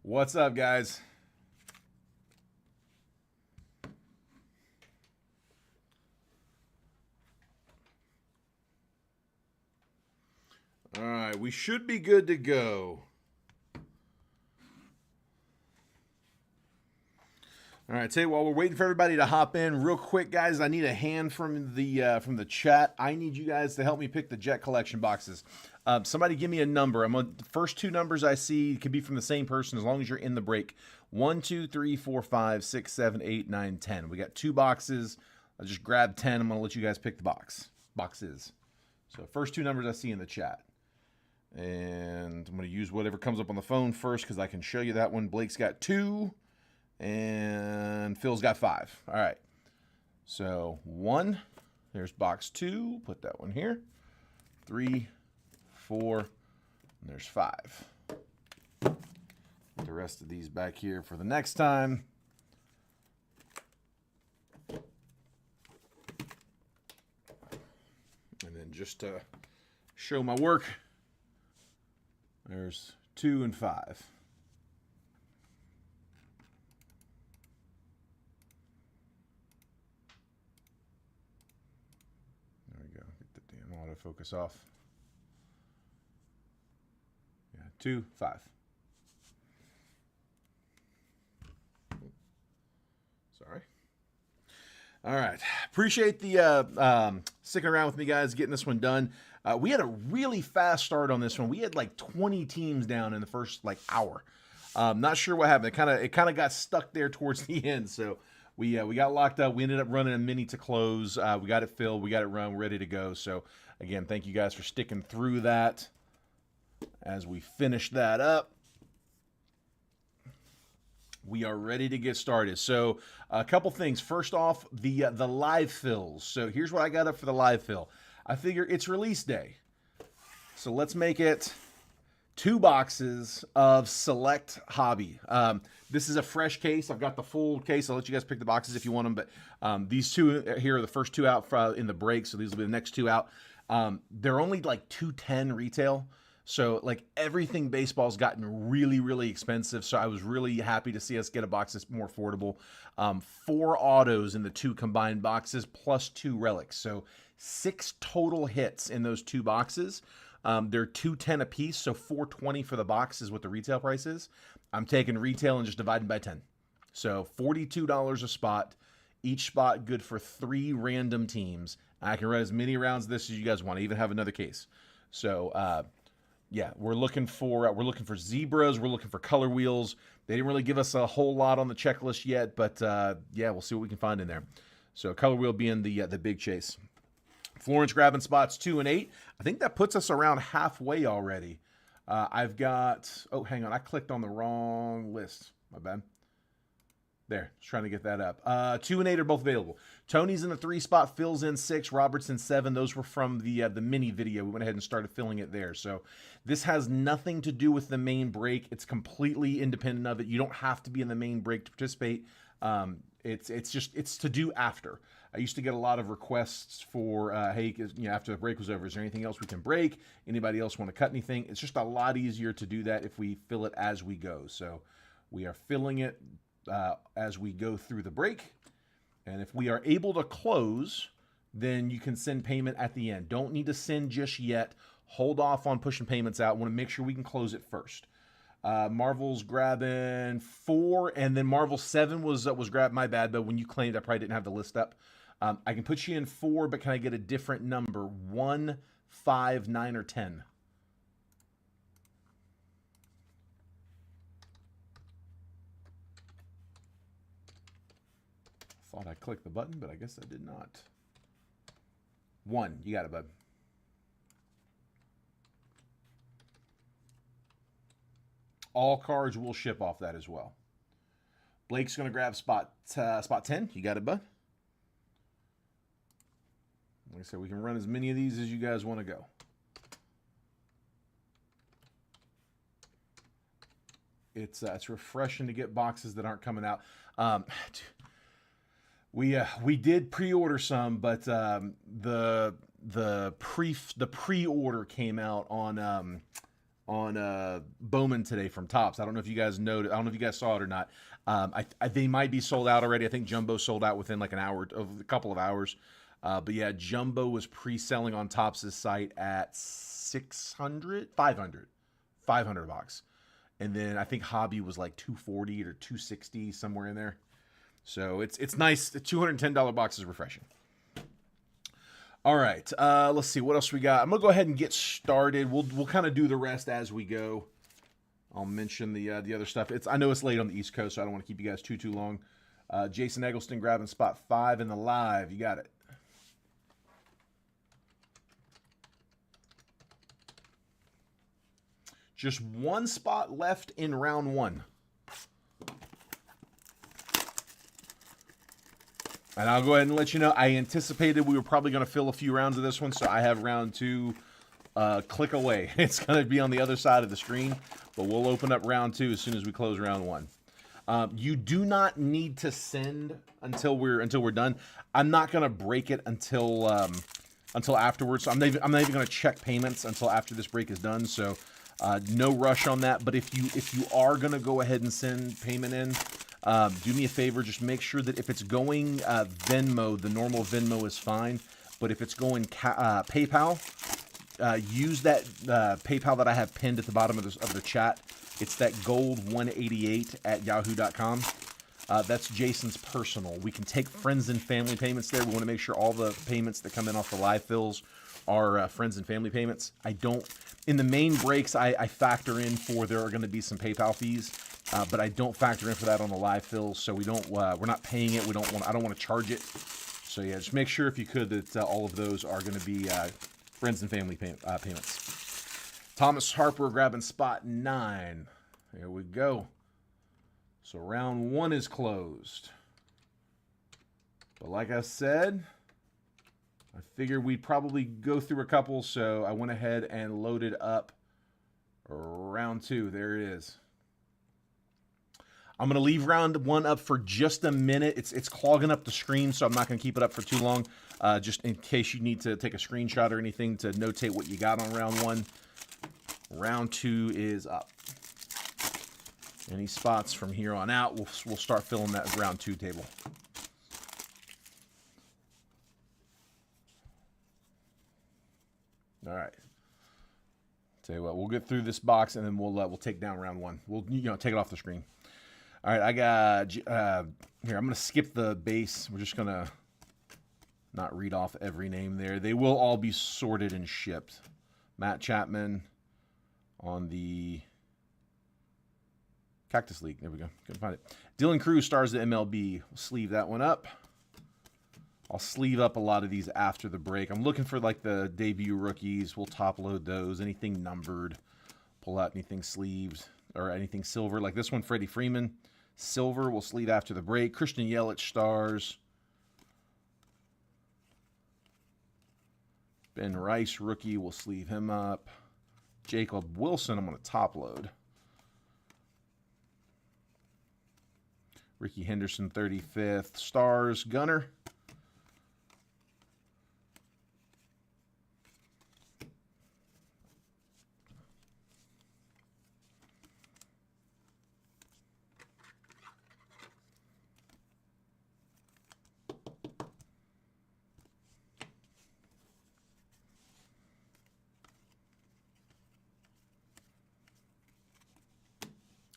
What's up, guys? All right, we should be good to go. All right, tell you while we're waiting for everybody to hop in, real quick, guys. I need a hand from the chat. I need you guys to help me pick the Jet Collection boxes. Somebody give me a number. The first two numbers I see could be from the same person as long as you're in the break. 1, 2, 3, 4, 5, 6, 7, 8, 9, 10. We got two boxes. I just grabbed 10. I'm gonna let you guys pick the boxes. So first two numbers I see in the chat. And I'm going to use whatever comes up on the phone first because I can show you that one. Blake's got 2, and Phil's got 5. All right. So 1, there's box 2. Put that one here. 3, 4, and there's 5. Put the rest of these back here for the next time. And then just to show my work, there's 2 and 5. There we go. Get the damn autofocus off. Yeah, 2, 5. Sorry. All right. Appreciate the sticking around with me, guys, getting this one done. We had a really fast start on this one. We had like 20 teams down in the first hour. Not sure what happened. It kind of got stuck there towards the end. So we got locked up. We ended up running a mini to close. We got it filled. We got it run. We're ready to go. So again, thank you guys for sticking through that as we finish that up. We are ready to get started. So a couple things. First off, the live fills. So here's what I got up for the live fill. I figure it's release day. So let's make it 2 boxes of Select Hobby. This is a fresh case. I've got the full case. I'll let you guys pick the boxes if you want them. But these two here are the first 2 out in the break. So these will be the next 2 out. They're only like $210 retail. So everything baseball's gotten really, really expensive. So I was really happy to see us get a box that's more affordable. 4 autos in the 2 combined boxes plus 2 relics. So 6 total hits in those 2 boxes. They're $210 a piece, so $420 for the box is what the retail price is. I'm taking retail and just dividing by 10. So $42 a spot. Each spot good for 3 random teams. I can run as many rounds of this as you guys want. I even have another case. So yeah, we're looking for zebras. We're looking for color wheels. They didn't really give us a whole lot on the checklist yet, but yeah, we'll see what we can find in there. So color wheel being the big chase. Florence grabbing spots 2 and 8. I think that puts us around halfway already. I've got, oh, hang on. I clicked on the wrong list. My bad. There, just trying to get that up. 2 and 8 are both available. Tony's in the 3 spot, Phil's in 6, Robert's in 7. Those were from the mini video. We went ahead and started filling it there. So this has nothing to do with the main break. It's completely independent of it. You don't have to be in the main break to participate. It's to do after. I used to get a lot of requests for, hey, after the break was over, is there anything else we can break? Anybody else want to cut anything? It's just a lot easier to do that if we fill it as we go. So we are filling it as we go through the break. And if we are able to close, then you can send payment at the end. Don't need to send just yet. Hold off on pushing payments out. Want to make sure we can close it first. Marvel's grabbing 4, and then Marvel 7 was grabbed. My bad, but when you claimed, I probably didn't have the list up. I can put you in 4, but can I get a different number? 1, 5, 9, or 10? Thought I clicked the button, but I guess I did not. 1, you got it, bud. All cards will ship off that as well. Blake's going to grab spot 10. You got it, bud. Like I said, we can run as many of these as you guys want to go. It's refreshing to get boxes that aren't coming out. We did pre-order some, but the pre-order came out on Bowman today from Topps. I don't know if you guys noticed. I don't know if you guys saw it or not. They might be sold out already. I think Jumbo sold out within like an hour, of a couple of hours. But yeah, Jumbo was pre-selling on Topps' site at 600, 500, 500 bucks. And then I think Hobby was like 240 or 260, somewhere in there. So it's nice. The $210 box is refreshing. All right, let's see what else we got. I'm gonna go ahead and get started. We'll kind of do the rest as we go. I'll mention the other stuff. I know it's late on the East Coast, so I don't want to keep you guys too long. Jason Eggleston grabbing spot 5 in the live. You got it. Just one spot left in round 1. And I'll go ahead and let you know, I anticipated we were probably going to fill a few rounds of this one, so I have round 2 click away. It's going to be on the other side of the screen, but we'll open up round 2 as soon as we close round 1. You do not need to send until we're done. I'm not going to break it until afterwards. So I'm not even going to check payments until after this break is done. So no rush on that. But if you are going to go ahead and send payment in, do me a favor. Just make sure that if it's going Venmo, the normal Venmo is fine. But if it's going PayPal, use that PayPal that I have pinned at the bottom of the chat. It's that gold188@yahoo.com. That's Jason's personal. We can take friends and family payments there. We want to make sure all the payments that come in off the live fills are friends and family payments. I don't, in the main breaks, I factor in for there are going to be some PayPal fees, but I don't factor in for that on the live fills. So we don't, we're not paying it. I don't want to charge it. So yeah, just make sure if you could that all of those are going to be friends and family payments. Thomas Harper grabbing spot 9. There we go. So round 1 is closed. But like I said, I figured we'd probably go through a couple, so I went ahead and loaded up round 2. There it is. I'm going to leave round 1 up for just a minute. It's clogging up the screen, so I'm not going to keep it up for too long, just in case you need to take a screenshot or anything to notate what you got on round 1. Round 2 is up. Any spots from here on out, we'll start filling that round 2 table. All right. Tell you what, we'll get through this box and then we'll take down round 1. We'll take it off the screen. All right, I got here. I'm gonna skip the base. We're just gonna not read off every name there. They will all be sorted and shipped. Matt Chapman on the Cactus League. There we go. Couldn't find it. Dylan Cruz stars the MLB. We'll sleeve that one up. I'll sleeve up a lot of these after the break. I'm looking for like the debut rookies. We'll top load those. Anything numbered. Pull out anything sleeved or anything silver. Like this one, Freddie Freeman. Silver we'll sleeve after the break. Christian Yelich stars. Ben Rice rookie. We'll sleeve him up. Jacob Wilson, I'm going to top load. Ricky Henderson, 35th. Stars, Gunner.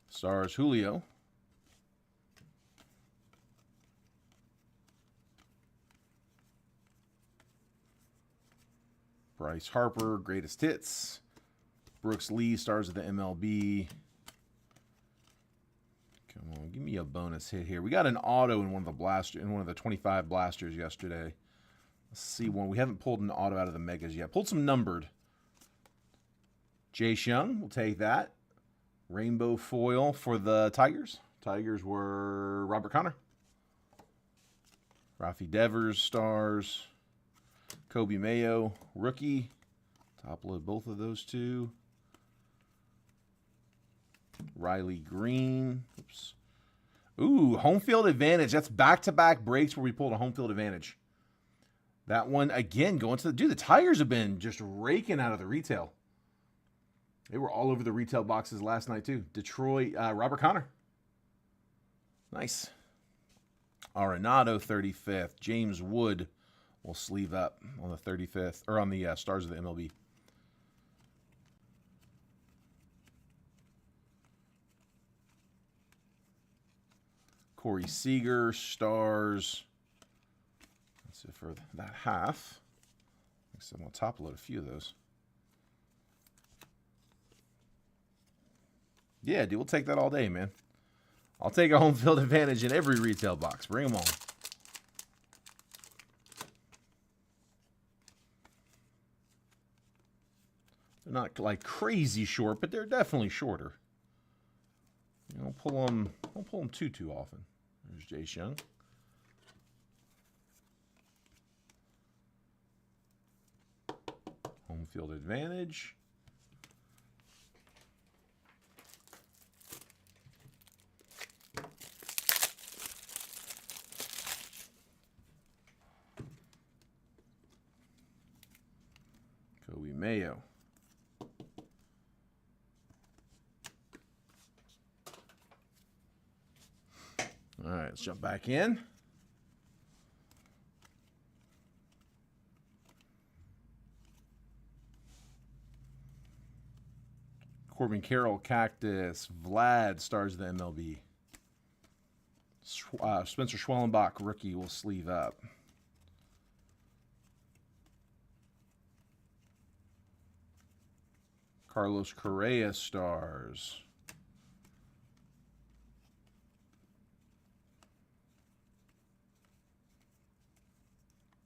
Stars, Julio. Bryce Harper, greatest hits. Brooks Lee, stars of the MLB. Come on, give me a bonus hit here. We got an auto in one of the 25 blasters yesterday. Let's see one. We haven't pulled an auto out of the megas yet. Pulled some numbered. Jace Young, we'll take that. Rainbow foil for the Tigers. Tigers were Robert Connor. Rafi Devers, stars. Kobe Mayo, rookie. Top load both of those two. Riley Green. Oops. Ooh, home field advantage. That's back-to-back breaks where we pulled a home field advantage. That one, again, going to the... Dude, the Tigers have been just raking out of the retail. They were all over the retail boxes last night, too. Detroit, Robert Connor. Nice. Arenado, 35th. James Wood will sleeve up on the 35th, or on the Stars of the MLB. Corey Seager, Stars. That's it for that half. I guess I'm going to top load a few of those. Yeah, dude, we'll take that all day, man. I'll take a home field advantage in every retail box. Bring them on. They're not like crazy short, but they're definitely shorter. You don't pull them too often. There's Jace Young. Home field advantage. Kobe Mayo. All right, let's jump back in. Corbin Carroll, Cactus. Vlad, Stars of the MLB. Spencer Schwellenbach, rookie, will sleeve up. Carlos Correa, Stars.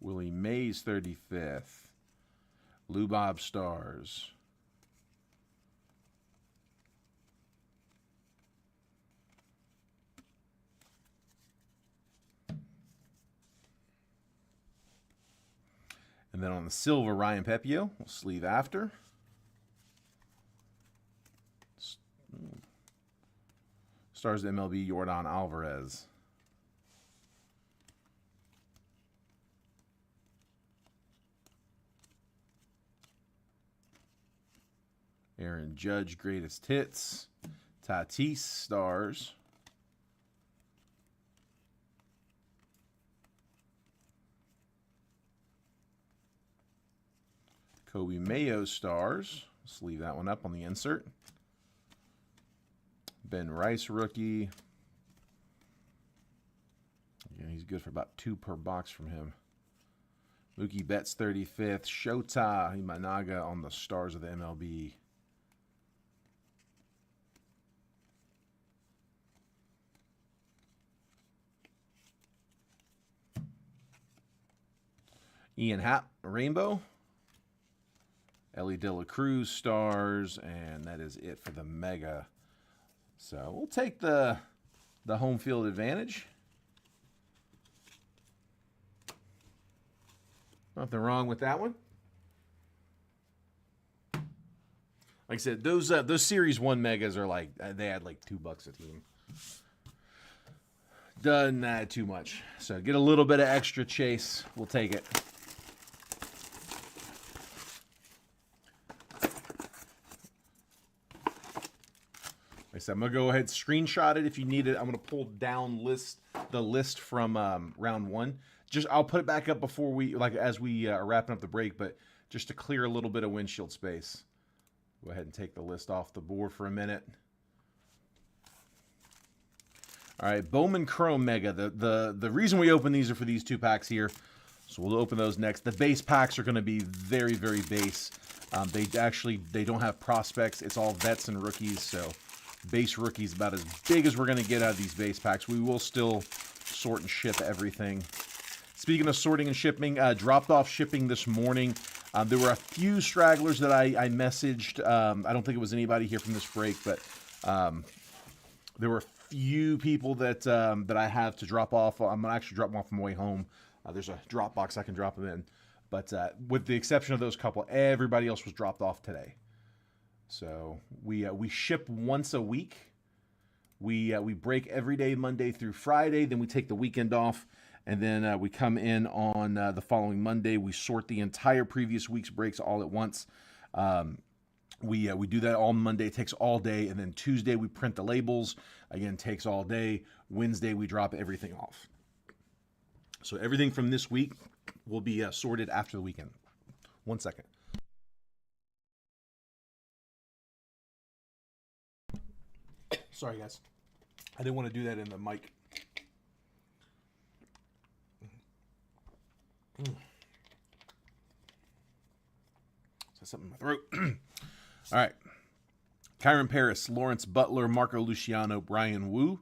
Willie Mays, 35th. Lou Bob, Stars. And then on the silver, Ryan Pepio will sleeve after. Stars of MLB, Yordan Alvarez. Aaron Judge, greatest hits. Tatis, Stars. Kobe Mayo, Stars. Let's leave that one up on the insert. Ben Rice, rookie. Yeah, he's good for about 2 per box from him. Mookie Betts, 35th. Shota Imanaga on the Stars of the MLB. Ian Happ, Rainbow. Ellie De La Cruz, Stars. And that is it for the Mega. So we'll take the home field advantage. Nothing wrong with that one. Like I said, those Series 1 Megas are like, they add like $2 a team. Doesn't add too much. So get a little bit of extra chase. We'll take it. Like I said, I'm going to go ahead and screenshot it if you need it. I'm going to pull down the list from round 1. I'll put it back up before as we are wrapping up the break, but just to clear a little bit of windshield space. Go ahead and take the list off the board for a minute. All right, Bowman Chrome Mega. The reason we open these are for these 2 packs here. So we'll open those next. The base packs are going to be very, very base. They don't have prospects. It's all vets and rookies. So base rookies about as big as we're going to get out of these base packs. We will still sort and ship everything. Speaking of sorting and shipping, dropped off shipping this morning. There were a few stragglers that I messaged. I don't think it was anybody here from this break, but there were a few people that I have to drop off. I'm going to actually drop them off on my way home. There's a drop box I can drop them in. But with the exception of those couple, everybody else was dropped off today. So we ship once a week. We break every day, Monday through Friday. Then we take the weekend off. And then we come in on the following Monday. We sort the entire previous week's breaks all at once. We do that all Monday. It takes all day, and then Tuesday we print the labels. Again, takes all day. Wednesday we drop everything off. So everything from this week will be sorted after the weekend. 1 second. Sorry, guys. I didn't want to do that in the mic. Something in my throat. All right. Kyron Paris, Lawrence Butler, Marco Luciano, Brian Wu,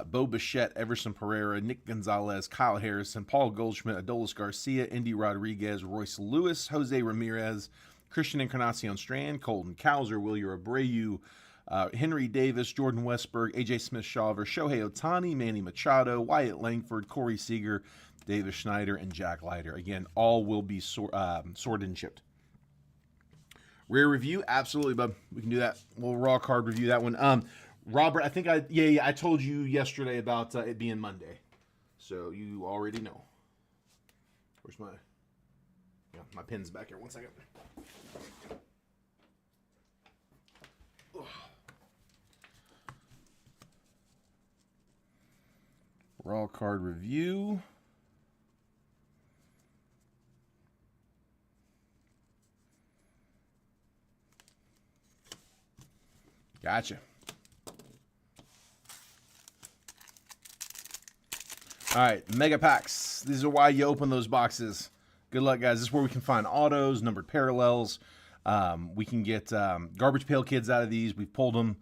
Bo Bichette, Everson Pereira, Nick Gonzalez, Kyle Harrison, Paul Goldschmidt, Adolis Garcia, Indy Rodriguez, Royce Lewis, Jose Ramirez, Christian Encarnacion Strand, Colton Cowser, William Abreu, Henry Davis, Jordan Westberg, AJ Smith-Shawver, Shohei Ohtani, Manny Machado, Wyatt Langford, Corey Seager, Davis Schneider, and Jack Leiter. Again, all will be sorted and shipped. Rare review, absolutely, bub. We can do that. We'll raw card review that one. Robert, I think I told you yesterday about it being Monday, so you already know. Where's my pen's back here? 1 second. Ugh. Raw card review. Gotcha. All right, mega packs. These are why you open those boxes. Good luck, guys. This is where we can find autos, numbered parallels. We can get garbage pail kids out of these. We've pulled them.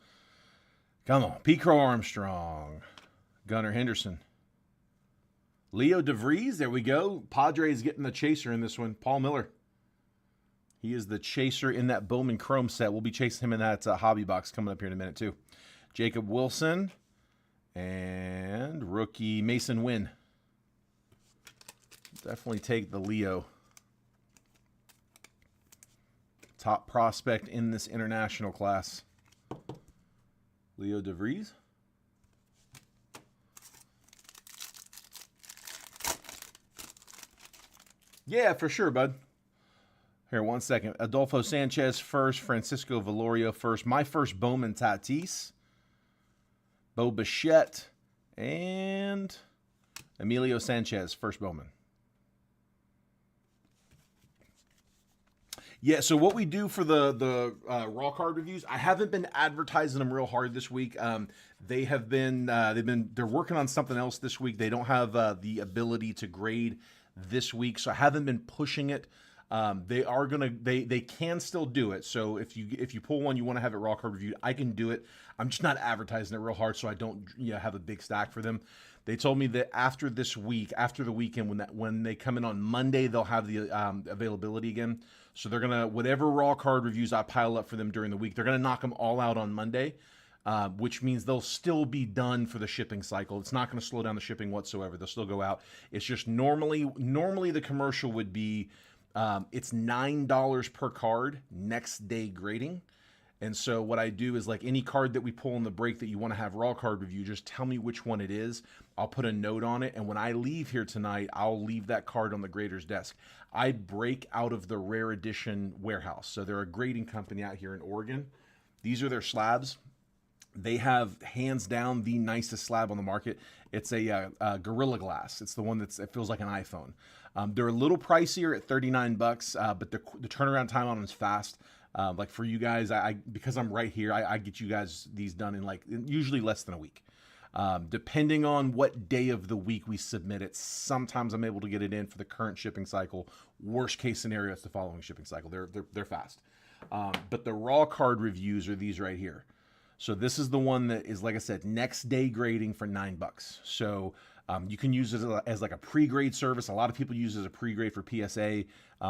Come on. P. Crow Armstrong. Gunnar Henderson. Leo DeVries. There we go. Padres getting the chaser in this one. Paul Miller. He is the chaser in that Bowman Chrome set. We'll be chasing him in that hobby box coming up here in a minute, too. Jacob Wilson and rookie Mason Wynn. Definitely take the Leo. Top prospect in this international class. Leo DeVries. Yeah, for sure, bud. Here, 1 second. Adolfo Sanchez first. Francisco Valorio first. My first Bowman Tatis. Bo Bichette. And Emilio Sanchez, first Bowman. Yeah, so what we do for the raw card reviews, I haven't been advertising them real hard this week. They're working on something else this week. They don't have the ability to grade this week, so I haven't been pushing it. They can still do it. So if you pull one, you want to have it raw card reviewed, I can do it. I'm just not advertising it real hard, so I don't have a big stack for them. They told me that after this week, after the weekend, when they come in on Monday, they'll have the availability again. So they're gonna, whatever raw card reviews I pile up for them during the week, they're gonna knock them all out on Monday, which means they'll still be done for the shipping cycle. It's not gonna slow down the shipping whatsoever. They'll still go out. It's just normally the commercial would be it's $9 per card, next day grading. And so what I do is, like, any card that we pull in the break that you want to have raw card review, just tell me which one it is. I'll put a note on it. And when I leave here tonight, I'll leave that card on the grader's desk. I break out of the rare edition warehouse. So they're a grading company out here in Oregon. These are their slabs. They have hands down the nicest slab on the market. It's a Gorilla Glass. It's the one it feels like an iPhone. They're a little pricier at $39, but the turnaround time on them is fast. Like for you guys, because I'm right here, I get you guys these done in usually less than a week. Depending on what day of the week we submit it, sometimes I'm able to get it in for the current shipping cycle. Worst case scenario, it's the following shipping cycle. They're fast. But the raw card reviews are these right here. So this is the one that is, like I said, next day grading for $9. So you can use it as like a pre-grade service. A lot of people use it as a pre-grade for PSA.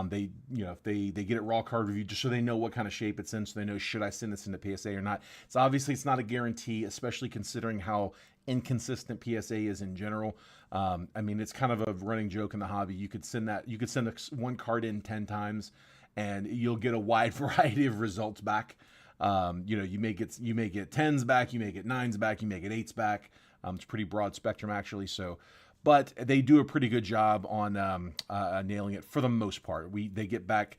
They get it raw card review just so they know what kind of shape it's in, so they know, should I send this into PSA or not. It's not a guarantee, especially considering how inconsistent PSA is in general. I mean, it's kind of a running joke in the hobby. You could send one card in 10 times, and you'll get a wide variety of results back. You may get 10s back, you may get 9s back, you may get 8s back. It's pretty broad spectrum, actually. So, but they do a pretty good job on nailing it for the most part. They get back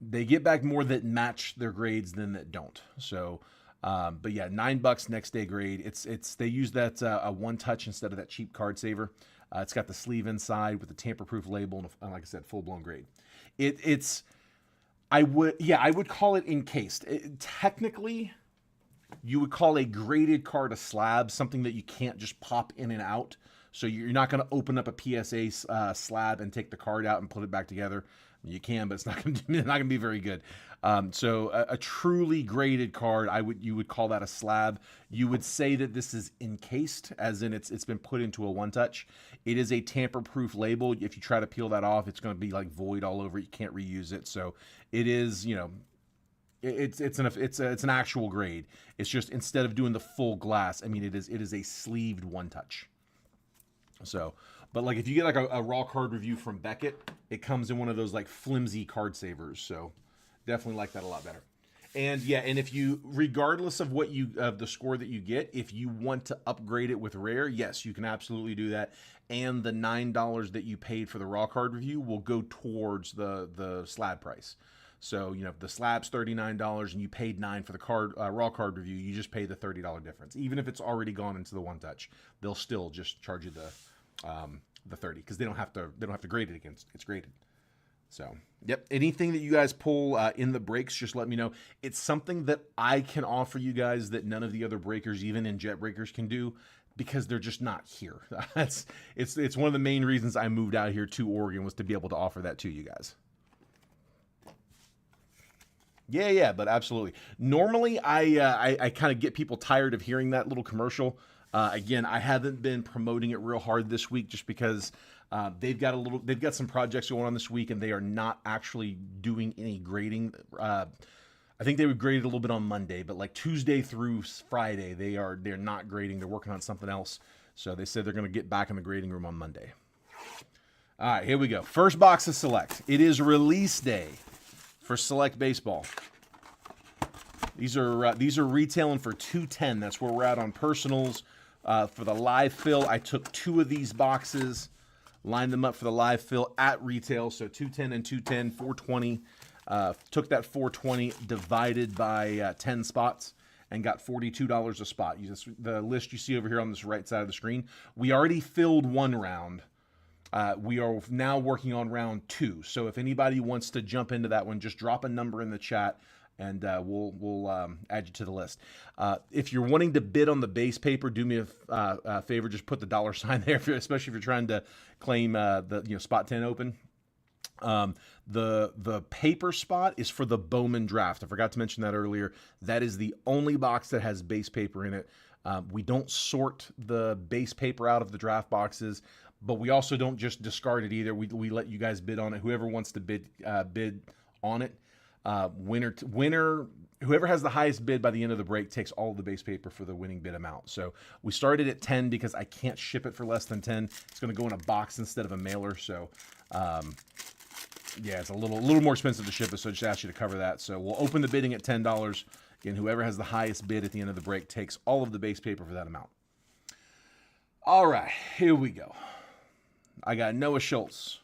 They get back more that match their grades than that don't. So, but yeah, $9 next day grade. It's they use that a one touch instead of that cheap card saver. It's got the sleeve inside with the tamper proof label and like I said, full blown grade. It's I would call it encased. Technically, you would call a graded card a slab, something that you can't just pop in and out. So you're not going to open up a PSA slab and take the card out and put it back together. You can, but it's not going to be very good. So a truly graded card, you would call that a slab. You would say that this is encased, as in it's been put into a one touch. It is a tamper-proof label. If you try to peel that off, it's going to be like void all over. You can't reuse it. So it is, it's an actual grade. It's just instead of doing the full glass, I mean it is a sleeved one touch. So, but like if you get like a raw card review from Beckett, it comes in one of those like flimsy card savers. So definitely like that a lot better. And yeah, and if you, regardless of what the score that you get, if you want to upgrade it with rare, yes, you can absolutely do that. And the $9 that you paid for the raw card review will go towards the slab price. So, if the slab's $39 and you paid $9 for the raw card review, you just pay the $30 difference. Even if it's already gone into the one touch, they'll still just charge you the 30 because they don't have to grade it against it's graded. So, yep. Anything that you guys pull in the breaks, just let me know. It's something that I can offer you guys that none of the other breakers, even in jet breakers, can do because they're just not here. It's one of the main reasons I moved out here to Oregon was to be able to offer that to you guys. Yeah, but absolutely. Normally, I kind of get people tired of hearing that little commercial. Again, I haven't been promoting it real hard this week just because they've got some projects going on this week, and they are not actually doing any grading. I think they would grade it a little bit on Monday, but like Tuesday through Friday, they're not grading. They're working on something else. So they said they're going to get back in the grading room on Monday. All right, here we go. First box of Select. It is release day for Select Baseball. These are retailing for $210. That's where we're at on personals. For the live fill, I took 2 of these boxes, lined them up for the live fill at retail. So 210 and 210, 420. Took that 420 divided by 10 spots and got $42 a spot. The list you see over here on this right side of the screen. We already filled 1 round. We are now working on round 2. So if anybody wants to jump into that one, just drop a number in the chat, and we'll add you to the list. If you're wanting to bid on the base paper, do me a favor. Just put the $sign there, especially if you're trying to claim the spot 10 open. The paper spot is for the Bowman draft. I forgot to mention that earlier. That is the only box that has base paper in it. We don't sort the base paper out of the draft boxes, but we also don't just discard it either. We let you guys bid on it. Whoever wants to bid on it, winner, whoever has the highest bid by the end of the break takes all of the base paper for the winning bid amount. So we started at 10 because I can't ship it for less than 10. It's going to go in a box instead of a mailer. So, yeah, it's a little more expensive to ship it. So I just asked you to cover that. So we'll open the bidding at $10. Again, whoever has the highest bid at the end of the break takes all of the base paper for that amount. All right, here we go. I got Noah Schultz,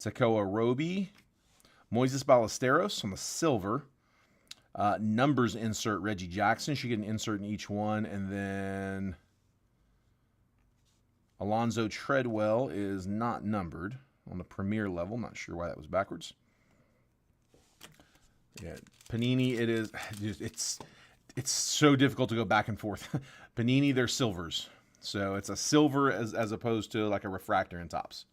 Tekoa Roby, Moises Ballesteros on the silver. Numbers insert Reggie Jackson. Should get an insert in each one. And then Alonzo Treadwell is not numbered on the premier level. Not sure why that was backwards. Yeah, Panini, it is. It's so difficult to go back and forth. Panini, they're silvers. So it's a silver as opposed to like a refractor in tops.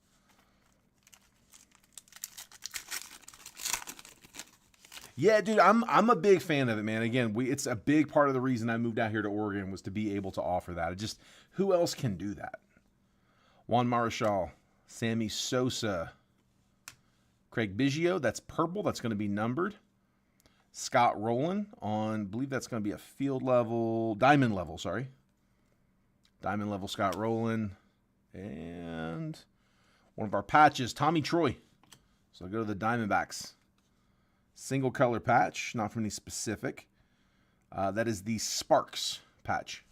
Yeah, dude, I'm a big fan of it, man. Again, it's a big part of the reason I moved out here to Oregon was to be able to offer that. Who else can do that? Juan Marichal, Sammy Sosa, Craig Biggio, that's purple. That's going to be numbered. Scott Rowland on, I believe that's going to be a diamond level, sorry. Diamond level Scott Rowland. And one of our patches, Tommy Troy. So I'll go to the Diamondbacks. Single color patch, not from any specific. That is the Sparks patch.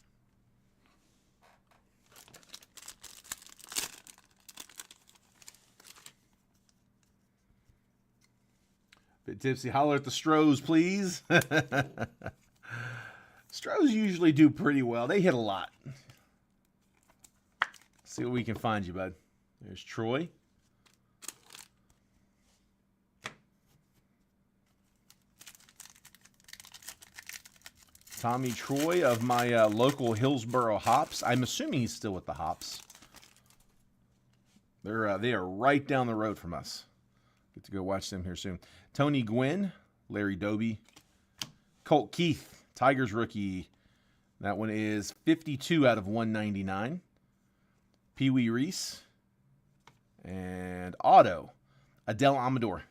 Bit tipsy. Holler at the Stros, please. Stros usually do pretty well. They hit a lot. See what we can find you, bud. There's Troy. Tommy Troy of my local Hillsboro Hops. I'm assuming he's still with the Hops. They are right down the road from us. Get to go watch them here soon. Tony Gwynn, Larry Doby, Colt Keith, Tigers rookie. That one is 52 out of 199. Pee Wee Reese and auto, Adele Amador.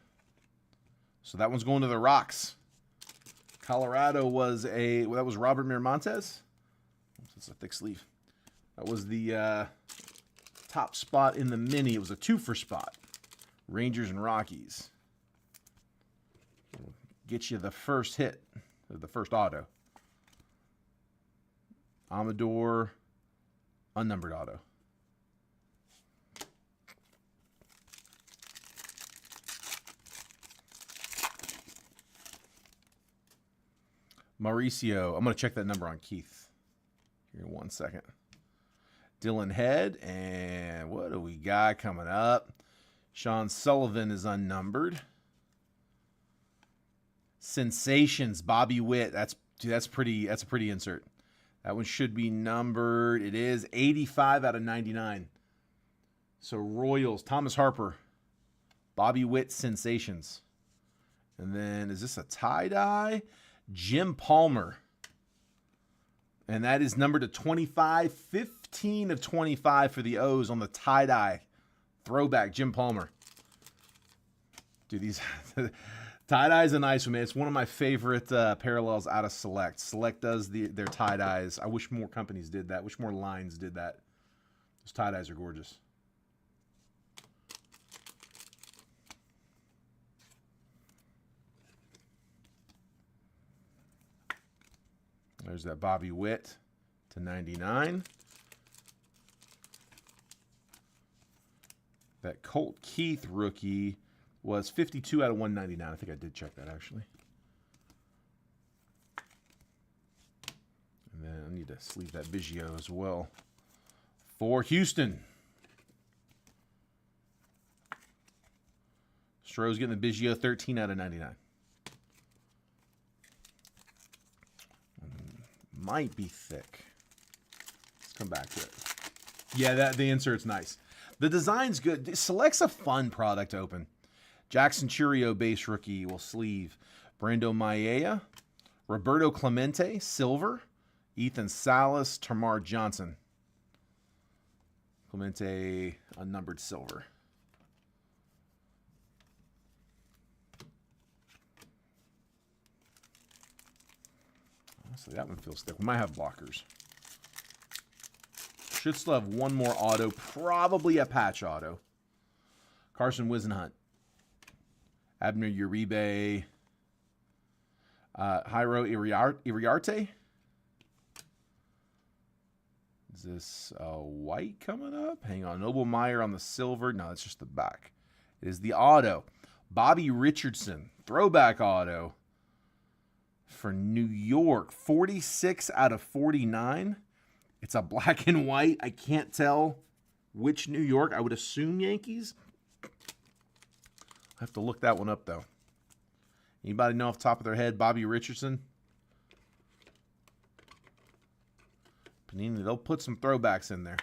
So that one's going to the Rocks. Colorado was that was Robert Miramontes. It's a thick sleeve. That was the top spot in the mini. It was a 2-for spot. Rangers and Rockies. Get you the first hit, the first auto. Amador, unnumbered auto. Mauricio, I'm going to check that number on Keith. Here in 1 second. Dylan Head, and what do we got coming up? Sean Sullivan is unnumbered. Sensations, Bobby Witt. That's a pretty insert. That one should be numbered. It is 85 out of 99. So Royals, Thomas Harper, Bobby Witt, Sensations. And then is this a tie-dye? Jim Palmer. And that is numbered to 25. 15 of 25 for the O's on the tie-dye. Throwback, Jim Palmer. Dude, these tie-dye is a nice one, man. It's one of my favorite parallels out of Select. Select does their tie-dyes. I wish more companies did that. I wish more lines did that. Those tie-dyes are gorgeous. There's that Bobby Witt to 99. That Colt Keith rookie was 52 out of 199. I think I did check that, actually. And then I need to sleeve that Biggio as well. For Houston. Stroh's getting the Biggio 13 out of 99. Might be thick. Let's come back to it. Yeah, the insert's nice. The design's good. Select's a fun product to open. Jackson Churio base rookie will sleeve. Brando Maia, Roberto Clemente, silver. Ethan Salas, Tamar Johnson. Clemente, unnumbered silver. Honestly, that one feels thick. We might have blockers. Should still have one more auto, probably a patch auto. Carson Wisenhunt. Abner Uribe. Jairo Iriarte. Is this white coming up? Hang on. Noble Meyer on the silver. No, it's just the back. It is the auto. Bobby Richardson. Throwback auto. For New York. 46 out of 49. It's a black and white. I can't tell which New York. I would assume Yankees. I have to look that one up, though. Anybody know off the top of their head Bobby Richardson? Panini, they'll put some throwbacks in there.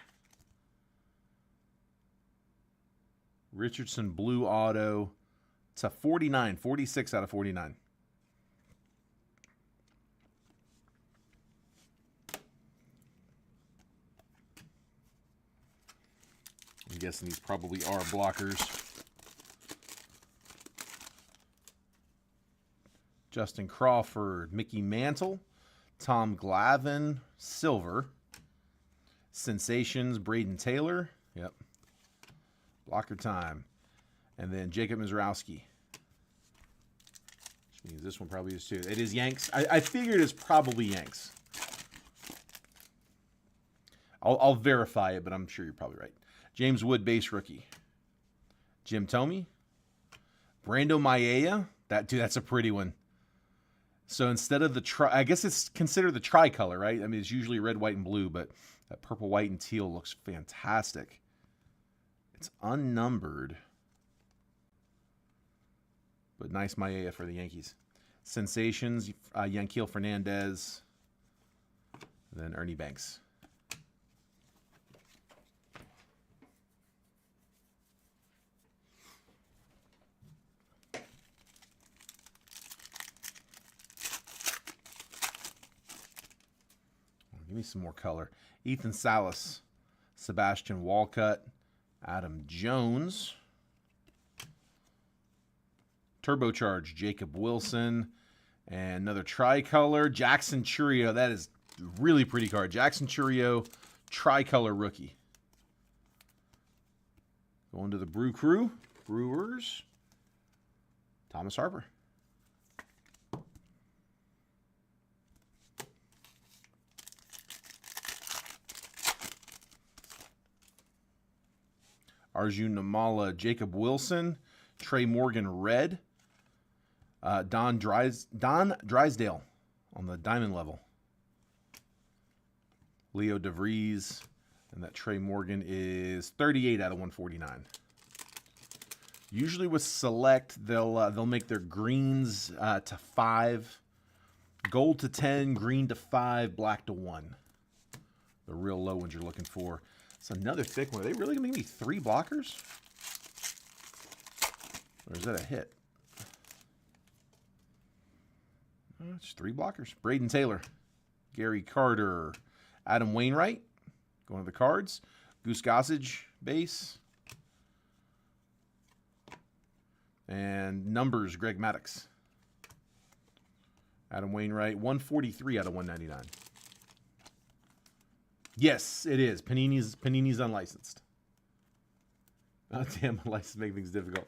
Richardson blue auto to 49. 46 out of 49. I'm guessing these probably are blockers. Justin Crawford, Mickey Mantle, Tom Glavine, silver. Sensations, Braden Taylor. Yep. Blocker time. And then Jacob Mizrowski. Which means this one probably is too. It is Yanks. I figured it's probably Yanks. I'll verify it, but I'm sure you're probably right. James Wood, base rookie. Jim Thome. Brando Maia, That's a pretty one. So instead of the I guess it's considered the tricolor, right? I mean, it's usually red, white, and blue, but that purple, white, and teal looks fantastic. It's unnumbered, but nice Maeda for the Yankees. Sensations, Yanquiel Fernandez, then Ernie Banks. Give me some more color. Ethan Salas, Sebastian Walcott, Adam Jones, Turbocharged, Jacob Wilson, and another tricolor, Jackson Chourio. That is a really pretty card. Jackson Chourio, tricolor rookie. Going to the Brew Crew, Brewers, Thomas Harper. Arjun Namala, Jacob Wilson, Trey Morgan red, Don Drysdale on the diamond level, Leo DeVries, and that Trey Morgan is 38 out of 149. Usually with Select, they'll make their greens to 5, gold to 10, green to 5, black to 1. The real low ones you're looking for. It's another thick one. Are they really going to give me 3 blockers? Or is that a hit? It's 3 blockers. Braden Taylor, Gary Carter, Adam Wainwright, going to the Cards. Goose Gossage, base. And numbers, Greg Maddux. Adam Wainwright, 143 out of 199. Yes, it is. Panini's unlicensed. Oh, damn, license make things difficult.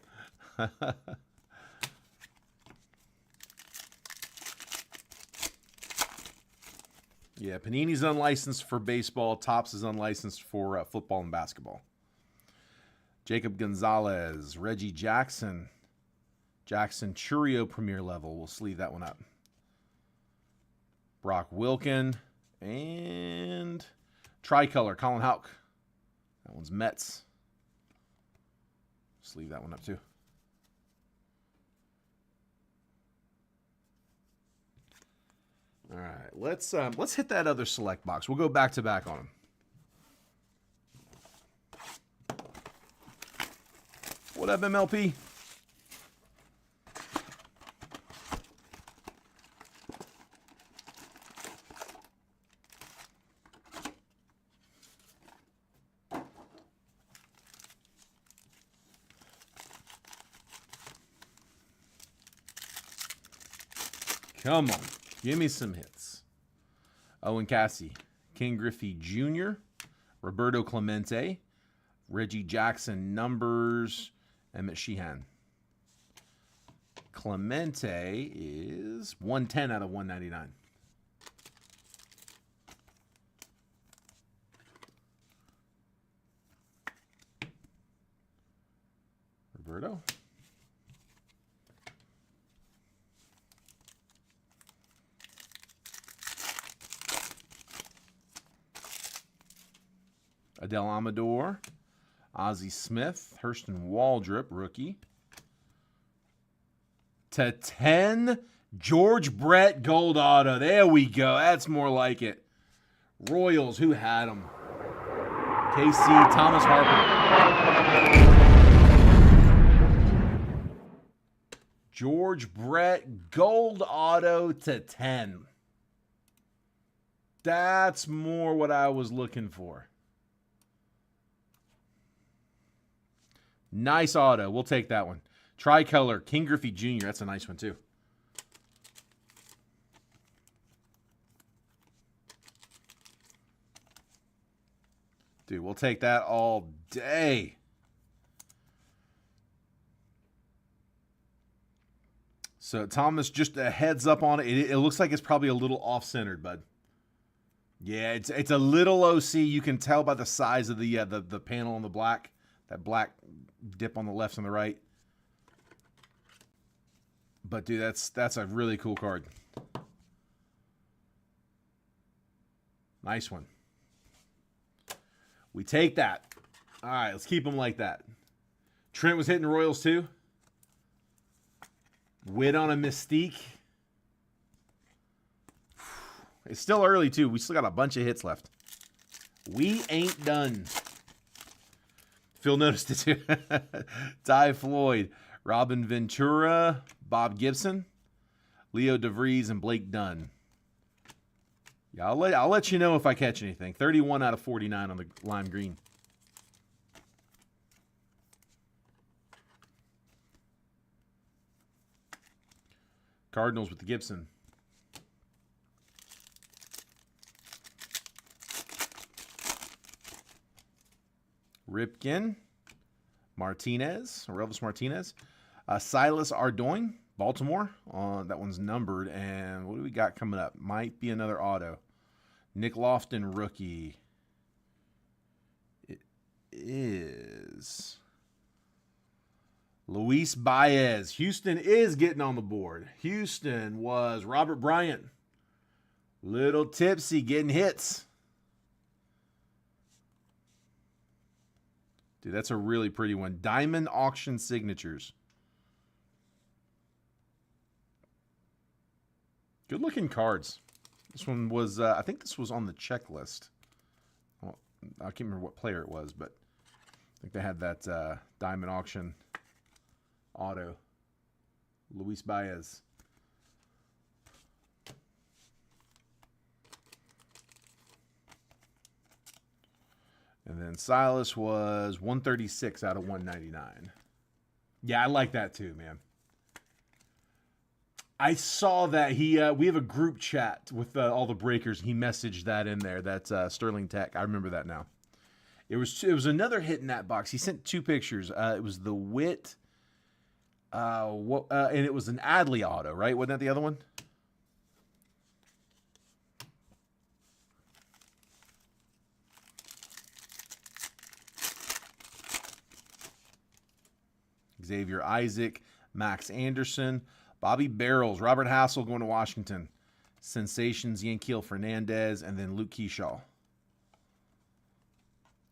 Yeah, Panini's unlicensed for baseball. Topps is unlicensed for football and basketball. Jacob Gonzalez, Reggie Jackson, Jackson Chourio Premier Level. We'll sleeve that one up. Brock Wilken, and tricolor, Colin Houck. That one's Mets. Sleeve that one up too. All right, let's hit that other select box. We'll go back to back on them. What up, MLP? Come on, give me some hits. Owen Cassie, King Griffey Jr., Roberto Clemente, Reggie Jackson numbers, Emmett Sheehan. Clemente is 110 out of 199. Roberto. Adele Amador, Ozzie Smith, Hurston Waldrop, rookie. To 10, George Brett Gold Auto. There we go. That's more like it. Royals, who had them? KC, Thomas Harper. George Brett Gold Auto to 10. That's more what I was looking for. Nice auto. We'll take that one. Tricolor, King Griffey Jr. That's a nice one, too. Dude, we'll take that all day. So, Thomas, just a heads up on it. It looks like it's probably a little off-centered, bud. Yeah, it's a little OC. You can tell by the size of the panel on the black. That black dip on the left and the right. But dude, that's a really cool card. Nice one. We take that. All right, let's keep them like that. Trent was hitting Royals too. Wit on a Mystique. It's still early too. We still got a bunch of hits left. We ain't done. Phil noticed it too. Ty Floyd, Robin Ventura, Bob Gibson, Leo DeVries, and Blake Dunn. Yeah, I'll let you know if I catch anything. 31 out of 49 on the lime green. Cardinals with the Gibson. Ripken, Martinez, Relvis Martinez, Silas Ardoin, Baltimore. That one's numbered. And what do we got coming up? Might be another auto. Nick Lofton, rookie. It is Luis Baez. Houston is getting on the board. Houston was Robert Bryant. Little tipsy, getting hits. Dude, that's a really pretty one. Diamond Auction Signatures. Good looking cards. This one was, I think this was on the checklist. Well, I can't remember what player it was, but I think they had that Diamond Auction auto. Luis Baez. And then Silas was 136 out of 199. Yeah, I like that too, man. I saw that we have a group chat with all the breakers. He messaged that in there. That's Sterling Tech. I remember that now. It was another hit in that box. He sent two pictures. It was the Witt, and it was an Adley auto, right? Wasn't that the other one? Xavier Isaac, Max Anderson, Bobby Barrels, Robert Hassel going to Washington, Sensations, Yankiel Fernandez, and then Luke Keyshaw.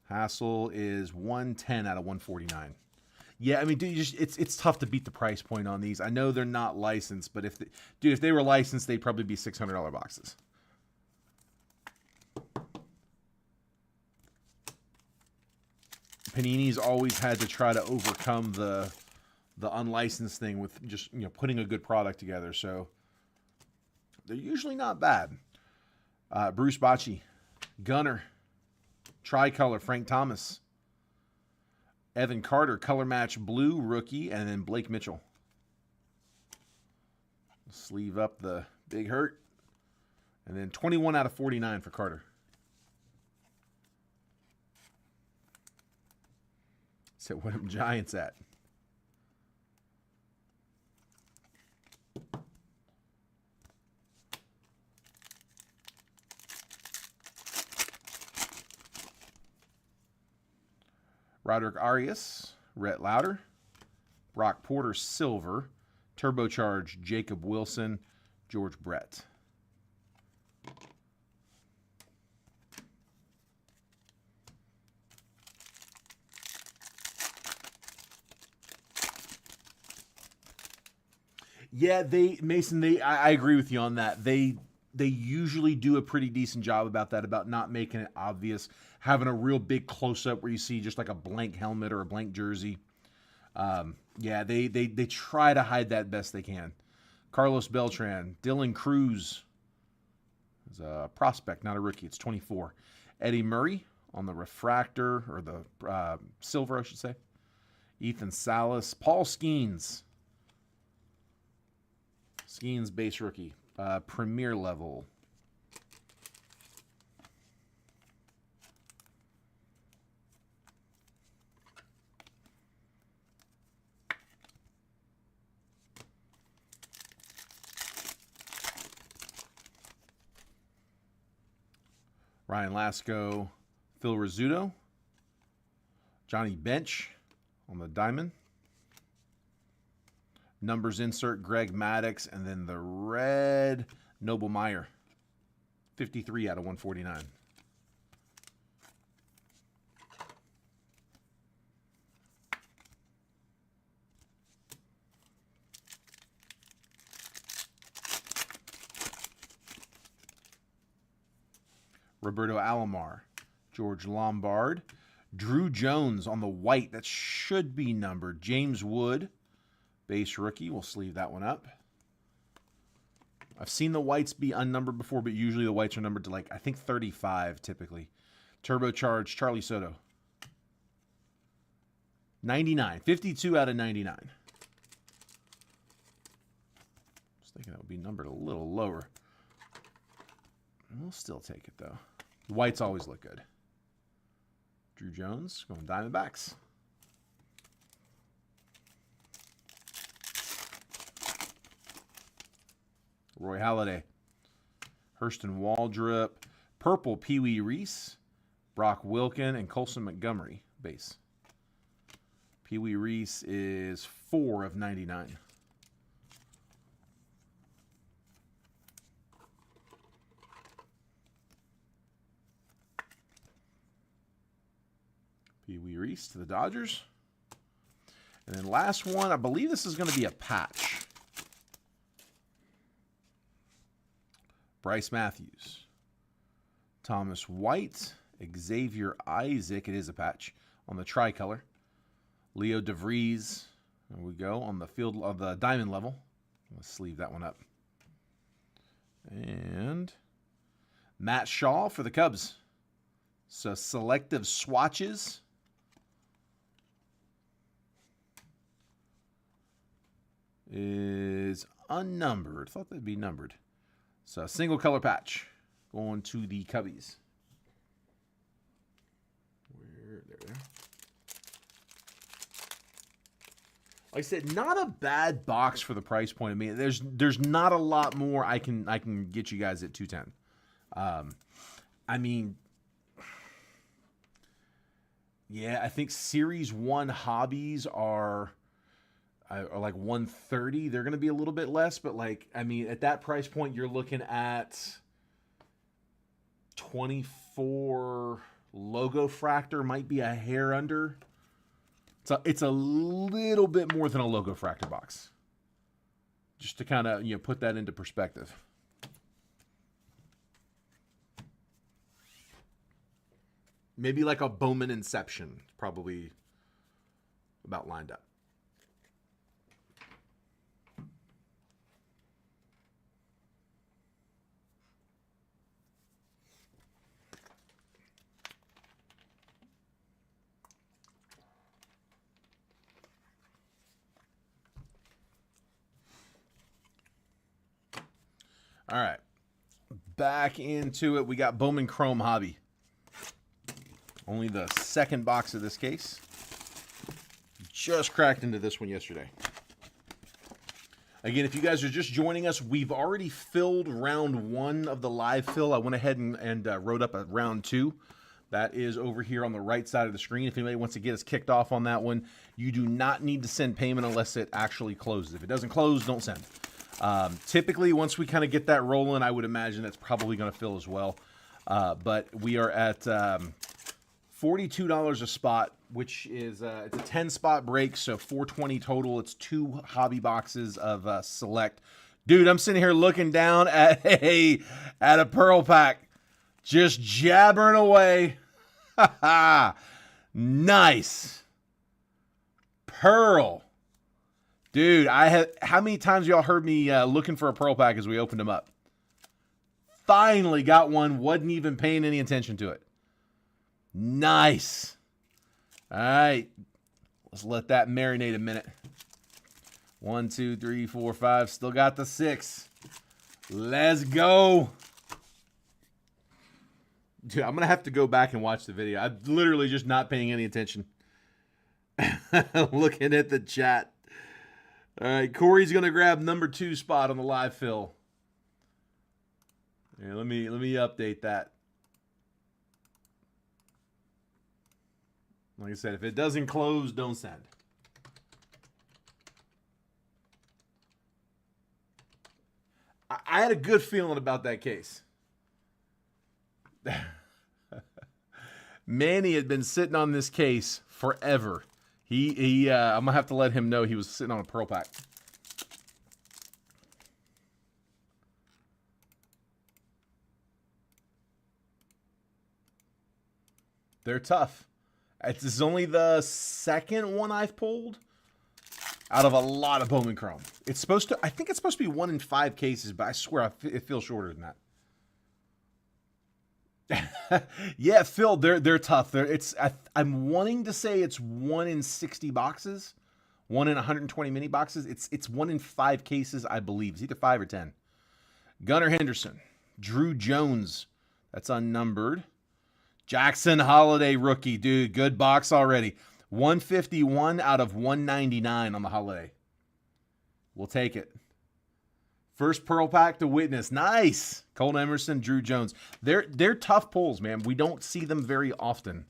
Hassel is 110 out of 149. Yeah, I mean, dude, it's tough to beat the price point on these. I know they're not licensed, but if they were licensed, they'd probably be $600 boxes. Panini's always had to try to overcome the unlicensed thing with just, putting a good product together. So they're usually not bad. Bruce Bochy, Gunner, Tricolor, Frank Thomas, Evan Carter, Color Match Blue, rookie, and then Blake Mitchell. Sleeve up the Big Hurt. And then 21 out of 49 for Carter. So what are them Giants at? Roderick Arias, Rhett Lauder, Brock Porter, silver, turbocharged Jacob Wilson, George Brett. Yeah, Mason, I agree with you on that. They usually do a pretty decent job about that, about not making it obvious, having a real big close-up where you see just like a blank helmet or a blank jersey. Yeah, they try to hide that best they can. Carlos Beltran, Dylan Cruz is a prospect, not a rookie. It's 24. Eddie Murray on the refractor, or the silver, I should say. Ethan Salas, Paul Skeens. Skeens base rookie, premier level. Ryan Lasco, Phil Rizzuto, Johnny Bench on the diamond. Numbers insert, Greg Maddux, and then the red, Noble Meyer. 53 out of 149. Roberto Alomar, George Lombard, Drew Jones on the white. That should be numbered. James Wood, base rookie. We'll sleeve that one up. I've seen the whites be unnumbered before, but usually the whites are numbered to, like, I think 35 typically. Turbocharged, Charlie Soto. 99. 52 out of 99. I was thinking that would be numbered a little lower. We'll still take it, though. The whites always look good. Drew Jones going Diamondbacks. Roy Halladay. Hurston Waldrop. Purple, Pee Wee Reese. Brock Wilken and Colson Montgomery, base. Pee Wee Reese is 4 of 99. Pee Wee Reese to the Dodgers. And then last one, I believe this is going to be a patch. Bryce Matthews. Thomas White. Xavier Isaac. It is a patch on the tricolor. Leo DeVries. There we go on the field of the diamond level. Let's sleeve that one up. And Matt Shaw for the Cubs. So selective swatches. Is unnumbered. Thought they'd be numbered. So single color patch going to the Cubbies. There. Like I said, not a bad box for the price point. I mean, there's not a lot more I can get you guys at 210. I mean, yeah, I think Series 1 hobbies are like 130. They're going to be a little bit less, but like, I mean, at that price point, you're looking at 24 logo fractor might be a hair under. So it's a little bit more than a logo fractor box. Just to kind of, put that into perspective. Maybe like a Bowman Inception, probably about lined up. All right, back into it. We got Bowman Chrome Hobby. Only the second box of this case. Just cracked into this one yesterday. Again, if you guys are just joining us, we've already filled round 1 of the live fill. I went ahead and wrote up a round 2. That is over here on the right side of the screen. If anybody wants to get us kicked off on that one, you do not need to send payment unless it actually closes. If it doesn't close, don't send. Typically, once we kind of get that rolling, I would imagine it's probably going to fill as well. But we are at $42 a spot, which is it's a 10-spot break, so $420 total. It's 2 hobby boxes of select. Dude, I'm sitting here looking down at a Pearl pack, just jabbering away. Nice. Pearl. Dude, how many times y'all heard me looking for a Pearl pack as we opened them up? Finally got one, wasn't even paying any attention to it. Nice. All right, let's let that marinate a minute. 1, 2, 3, 4, 5. Still got the 6. Let's go. Dude, I'm going to have to go back and watch the video. I'm literally just not paying any attention. Looking at the chat. All right, Corey's going to grab number 2 spot on the live fill. Yeah, let me update that. Like I said, if it doesn't close, don't send. I had a good feeling about that case. Manny had been sitting on this case forever. I'm gonna have to let him know he was sitting on a Pearl pack. They're tough. This is only the second one I've pulled out of a lot of Bowman Chrome. It's supposed to, I think it's supposed to be 1 in 5 cases, but I swear it feels shorter than that. Yeah, Phil, they're tough. I'm wanting to say it's 1 in 60 boxes, 1 in 120 mini boxes. It's 1 in 5 cases, I believe. It's either 5 or 10. Gunnar Henderson, Drew Jones, that's unnumbered. Jackson Holiday rookie, dude, good box already. 151 out of 199 on the Holiday. We'll take it. First Pearl pack to witness. Nice. Cole Emerson, Drew Jones. They're tough pulls, man. We don't see them very often.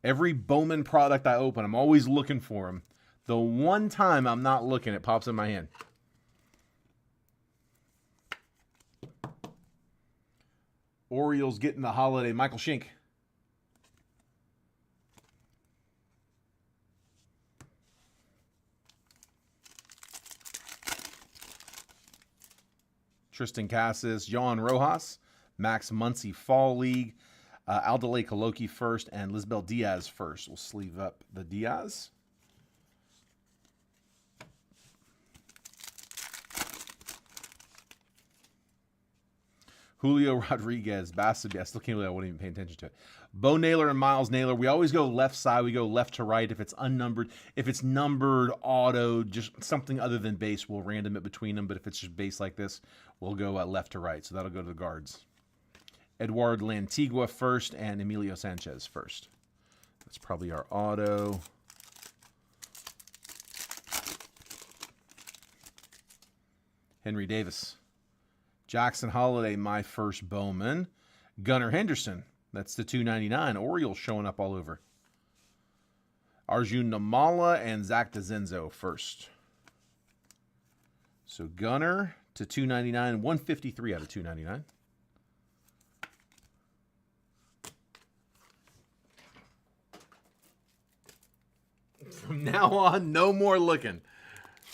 Every Bowman product I open, I'm always looking for them. The one time I'm not looking, it pops in my hand. Orioles getting the Holiday. Michael Schink. Tristan Cassis, Johan Rojas, Max Muncy Fall League, Aldalay Coloki first, and Lisbel Diaz first. We'll sleeve up the Diaz. Julio Rodriguez, Basabi. I still can't believe I wasn't even paying attention to it. Bo Naylor and Miles Naylor. We always go left side. We go left to right. If it's unnumbered, if it's numbered, auto, just something other than base, we'll random it between them. But if it's just base like this, we'll go left to right. So that'll go to the guards. Edward Lantigua first and Emilio Sanchez first. That's probably our auto. Henry Davis. Jackson Holiday, my first Bowman. Gunnar Henderson. That's the 299. Orioles showing up all over. Arjun Namala and Zach DeZenzo first. So Gunnar to 299. 153 out of 299. From now on, no more looking.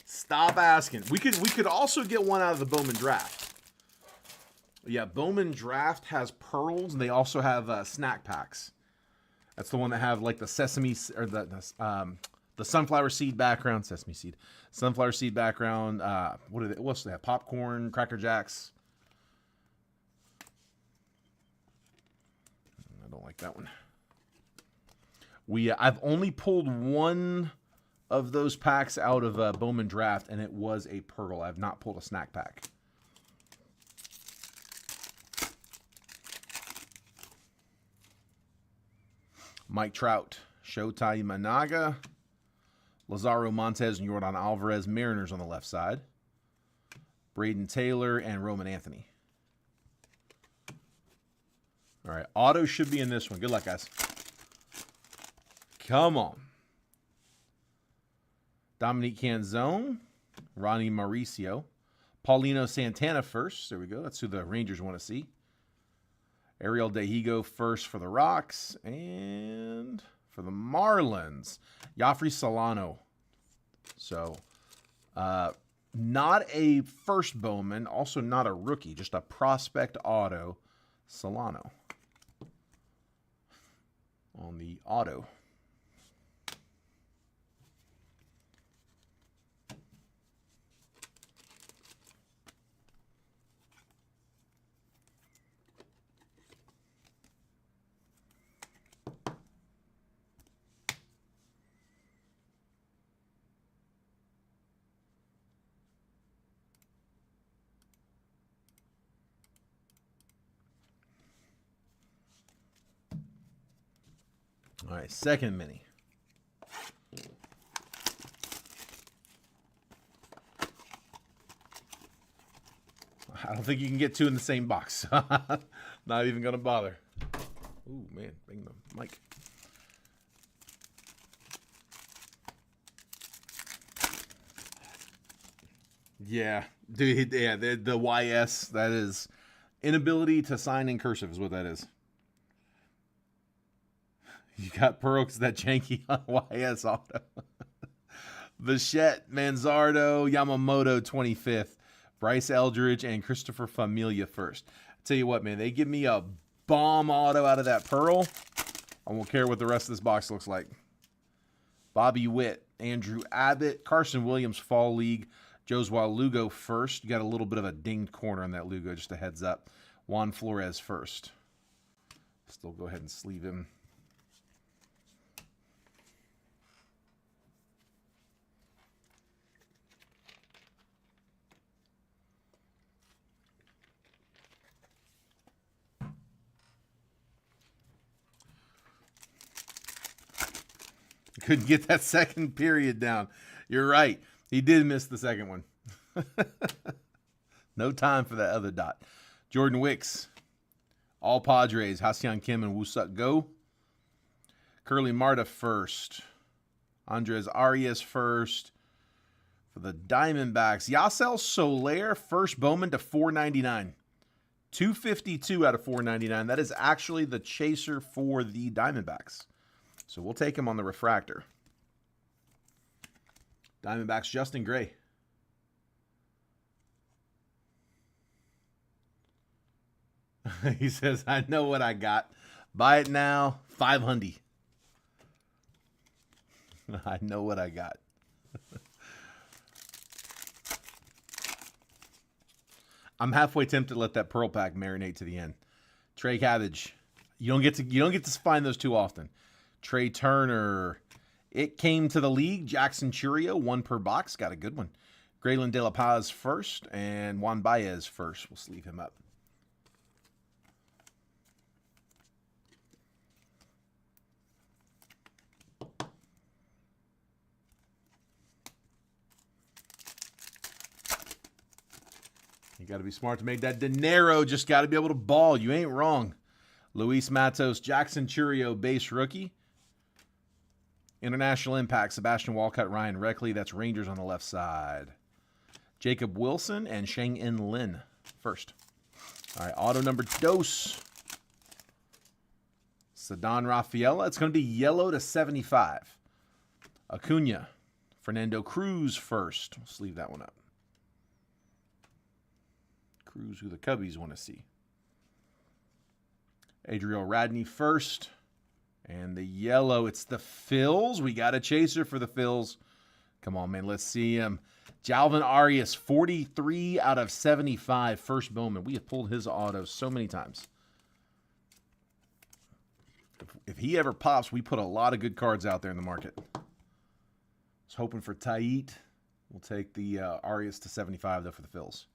Stop asking. We could also get one out of the Bowman draft. Yeah, Bowman Draft has pearls, and they also have snack packs. That's the one that have like the sesame or the sunflower seed background, sunflower seed background. What else do they have? Popcorn, Cracker Jacks. I don't like that one. I've only pulled one of those packs out of Bowman Draft, and it was a pearl. I've not pulled a snack pack. Mike Trout, Showtime Managa, Lazaro Montez and Yordan Alvarez, Mariners on the left side. Braden Taylor and Roman Anthony. All right, auto should be in this one. Good luck, guys. Come on. Dominique Canzone, Ronnie Mauricio, Paulino Santana first. There we go. That's who the Rangers want to see. Ariel Dehigo first for the Rocks. And for the Marlins, Yafri Solano. So, not a first Bowman, also not a rookie, just a prospect auto, Solano. On the auto. All right, second mini. I don't think you can get two in the same box. Not even going to bother. Ooh, man, bring the mic. Yeah, dude. Yeah, the YS, that is inability to sign in cursive is what that is. You got Perks that janky on YS auto. Bichette, Manzardo, Yamamoto 25th, Bryce Eldridge, and Christopher Familia first. Tell you what, man, they give me a bomb auto out of that Pearl. I won't care what the rest of this box looks like. Bobby Witt, Andrew Abbott, Carson Williams, Fall League, Josua Lugo first. You got a little bit of a dinged corner on that Lugo, just a heads up. Juan Flores first. Still go ahead and sleeve him. Couldn't get that second period down. You're right. He did miss the second one. No time for that other dot. Jordan Wicks, all Padres, Ha-Seong Kim and Woo-Suk Go. Curly Marta first. Andres Arias first. For the Diamondbacks, Yasel Soler, first Bowman to 499. 252 out of 499. That is actually the chaser for the Diamondbacks. So we'll take him on the refractor. Diamondbacks, Justin Gray. He says, I know what I got. Buy it now, 500. I know what I got. I'm halfway tempted to let that Pearl Pack marinate to the end. Trey Cabbage. You don't get to find those too often. Trey Turner. It came to the league. Jackson Churio, 1 per box. Got a good one. Graylin De La Paz first, and Juan Baez first. We'll sleeve him up. You got to be smart to make that dinero. Just got to be able to ball. You ain't wrong. Luis Matos, Jackson Churio, base rookie. International Impact, Sebastian Walcott, Ryan Reckley. That's Rangers on the left side. Jacob Wilson and Sheng-In Lin first. All right, auto number dos. Ceddanne Rafaela. It's going to be yellow to 75. Acuna. Fernando Cruz first. Let's leave that one up. Cruz, who the Cubbies want to see. Adriel Radney first. And the yellow, it's the Phils. We got a chaser for the Phils. Come on, man, let's see him. Jalvin Arias, 43 out of 75, first Bowman. We have pulled his auto so many times. If he ever pops, we put a lot of good cards out there in the market. I was hoping for Tait. We'll take the Arias to 75, though, for the Phils.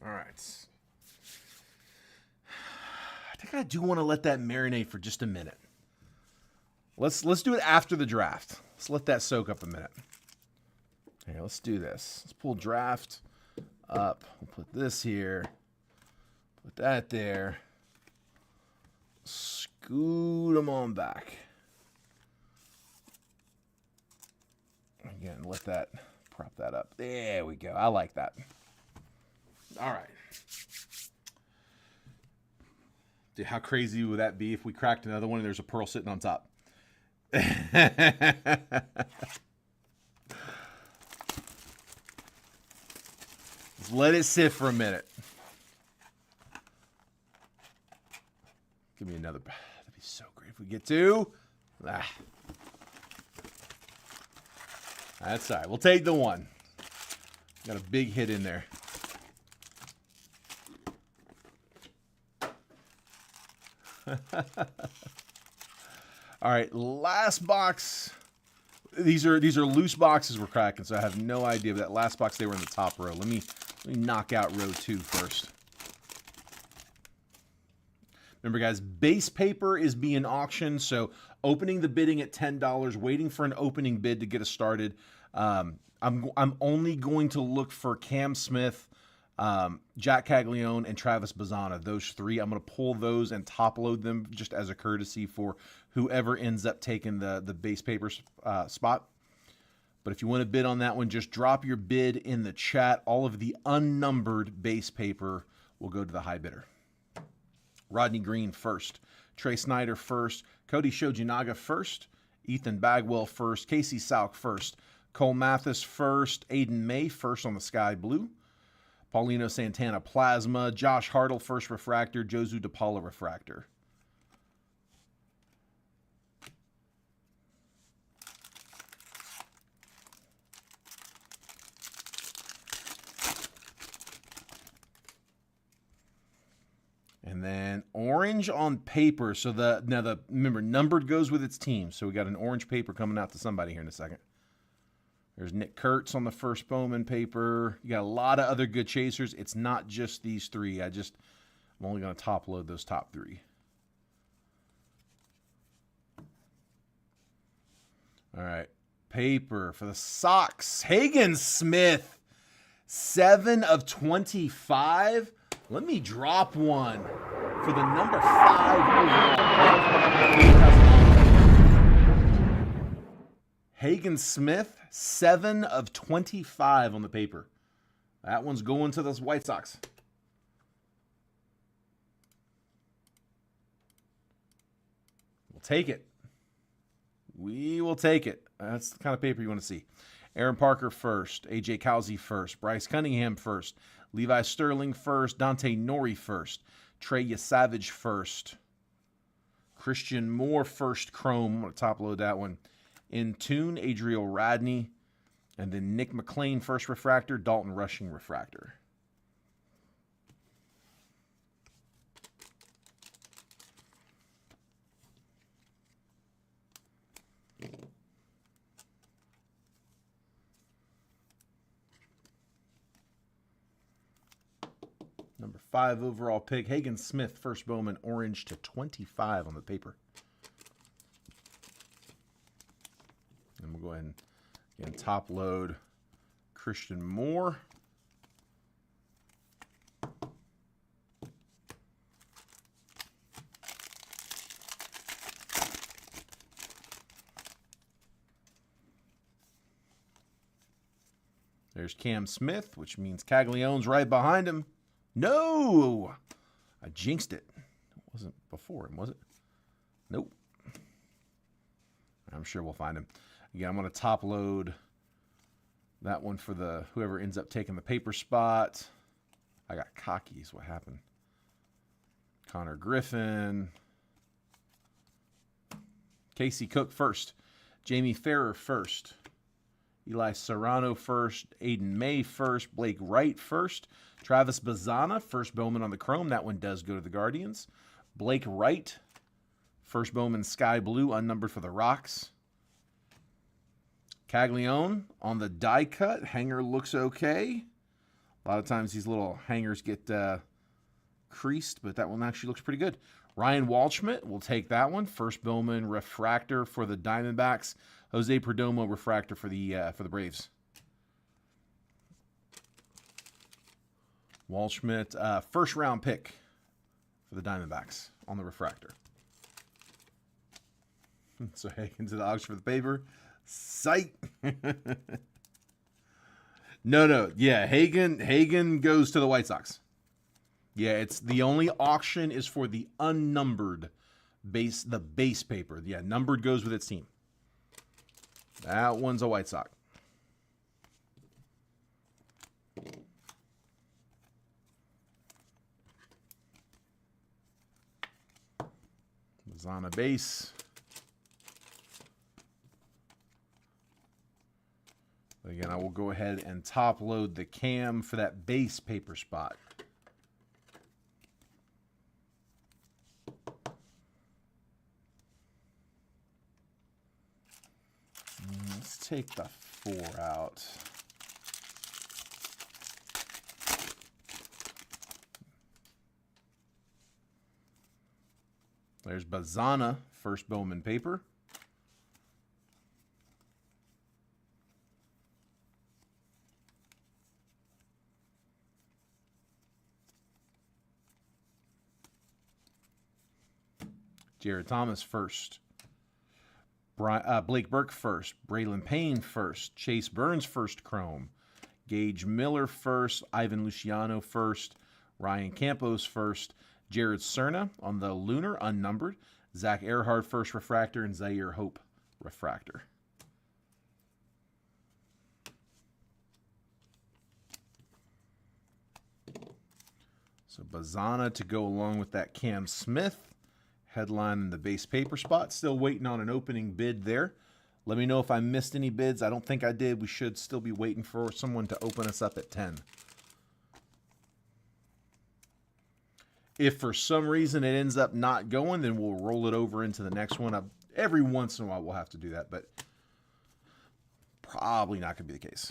All right. I think I do want to let that marinate for just a minute. Let's do it after the draft. Let's let that soak up a minute. Here, let's do this. Let's pull draft up. We'll put this here. Put that there. Scoot them on back. Again, let that prop that up. There we go. I like that. All right. Dude, how crazy would that be if we cracked another one and there's a pearl sitting on top? Let it sit for a minute. Give me another. That'd be so great if we get two. That's all right. We'll take the one. Got a big hit in there. All right, last box. These are loose boxes we're cracking, so I have no idea. But that last box, they were in the top row. Let me knock out row 2 first. Remember, guys, base paper is being auctioned, so opening the bidding at $10, waiting for an opening bid to get us started. I'm only going to look for Cam Smith, Jack Caglione and Travis Bazzana. Those three, I'm going to pull those and top load them just as a courtesy for whoever ends up taking the base paper spot. But if you want to bid on that one, just drop your bid in the chat. All of the unnumbered base paper will go to the high bidder. Rodney Green first. Trey Snyder first. Cody Shojinaga first. Ethan Bagwell first. Casey Sauk first. Cole Mathis first. Aiden May first on the Sky Blue. Paulino Santana Plasma. Josh Hartle first refractor. Josu DePaula refractor. And then orange on paper. So remember, numbered goes with its team. So we got an orange paper coming out to somebody here in a second. There's Nick Kurtz on the first Bowman paper. You got a lot of other good chasers. It's not just these three. I'm only going to top load those top three. All right. Paper for the Sox. Hagen Smith. 7 of 25. Let me drop one for the number 5 overall. Hagen Smith, 7 of 25 on the paper. That one's going to those White Sox. We'll take it. We will take it. That's the kind of paper you want to see. Aaron Parker first. A.J. Cowsey first. Bryce Cunningham first. Levi Sterling first. Dante Nori first. Trey Yesavage first. Christian Moore first chrome. I'm going to top load that one. In tune, Adriel Radney. And then Nick McLean first refractor. Dalton Rushing refractor. Number 5 overall pick, Hagen Smith, first Bowman, orange to 25 on the paper. And we'll go ahead and again, top load Christian Moore. There's Cam Smith, which means Caglione's right behind him. No! I jinxed it. It wasn't before him, was it? Nope. I'm sure we'll find him. Again, I'm going to top load that one for the whoever ends up taking the paper spot. I got cocky is what happened. Connor Griffin. Casey Cook first. Jamie Farrer first. Eli Serrano first. Aiden May first. Blake Wright first. Travis Bazzana, first Bowman on the chrome. That one does go to the Guardians. Blake Wright, first Bowman Sky Blue, unnumbered for the Rocks. Caglione on the die cut. Hanger looks okay. A lot of times these little hangers get creased, but that one actually looks pretty good. Ryan Waldschmidt, we'll take that one. First Bowman refractor for the Diamondbacks. Jose Perdomo refractor for the Braves. Waldschmidt, first round pick for the Diamondbacks on the refractor. So Hagen to the auction for the paper. Sight. No. Yeah, Hagen goes to the White Sox. Yeah, it's the only auction is for the unnumbered base, the base paper. Yeah, numbered goes with its team. That one's a White Sox. On a base. Again, I will go ahead and top load the Cam for that base paper spot. Let's take the 4 out. There's Bazzana, first Bowman paper. Jared Thomas first. Blake Burke first. Braylon Payne first. Chase Burns first chrome. Gage Miller first. Ivan Luciano first. Ryan Campos first. Jared Cerna on the Lunar unnumbered. Zach Earhart first refractor. And Zaire Hope refractor. So Bazana to go along with that Cam Smith. Headline in the base paper spot. Still waiting on an opening bid there. Let me know if I missed any bids. I don't think I did. We should still be waiting for someone to open us up at 10. If for some reason it ends up not going, then we'll roll it over into the next one. Every once in a while we'll have to do that, but probably not going to be the case.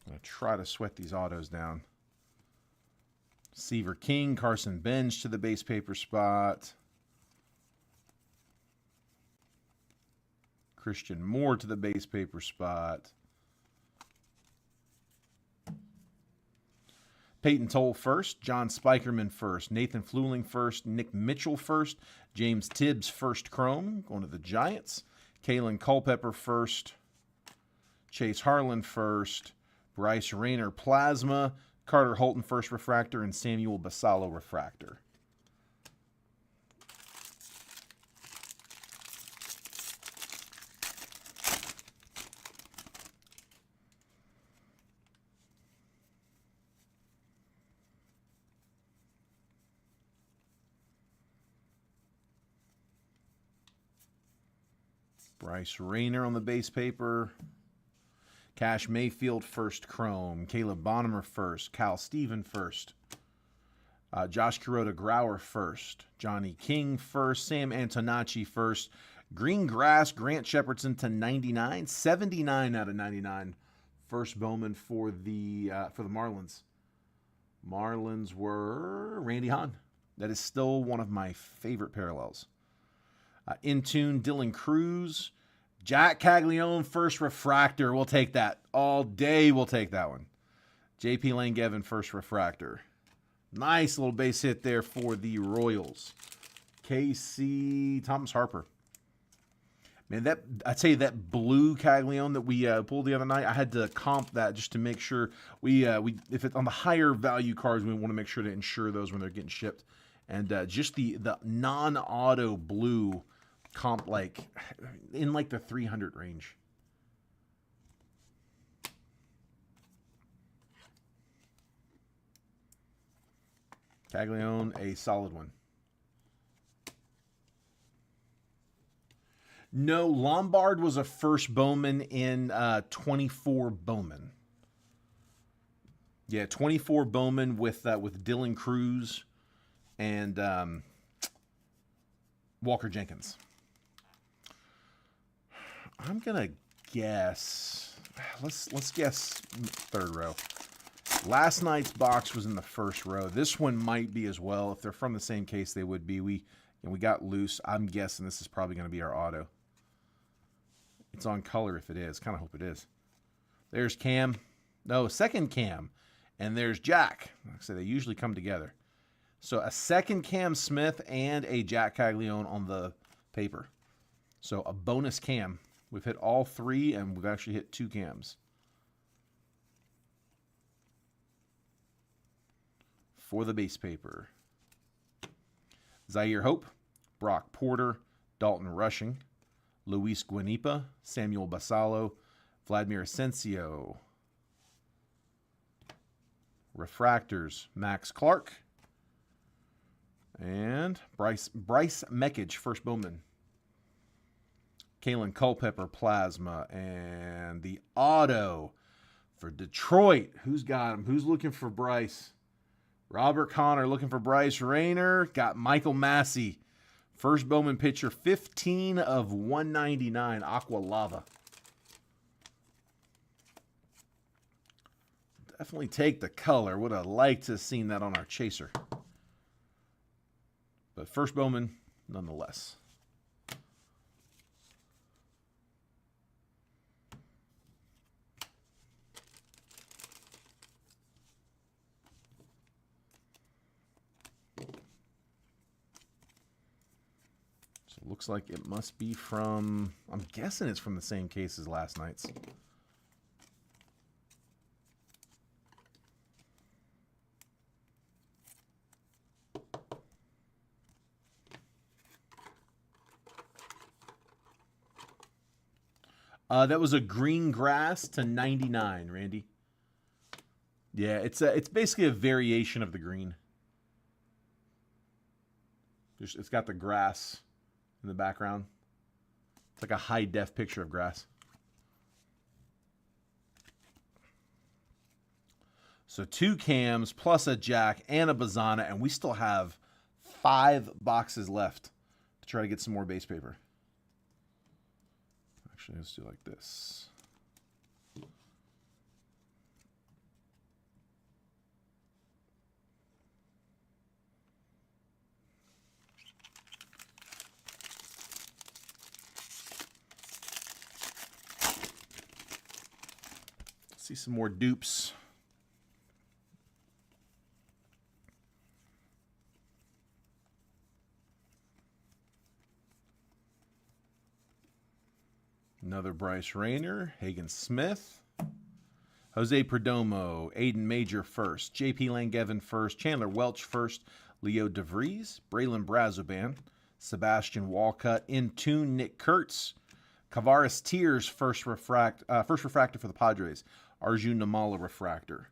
I'm going to try to sweat these autos down. Seaver King, Carson Bench to the base paper spot. Christian Moore to the base paper spot. Peyton Toll first, John Spikerman first, Nathan Fluling first, Nick Mitchell first, James Tibbs first chrome, going to the Giants. Kalen Culpepper first, Chase Harlan first, Bryce Rayner plasma, Carter Holton first refractor, and Samuel Basallo refractor. Bryce Rayner on the base paper. Cash Mayfield first chrome. Caleb Bonham first. Cal Steven first. Josh Kuroda Grauer first. Johnny King first. Sam Antonacci first. Green Grass Grant Shepardson to 99. 79 out of 99. First Bowman for the Marlins. Marlins were Randy Hahn. That is still one of my favorite parallels. In tune, Dylan Cruz. Jack Caglione, first refractor. We'll take that. All day we'll take that one. JP Langevin, first refractor. Nice little base hit there for the Royals. KC Thomas Harper. Man, I'd say that blue Caglione that we pulled the other night, I had to comp that just to make sure we if it's on the higher value cards, we want to make sure to insure those when they're getting shipped. And just the non-auto blue comp in the 300 range. Caglione, a solid one. No, Lombard was a first Bowman in 24 Bowman. Yeah, 24 Bowman with Dylan Cruz and Walker Jenkins. I'm gonna guess. Let's guess third row. Last night's box was in the first row. This one might be as well. If they're from the same case, they would be. We got loose. I'm guessing this is probably going to be our auto. It's on color if it is. Kind of hope it is. There's Cam. No, second Cam. And there's Jack. Like I said, they usually come together. So a second Cam Smith and a Jack Caglione on the paper. So a bonus Cam. We've hit all three, and we've actually hit two Cams. For the base paper. Zaire Hope, Brock Porter, Dalton Rushing, Luis Guanipa, Samuel Basallo, Vladimir Asensio. Refractors, Max Clark, and Bryce Meckage, first Bowman. Kalen Culpepper, plasma, and the auto for Detroit. Who's got him? Who's looking for Bryce? Robert Connor looking for Bryce Rayner. Got Michael Massey. First Bowman pitcher, 15 of 199, Aqua Lava. Definitely take the color. Would have liked to have seen that on our chaser. But first Bowman, nonetheless. Looks like it must be from, I'm guessing it's from the same case as last night's. That was a green grass to 99, Randy. Yeah, it's basically a variation of the green. It's got the grass in the background. It's like a high def picture of grass. So 2 cams plus a jack and a Bazana, and we still have 5 boxes left to try to get some more base paper. Actually, let's do like this. See some more dupes. Another Bryce Rayner, Hagen Smith, Jose Perdomo, Aiden Major first, JP Langevin first, Chandler Welch first, Leo DeVries, Braylon Brazoban, Sebastian Walcott, Intune, Nick Kurtz, Kavaris Tears first refractor for the Padres, Arjun Namala refractor.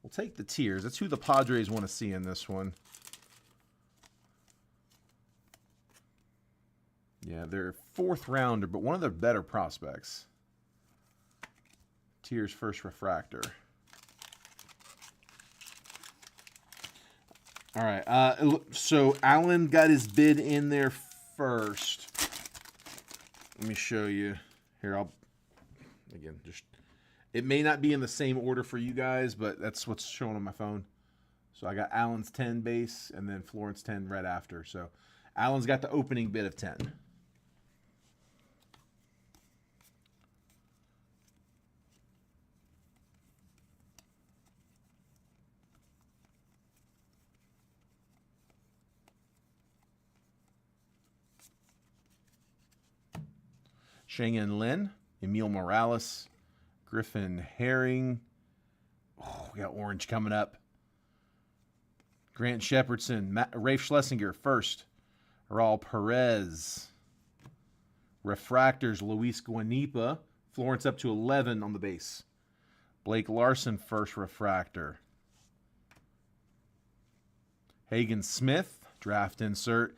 We'll take the Tears. That's who the Padres want to see in this one. Yeah, they're 4th rounder, but one of their better prospects. Tears first refractor. All right, so Allen got his bid in there first. Let me show you. Here, it may not be in the same order for you guys, but that's what's showing on my phone. So I got Allen's 10 base and then Florence 10 right after. So Allen's got the opening bid of 10. Sheng-En Lin, Emil Morales, Griffin Herring. Oh, we got orange coming up. Grant Shepardson, Rafe Schlesinger first. Raul Perez. Refractors, Luis Guanipa. Florence up to 11 on the base. Blake Larson first refractor. Hagen Smith, draft insert.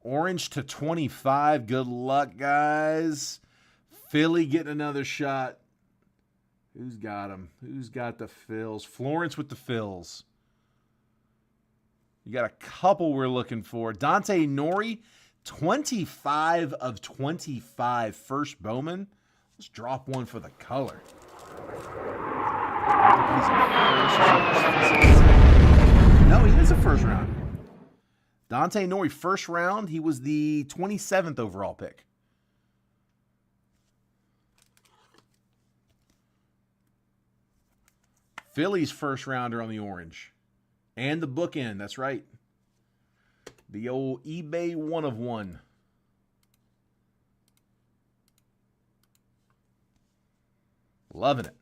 Orange to 25. Good luck, guys. Philly getting another shot. Who's got him? Who's got the fills? Florence with the fills. You got a couple we're looking for. Dante Nori, 25 of 25. First Bowman. Let's drop one for the color. No, he is a first round. Dante Nori, first round. He was the 27th overall pick. Philly's first rounder on the orange. And the bookend, that's right. The old eBay 1 of 1. Loving it.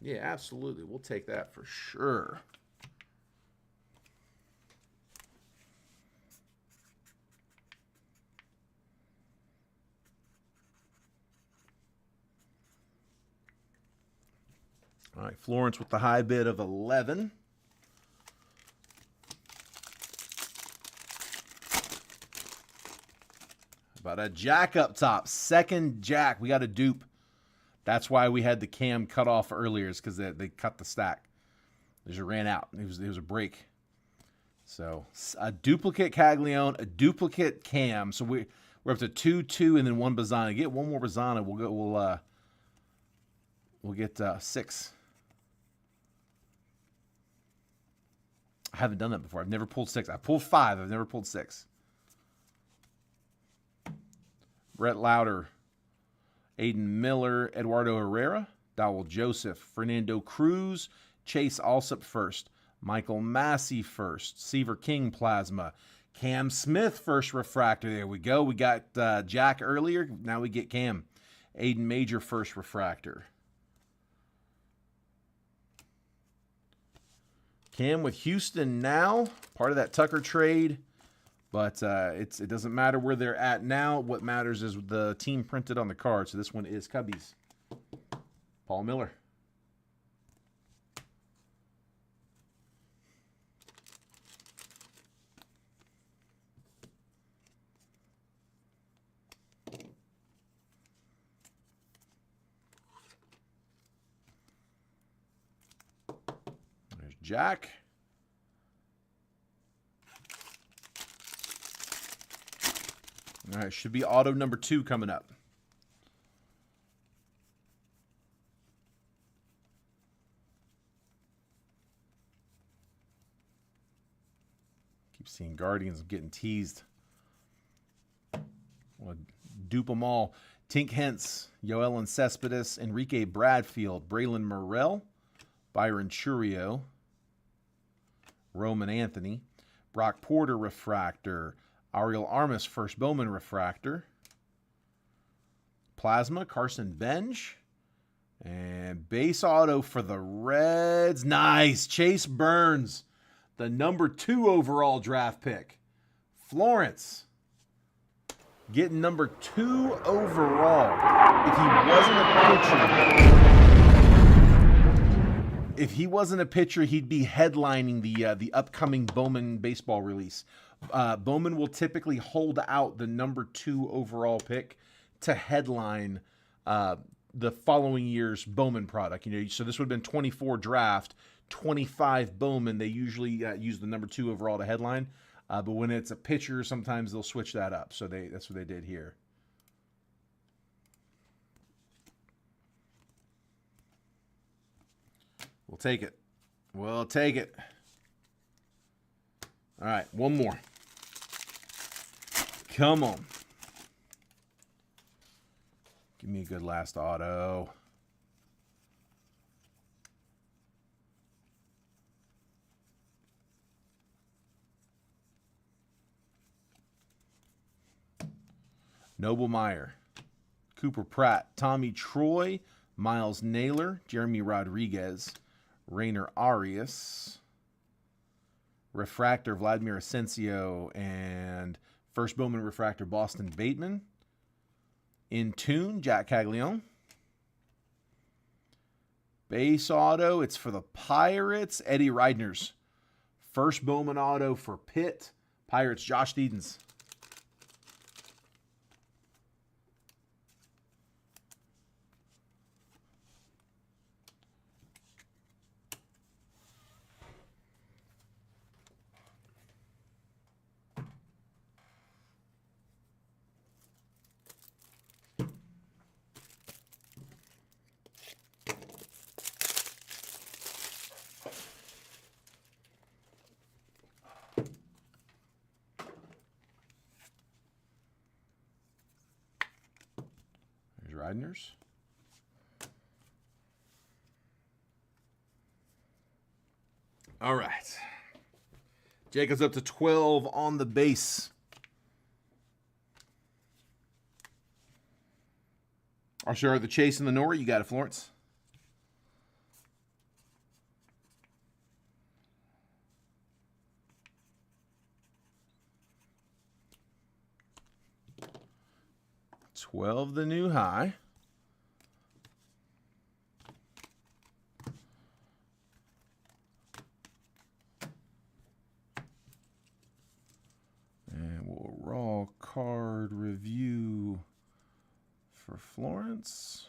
Yeah, absolutely. We'll take that for sure. All right, Florence with the high bid of 11. About a jack up top. Second jack. We got a dupe. That's why we had the cam cut off earlier, is because they cut the stack. They just ran out. It was a break. So a duplicate Caglione, a duplicate cam. So we're up to 2, 2, and then 1 Bazana. Get one more Bazana. We'll get 6. I haven't done that before. I've never pulled 6. I pulled 5. I've never pulled 6. Brett Lauder. Aiden Miller, Eduardo Herrera, Dowell Joseph, Fernando Cruz, Chase Alsop first, Michael Massey first, Seaver King Plasma, Cam Smith first refractor. There we go. We got Jack earlier. Now we get Cam. Aiden Major first refractor. Cam with Houston now, part of that Tucker trade. But it doesn't matter where they're at now. What matters is the team printed on the card. So this one is Cubbies. Paul Miller. There's Jack. All right, should be auto number 2 coming up. Keep seeing Guardians getting teased. We'll dupe them all. Tink Hentz, Yoelen Cespedes, Enrique Bradfield, Braylon Morrell, Byron Churio, Roman Anthony, Brock Porter refractor, Ariel Armas first Bowman refractor, Plasma, Carson Benj, and base auto for the Reds. Nice. Chase Burns, the number 2 overall draft pick. Florence getting number 2 overall. If he wasn't a pitcher, he'd be headlining the upcoming Bowman baseball release. Bowman will typically hold out the number 2 overall pick to headline the following year's Bowman product. So this would have been 24 draft, 25 Bowman. They usually use the number 2 overall to headline. But when it's a pitcher, sometimes they'll switch that up. So that's what they did here. We'll take it. We'll take it. All right, one more. Come on. Give me a good last auto. Noble Meyer, Cooper Pratt, Tommy Troy, Miles Naylor, Jeremy Rodriguez, Rainer Arias, refractor Vladimir Asensio, and first Bowman refractor Boston Bateman. In tune, Jack Caglione. Base auto, it's for the Pirates, Eddie Reidners. First Bowman auto for Pitt, Pirates, Josh Deedens. Reidners. All right. Jacob's up to 12 on the base. I'll show her the Chase and the Nori. You got it, Florence. $12 the new high. And we'll raw card review for Florence.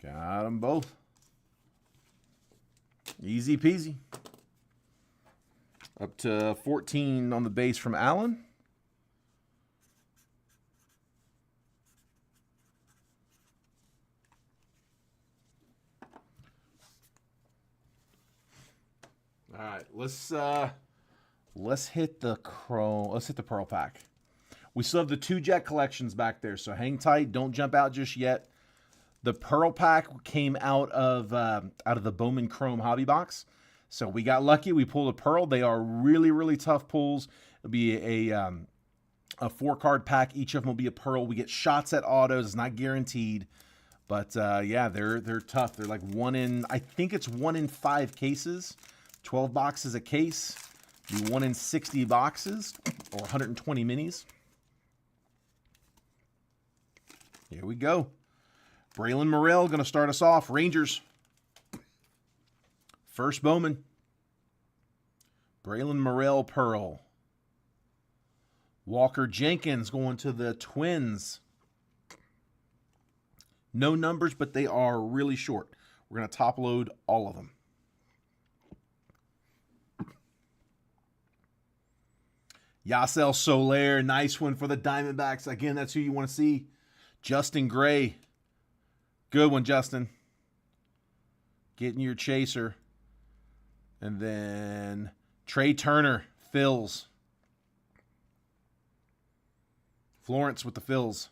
Got them both. Easy peasy. Up to 14 on the base from Allen. right, let's hit the chrome. Let's hit the pearl pack. We still have the 2 jet collections back there, so hang tight. Don't jump out just yet. The pearl pack came out of the Bowman Chrome hobby box, so we got lucky. We pulled a pearl. They are really, really tough pulls. It'll be a 4-card pack. Each of them will be a pearl. We get shots at autos. It's not guaranteed, but yeah, they're tough. They're like I think it's 1 in 5 cases, 12 boxes a case. Be 1 in 60 boxes or 120 minis. Here we go. Braylon Morrell going to start us off. Rangers. First Bowman. Braylon Morrell pearl. Walker Jenkins going to the Twins. No numbers, but they are really short. We're going to top load all of them. Yasel Soler, nice one for the Diamondbacks. Again, that's who you want to see. Justin Gray. Good one, Justin. Getting your chaser. And then Trey Turner, Phils. Florence with the Phils.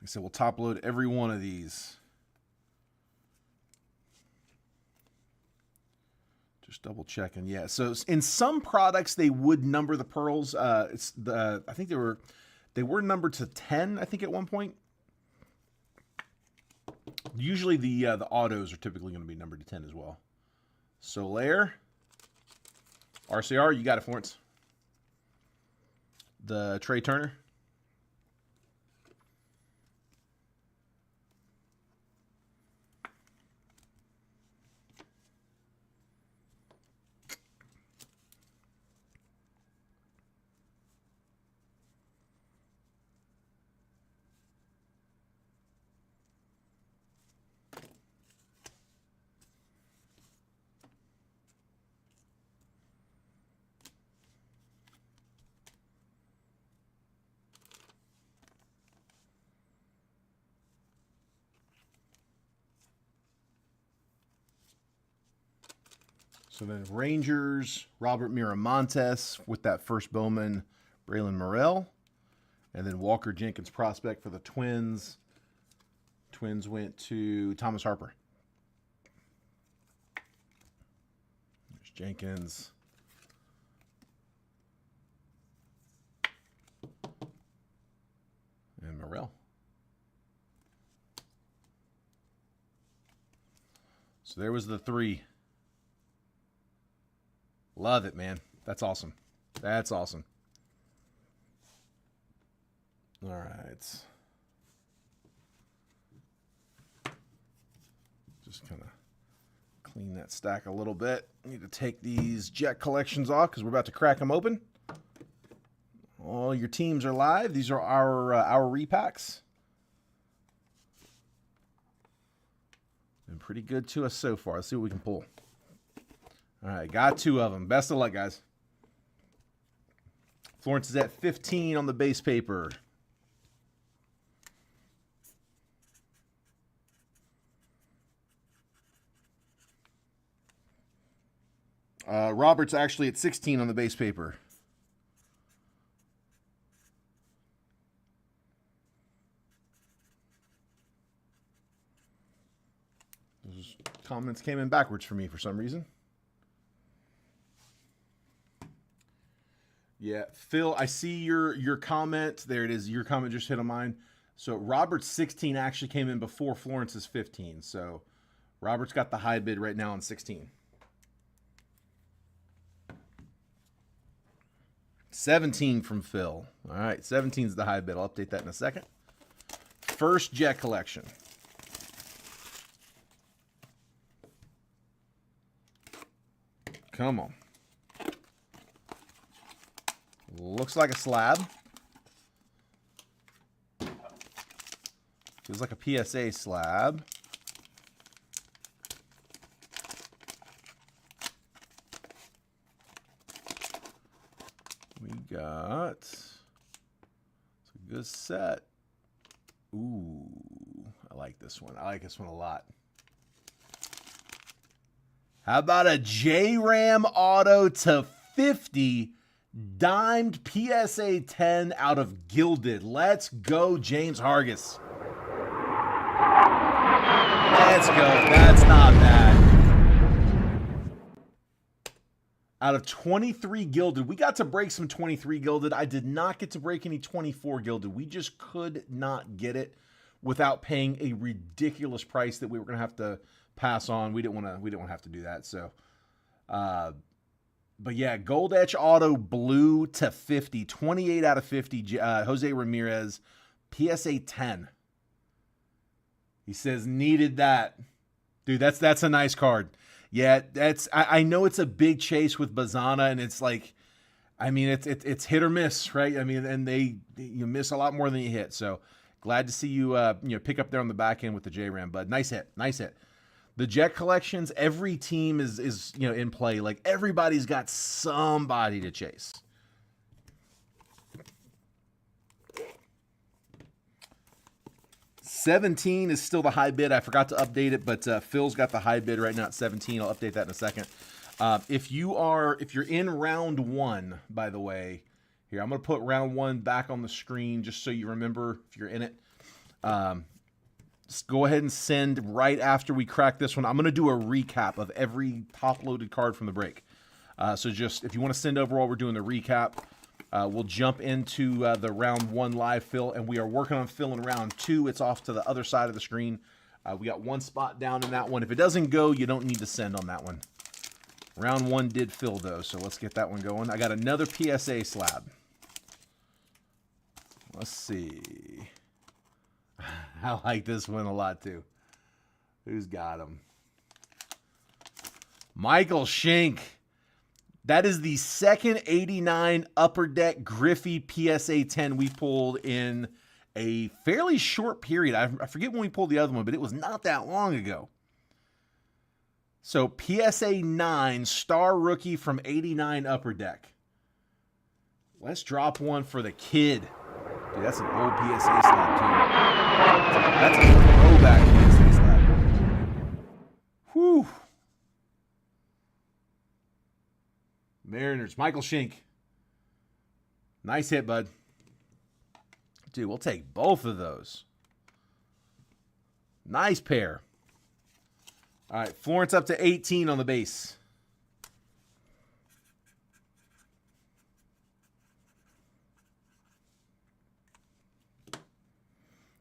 Like I said, we'll top load every one of these. Just double checking. Yeah, so in some products they would number the pearls. I think they were numbered to 10, I think, at one point. Usually the autos are typically going to be numbered to 10 as well. Soler. RCR, you got it, Florence. The Trey Turner. So then Rangers, Robert Miramontes with that first Bowman, Braylon Morrell. And then Walker Jenkins prospect for the Twins. Twins went to Thomas Harper. There's Jenkins. And Morrell. So there was the 3. Love it, man. That's awesome. That's awesome. All right. Just kind of clean that stack a little bit. Need to take these jet collections off because we're about to crack them open. All your teams are live. These are our repacks. Been pretty good to us so far. Let's see what we can pull. All right, got 2 of them. Best of luck, guys. Florence is at 15 on the base paper. Robert's actually at 16 on the base paper. Those comments came in backwards for me for some reason. Yeah, Phil, I see your comment. There it is. Your comment just hit on mine. So Robert's 16 actually came in before Florence's 15. So Robert's got the high bid right now on 16. 17 from Phil. All right, 17 is the high bid. I'll update that in a second. First jet collection. Come on. Looks like a slab. Feels like a PSA slab. We got, it's a good set. Ooh, I like this one. I like this one a lot. How about a J-Ram auto to 50, dimed PSA 10 out of Gilded. Let's go, James Hargis. Let's go. That's not bad. Out of 23 Gilded, we got to break some 23 Gilded. I did not get to break any 24 Gilded. We just could not get it without paying a ridiculous price that we were going to have to pass on. We didn't want to have to do that. So, but yeah, Gold Etch Auto Blue to 50, 28 out of 50. Jose Ramirez, PSA 10. He says needed that, dude. That's a nice card. Yeah, I know it's a big chase with Bazana, and it's like, I mean, it's hit or miss, right? I mean, and you miss a lot more than you hit. So glad to see you pick up there on the back end with the J-Ram, bud. Nice hit. The Jet collections, every team is in play. Like everybody's got somebody to chase. $17 is still the high bid. I forgot to update it, but Phil's got the high bid right now at $17. I'll update that in a second. If you're in round one, by the way, here I'm gonna put round one back on the screen just so you remember if you're in it. Just go ahead and send right after we crack this one. I'm gonna do a recap of every top-loaded card from the break. So just if you want to send over while we're doing the recap. We'll jump into the round one live fill, and we are working on filling round two. It's off to the other side of the screen. We got one spot down in that one. If it doesn't go, you don't need to send on that one. Round one did fill, though, so let's get that one going. I got another PSA slab. Let's see. I like this one a lot, too. Who's got him? Michael Schenk. That is the second 89 Upper Deck Griffey PSA 10 we pulled in a fairly short period. I forget when we pulled the other one, but it was not that long ago. So PSA 9 Star Rookie from 89 Upper Deck. Let's drop one for the kid. Dude, that's an old PSA slab, too. That's a throwback PSA slab. Whew. Mariners, Michael Schenk. Nice hit, bud. Dude, we'll take both of those. Nice pair. All right, Florence up to 18 on the base.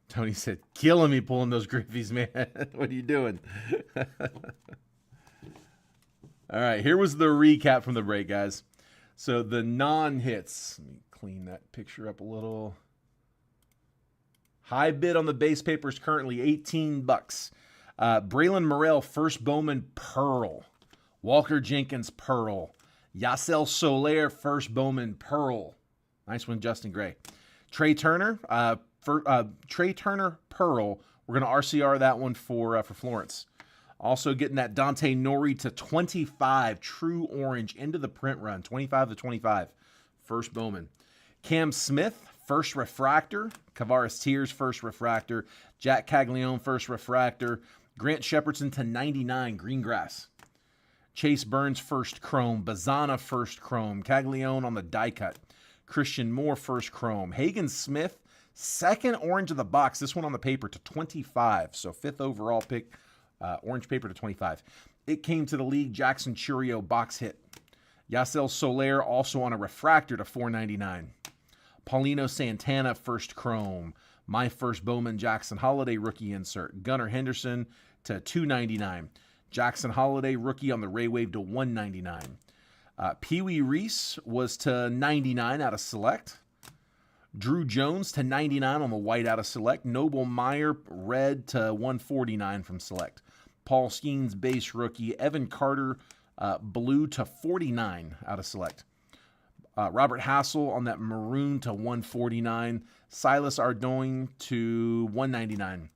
Tony said, killing me pulling those Griffies, man. What are you doing? All right, here was the recap from the break, guys. So the non-hits. Let me clean that picture up a little. High bid on the base paper is currently $18. Braylon Morrell, first Bowman Pearl. Walker Jenkins Pearl. Yasel Soler, first Bowman Pearl. Nice one, Justin Gray. Trey Turner, Trey Turner Pearl. We're going to RCR that one for Florence. Also getting that Dante Nori to 25, true orange into the print run, 25 to 25, first Bowman. Cam Smith, first refractor. Kavaris Tears, first refractor. Jack Caglione, first refractor. Grant Shepardson to 99, green grass. Chase Burns, first chrome. Bazana, first chrome. Caglione on the die cut. Christian Moore, first chrome. Hagen Smith, second orange of the box. This one on the paper to 25, so fifth overall pick. Orange paper to 25. It came to the league. Jackson Churio box hit. Yasel Soler also on a refractor to 499. Paulino Santana first chrome. My first Bowman Jackson Holiday rookie insert. Gunnar Henderson to 299. Jackson Holiday rookie on the Ray Wave to 199. Pee Wee Reese was to 99 out of select. Drew Jones to 99 on the white out of select. Noble Meyer red to 149 from select. Paul Skeens base rookie. Evan Carter blue to 49 out of select. Robert Hassel on that maroon to 149. Silas Ardoin to 199.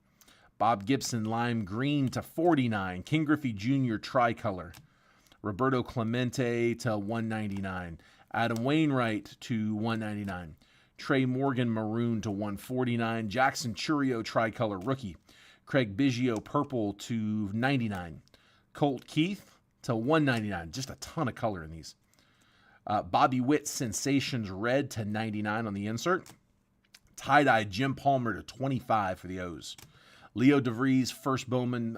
Bob Gibson lime green to 49. King Griffey Jr. tricolor. Roberto Clemente to 199. Adam Wainwright to 199. Trey Morgan maroon to 149. Jackson Churio tricolor rookie. Craig Biggio purple to 99. Colt Keith to 199. Just a ton of color in these. Bobby Witt Sensations Red to 99 on the insert. Tie-dye Jim Palmer to 25 for the O's. Leo DeVries First Bowman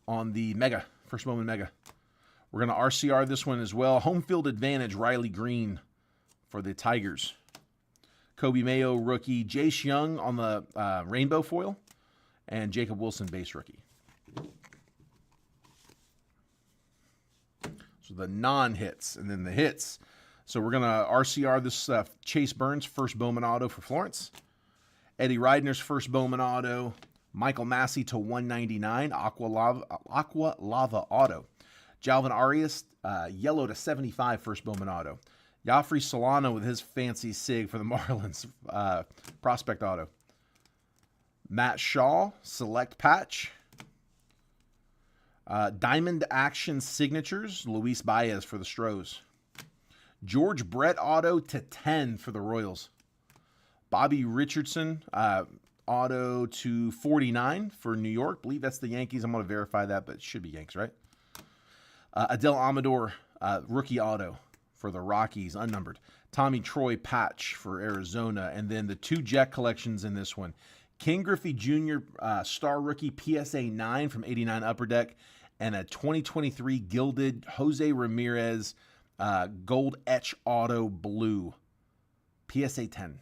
on the Mega. First Bowman Mega. We're going to RCR this one as well. Home field advantage Riley Green for the Tigers. Kobe Mayo rookie. Jace Young on the rainbow foil. And Jacob Wilson base rookie. So the non-hits. And then the hits. So we're going to RCR this Chase Burns First Bowman auto for Florence. Eddie Reidner's First Bowman auto. Michael Massey to 199. Aqua Lava auto. Jalvin Arias, yellow to 75 First Bowman auto. Joffrey Solano with his fancy SIG for the Marlins prospect auto. Matt Shaw, select patch. Diamond Action Signatures, Luis Baez for the Stros. George Brett auto to 10 for the Royals. Bobby Richardson auto to 49 for New York. Believe that's the Yankees. I'm going to verify that, but it should be Yanks, right? Adele Amador rookie auto for the Rockies, unnumbered. Tommy Troy patch for Arizona. And then the 2 Jet collections in this one. King Griffey Jr. Star Rookie PSA 9 from 89 Upper Deck. And a 2023 Gilded Jose Ramirez Gold Etch Auto Blue PSA 10.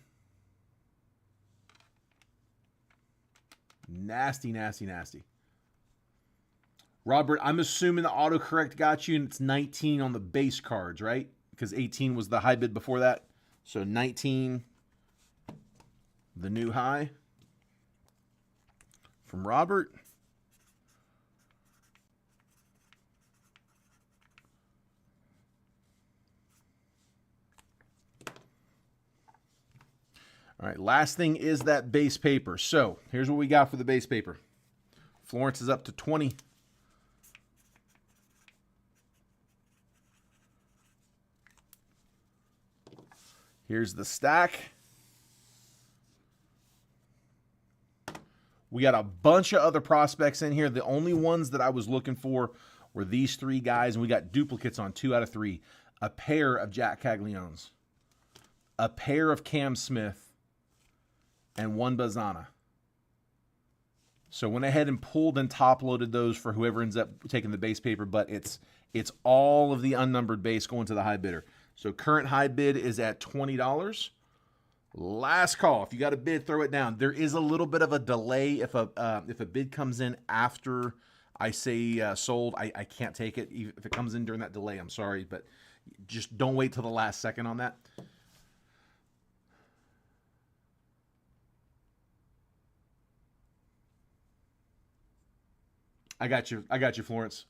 Nasty, nasty, nasty. Robert, I'm assuming the autocorrect got you, and it's 19 on the base cards, right? Because 18 was the high bid before that. So 19, the new high from Robert. All right, last thing is that base paper. So here's what we got for the base paper. Florence is up to 20. Here's the stack. We got a bunch of other prospects in here. The only ones that I was looking for were these 3 guys, and we got duplicates on 2 out of 3. A pair of Jack Cagliones, a pair of Cam Smith, and 1 Bazana. So went ahead and pulled and top-loaded those for whoever ends up taking the base paper, but it's all of the unnumbered base going to the high bidder. So current high bid is at $20. Last call. If you got a bid, throw it down. There is a little bit of a delay if a bid comes in after I say sold. I can't take it. If it comes in during that delay, I'm sorry, but just don't wait till the last second on that. I got you, Florence.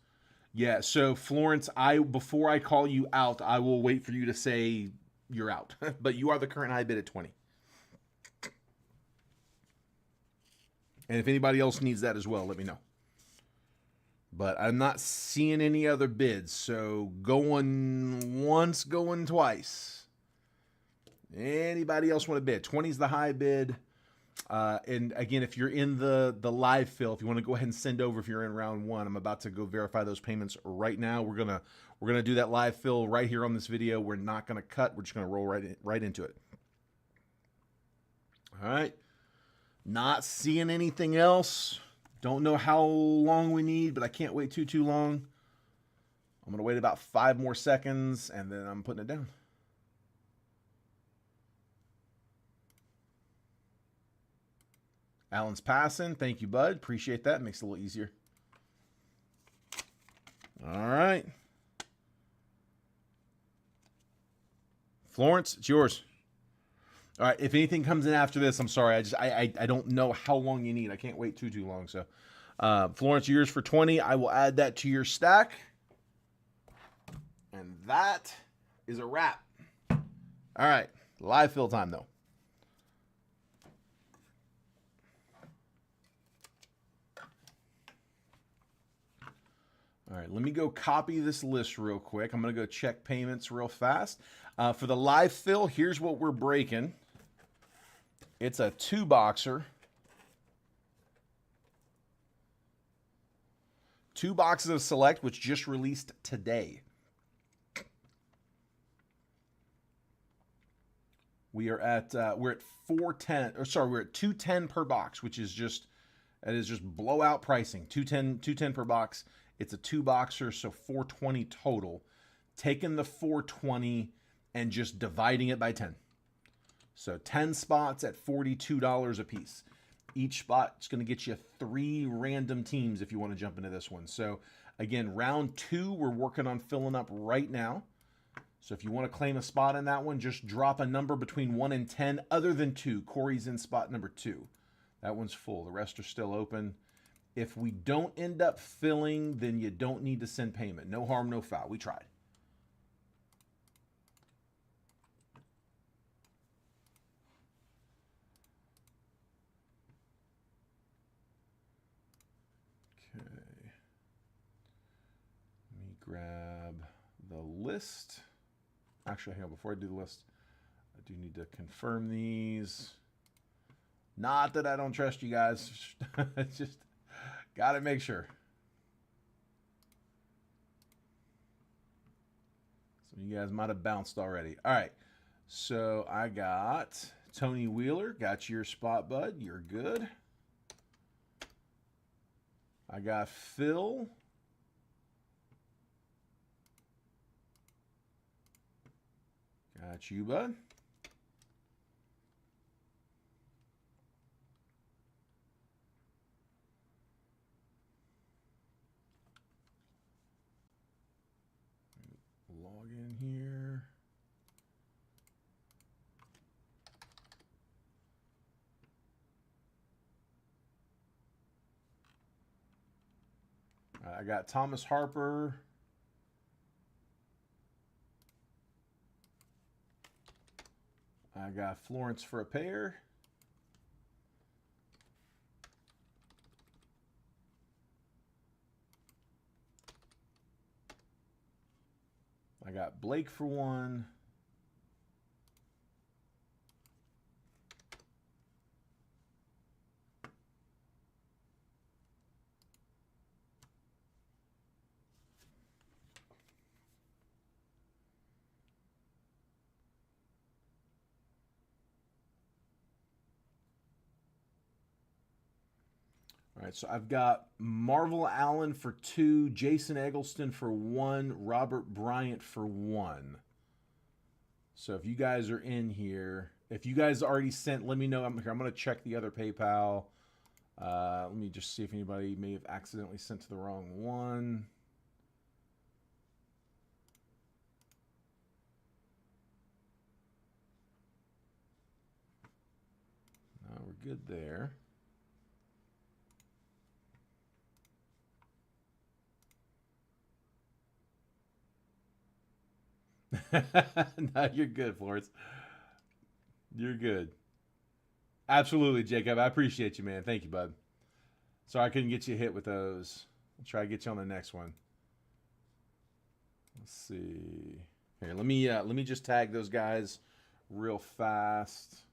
Yeah, so Florence, before I call you out, I will wait for you to say you're out. But you are the current high bid at 20. And if anybody else needs that as well, let me know. But I'm not seeing any other bids, so going once, going twice. Anybody else want to bid? 20 is the high bid. And again, if you're in the live fill, if you want to go ahead and send over, if you're in round 1, I'm about to go verify those payments right now. We're gonna do that live fill right here on this video. We're not gonna cut. We're just gonna roll right into it. All right. Not seeing anything else. Don't know how long we need, but I can't wait too long. I'm gonna wait about 5 more seconds, and then I'm putting it down. Alan's passing. Thank you, bud. Appreciate that. Makes it a little easier. All right. Florence, it's yours. All right. If anything comes in after this, I'm sorry. I don't know how long you need. I can't wait too long. So, Florence, yours for 20. I will add that to your stack. And that is a wrap. All right. Live fill time, though. All right, let me go copy this list real quick. I'm going to go check payments real fast. For the live fill, here's what we're breaking. It's a 2-boxer. 2 boxes of Select, which just released today. We're at 410, or sorry, we're at 210 per box, which is just blowout pricing. 210 per box. It's a 2-boxer, so 420 total. Taking the 420 and just dividing it by 10. So 10 spots at $42 a piece. Each spot is going to get you 3 random teams if you want to jump into this one. So again, round 2, we're working on filling up right now. So if you want to claim a spot in that one, just drop a number between 1 and 10 other than 2. Corey's in spot number 2. That one's full. The rest are still open. If we don't end up filling, then you don't need to send payment. No harm, no foul. We tried. Okay. Let me grab the list. Actually, hang on. Before I do the list, I do need to confirm these. Not that I don't trust you guys. It's just got to make sure. Some of you guys might have bounced already. All right. So I got Tony Wheeler. Got your spot, bud. You're good. I got Phil. Got you, bud. Log in here. I got Thomas Harper. I got Florence for a pair. I got Blake for 1. All right, so I've got Marvel Allen for 2, Jason Eggleston for 1, Robert Bryant for 1. So if you guys are in here, if you guys already sent, let me know. I'm here. I'm going to check the other PayPal. Let me just see if anybody may have accidentally sent to the wrong one. No, we're good there. No, you're good, Florence. You're good. Absolutely, Jacob. I appreciate you, man. Thank you, bud. Sorry I couldn't get you hit with those. I'll try to get you on the next one. Let's see. Here, let me just tag those guys real fast.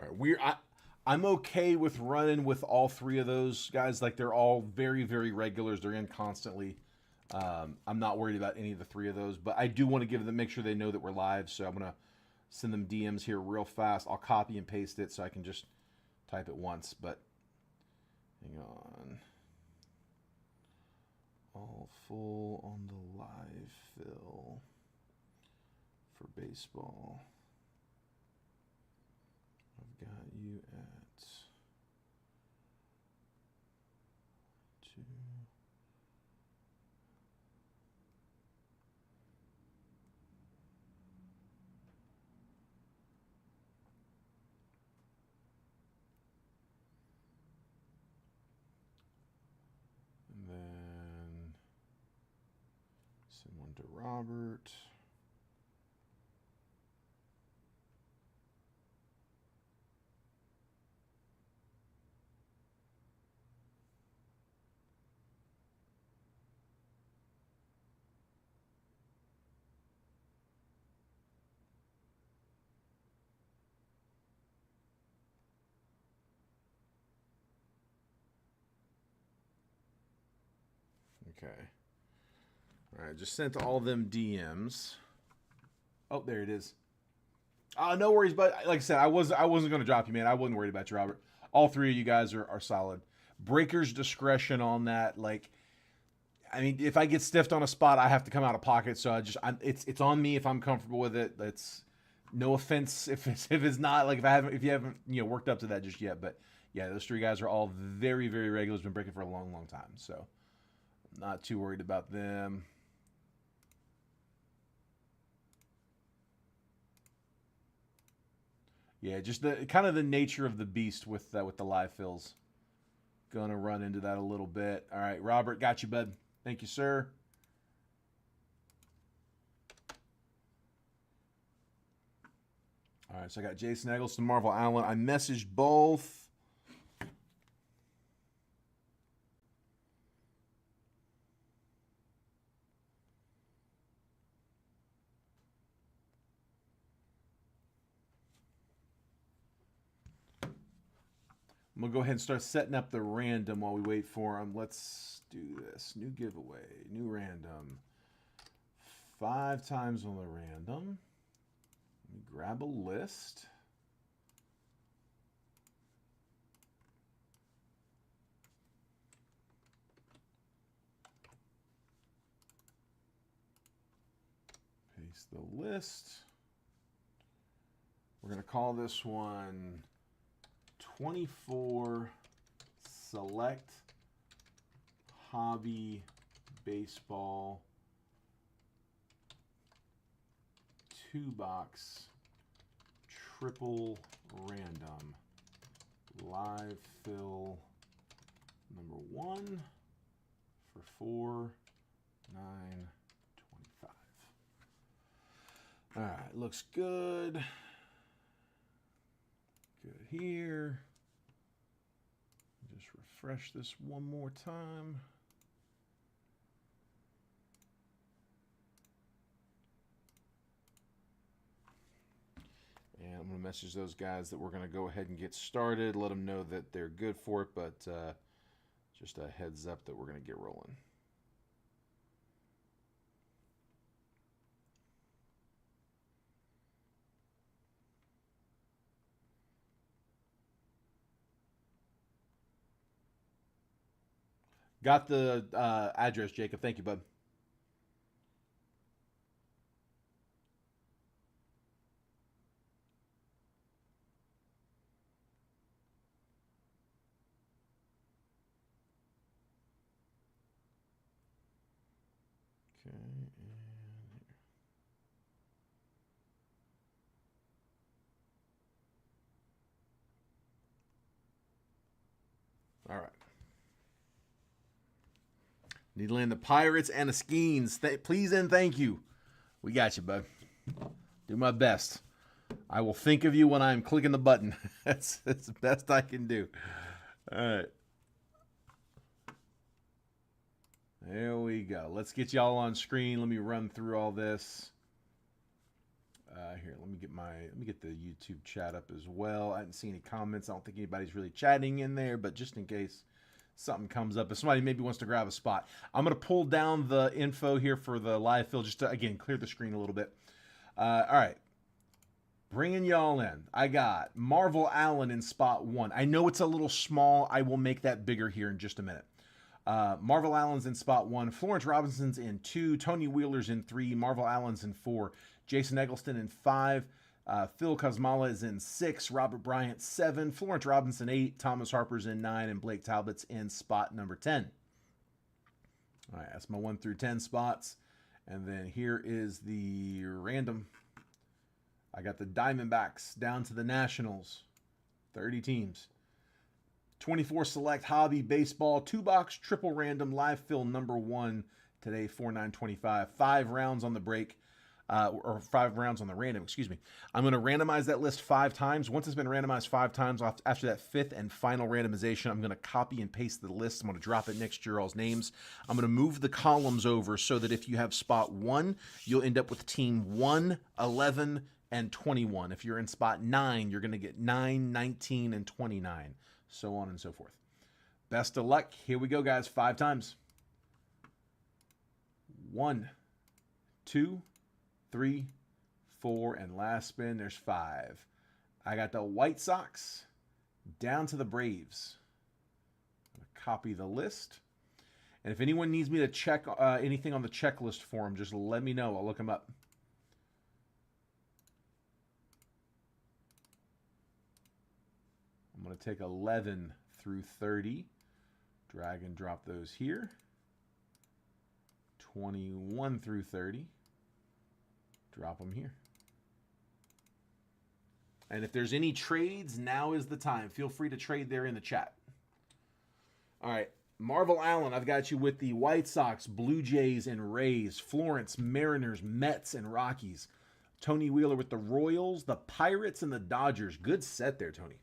All right, I'm okay with running with all 3 of those guys. Like they're all very, very regulars. They're in constantly. I'm not worried about any of the 3 of those, but I do want to give them, make sure they know that we're live. So I'm gonna send them DMs here real fast. I'll copy and paste it so I can just type it once. But hang on. All full on the live fill for baseball. I've got you at 2. And then Send one to Robert. Okay. All right, just sent all them DMs. Oh, there it is. No worries, but like I said, I wasn't going to drop you, man. I wasn't worried about you, Robert. All three of you guys are solid. Breaker's discretion on that. Like, I mean, if I get stiffed on a spot, I have to come out of pocket. So it's on me if I'm comfortable with it. That's no offense if it's not like if you haven't worked up to that just yet. But yeah, those three guys are all very very regular. Has been breaking for a long time. So not too worried about them. Yeah, just the kind of the nature of the beast with the live fills. Gonna run into that a little bit. All right, Robert, got you, bud. Thank you, sir. All right, so I got Jason Eggleston, Marvel Allen. I messaged both. I'm going to go ahead and start setting up the random while we wait for them. Let's do this. New giveaway, new random. 5 times on the random. Let me grab a list. Paste the list. We're going to call this one 24 Select Hobby Baseball 2-box triple random live fill number 1 for 4/9/25. All right, looks good. Good here. Just refresh this one more time. And I'm going to message those guys that we're going to go ahead and get started. Let them know that they're good for it, but just a heads up that we're going to get rolling. Got the address, Jacob. Thank you, bud. Okay, and here. All right. Need to land the Pirates and the Skeens. Please and thank you. We got you, bud. Do my best. I will think of you when I'm clicking the button. That's the best I can do. All right. There we go. Let's get y'all on screen. Let me run through all this. Here, let me get the YouTube chat up as well. I didn't see any comments. I don't think anybody's really chatting in there, but just in case something comes up, if somebody maybe wants to grab a spot, I'm going to pull down the info here for the live fill just to, again, clear the screen a little bit. All right. Bringing y'all in. I got Marvel Allen in spot 1. I know it's a little small. I will make that bigger here in just a minute. Marvel Allen's in spot 1. Florence Robinson's in 2. Tony Wheeler's in 3. Marvel Allen's in 4. Jason Eggleston in 5. Phil Kosmala is in 6. Robert Bryant 7. Florence Robinson 8. Thomas Harper's in 9. And Blake Talbot's in spot number 10. All right, that's my 1 through 10 spots. And then here is the random. I got the Diamondbacks down to the Nationals. 30 teams. 24 Select Hobby Baseball 2-box triple random live fill number 1. Today, 4/9/25. 5 rounds on the break, or 5 rounds on the random, excuse me. I'm going to randomize that list 5 times. Once it's been randomized 5 times, after that 5th and final randomization, I'm going to copy and paste the list. I'm going to drop it next to your all's names. I'm going to move the columns over so that if you have spot 1, you'll end up with team 1, 11, and 21. If you're in spot 9, you're going to get 9, 19, and 29, so on and so forth. Best of luck. Here we go, guys. 5 times. 1, 2, 3, 4, and last spin, there's 5. I got the White Sox down to the Braves. I'm going to copy the list. And if anyone needs me to check anything on the checklist for them, just let me know. I'll look them up. I'm going to take 11 through 30. Drag and drop those here. 21 through 30. Drop them here. And if there's any trades, now is the time. Feel free to trade there in the chat. All right. Marvel Allen, I've got you with the White Sox, Blue Jays, and Rays. Florence, Mariners, Mets, and Rockies. Tony Wheeler with the Royals, the Pirates, and the Dodgers. Good set there, Tony.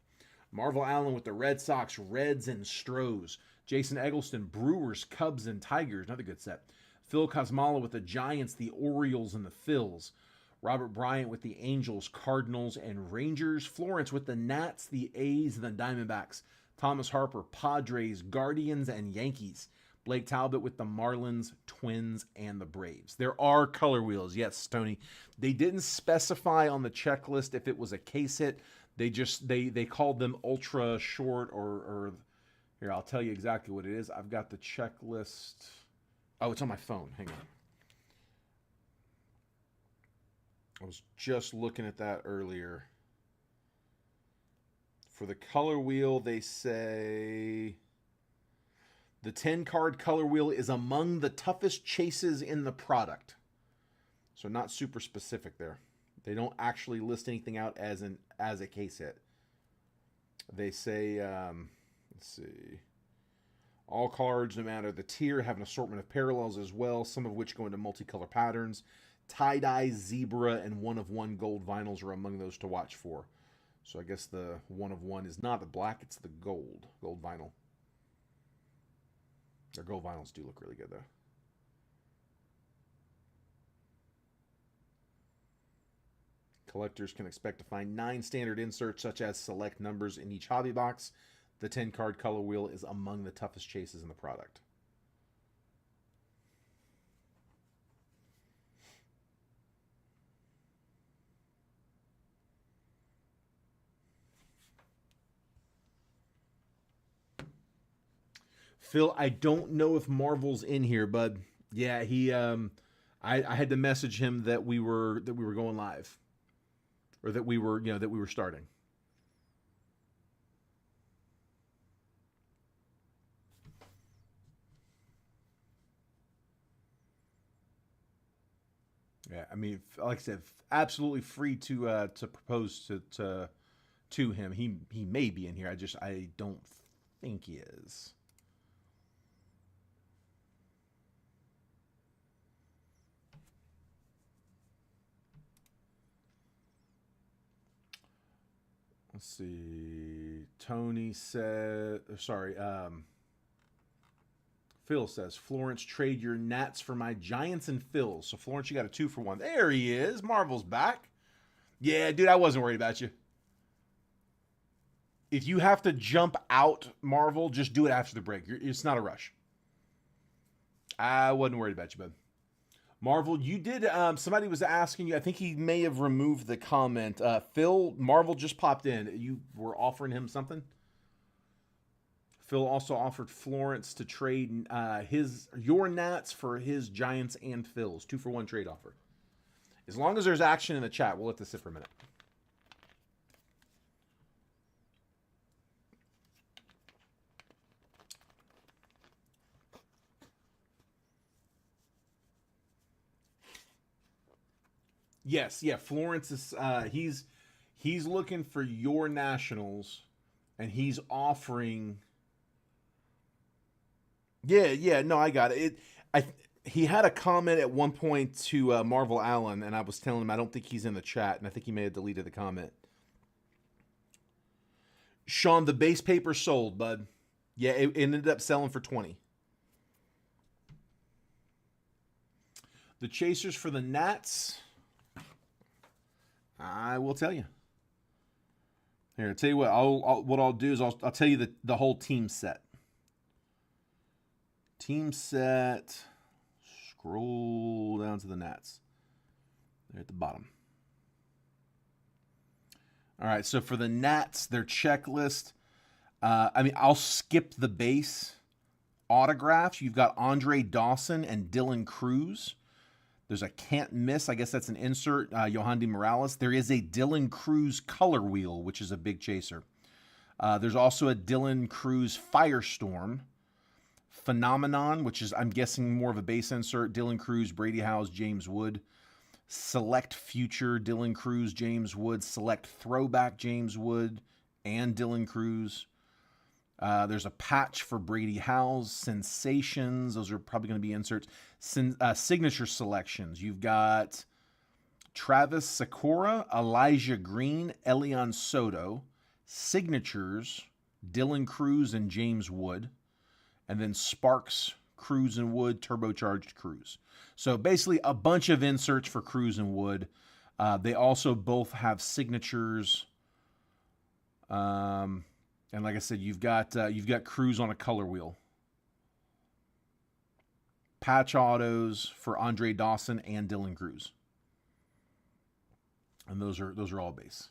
Marvel Allen with the Red Sox, Reds, and Stros. Jason Eggleston, Brewers, Cubs, and Tigers. Another good set. Phil Kosmala with the Giants, the Orioles, and the Phils. Robert Bryant with the Angels, Cardinals, and Rangers. Florence with the Nats, the A's, and the Diamondbacks. Thomas Harper, Padres, Guardians, and Yankees. Blake Talbot with the Marlins, Twins, and the Braves. There are color wheels. Yes, Tony. They didn't specify on the checklist if it was a case hit. They just they called them ultra short or here, I'll tell you exactly what it is. I've got the checklist. Oh, it's on my phone. Hang on. I was just looking at that earlier. For the color wheel, they say the 10-card color wheel is among the toughest chases in the product. So not super specific there. They don't actually list anything out as a case hit. They say, let's see. All cards, no matter the tier, have an assortment of parallels as well, some of which go into multicolor patterns. Tie-dye, zebra, and one-of-one gold vinyls are among those to watch for. So I guess the one-of-one is not the black, it's the gold vinyl. Their gold vinyls do look really good, though. Collectors can expect to find 9 standard inserts, such as select numbers in each hobby box. The 10-card color wheel is among the toughest chases in the product. Phil, I don't know if Marvel's in here, bud. Yeah, he. I had to message him that we were going live, or that we were starting. Yeah, I mean, like I said, absolutely free to propose to him. He may be in here. I don't think he is. Let's see. Tony said, sorry. Phil says, Florence, trade your Nats for my Giants and Phils. So, Florence, you got a 2-for-1. There he is. Marvel's back. Yeah, dude, I wasn't worried about you. If you have to jump out, Marvel, just do it after the break. It's not a rush. I wasn't worried about you, bud. Marvel, you did, somebody was asking you, I think he may have removed the comment. Phil, Marvel just popped in. You were offering him something? Phil also offered Florence to trade your Nats for his Giants and Phil's. 2-for-1 trade offer. As long as there's action in the chat, we'll let this sit for a minute. Yes, yeah, Florence is he's looking for your Nationals, and he's offering. Yeah, no, I got it. He had a comment at one point to Marvel Allen, and I was telling him I don't think he's in the chat, and I think he may have deleted the comment. Sean, the base paper sold, bud. Yeah, it ended up selling for 20. The chasers for the Nats, I will tell you. Here, I'll tell you what. What I'll do is I'll tell you the whole team set. Team set. Scroll down to the Nats. They're at the bottom. All right, so for the Nats, their checklist. I'll skip the base autographs. You've got Andre Dawson and Dylan Cruz. There's a can't miss. I guess that's an insert. Yohandy Morales. There is a Dylan Cruz color wheel, which is a big chaser. There's also a Dylan Cruz Firestorm. Phenomenon, which is, I'm guessing, more of a base insert. Dylan Cruz, Brady Howes, James Wood. Select Future, Dylan Cruz, James Wood. Select Throwback, James Wood and Dylan Cruz. There's a patch for Brady Howes. Sensations. Those are probably going to be inserts. Signature selections. You've got Travis Sakura, Elijah Green, Elian Soto. Signatures, Dylan Cruz and James Wood. And then Sparks, Cruz and Wood, turbocharged Cruz. So basically a bunch of inserts for Cruz and Wood. They also both have signatures. And like I said, you've got Cruz on a color wheel. Patch autos for Andre Dawson and Dylan Cruz. And those are all base.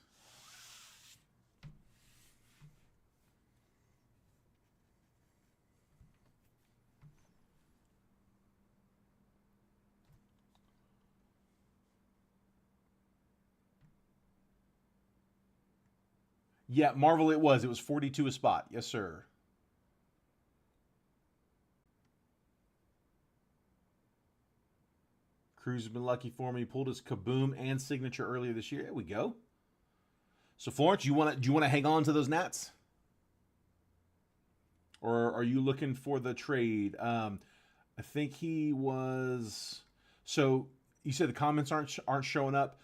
Yeah, Marvel it was. It was 42 a spot. Yes, sir. Cruz has been lucky for me. He pulled his Kaboom and signature earlier this year. There we go. So Florence, do you want to hang on to those Nats? Or are you looking for the trade? I think he was. So you said the comments aren't showing up.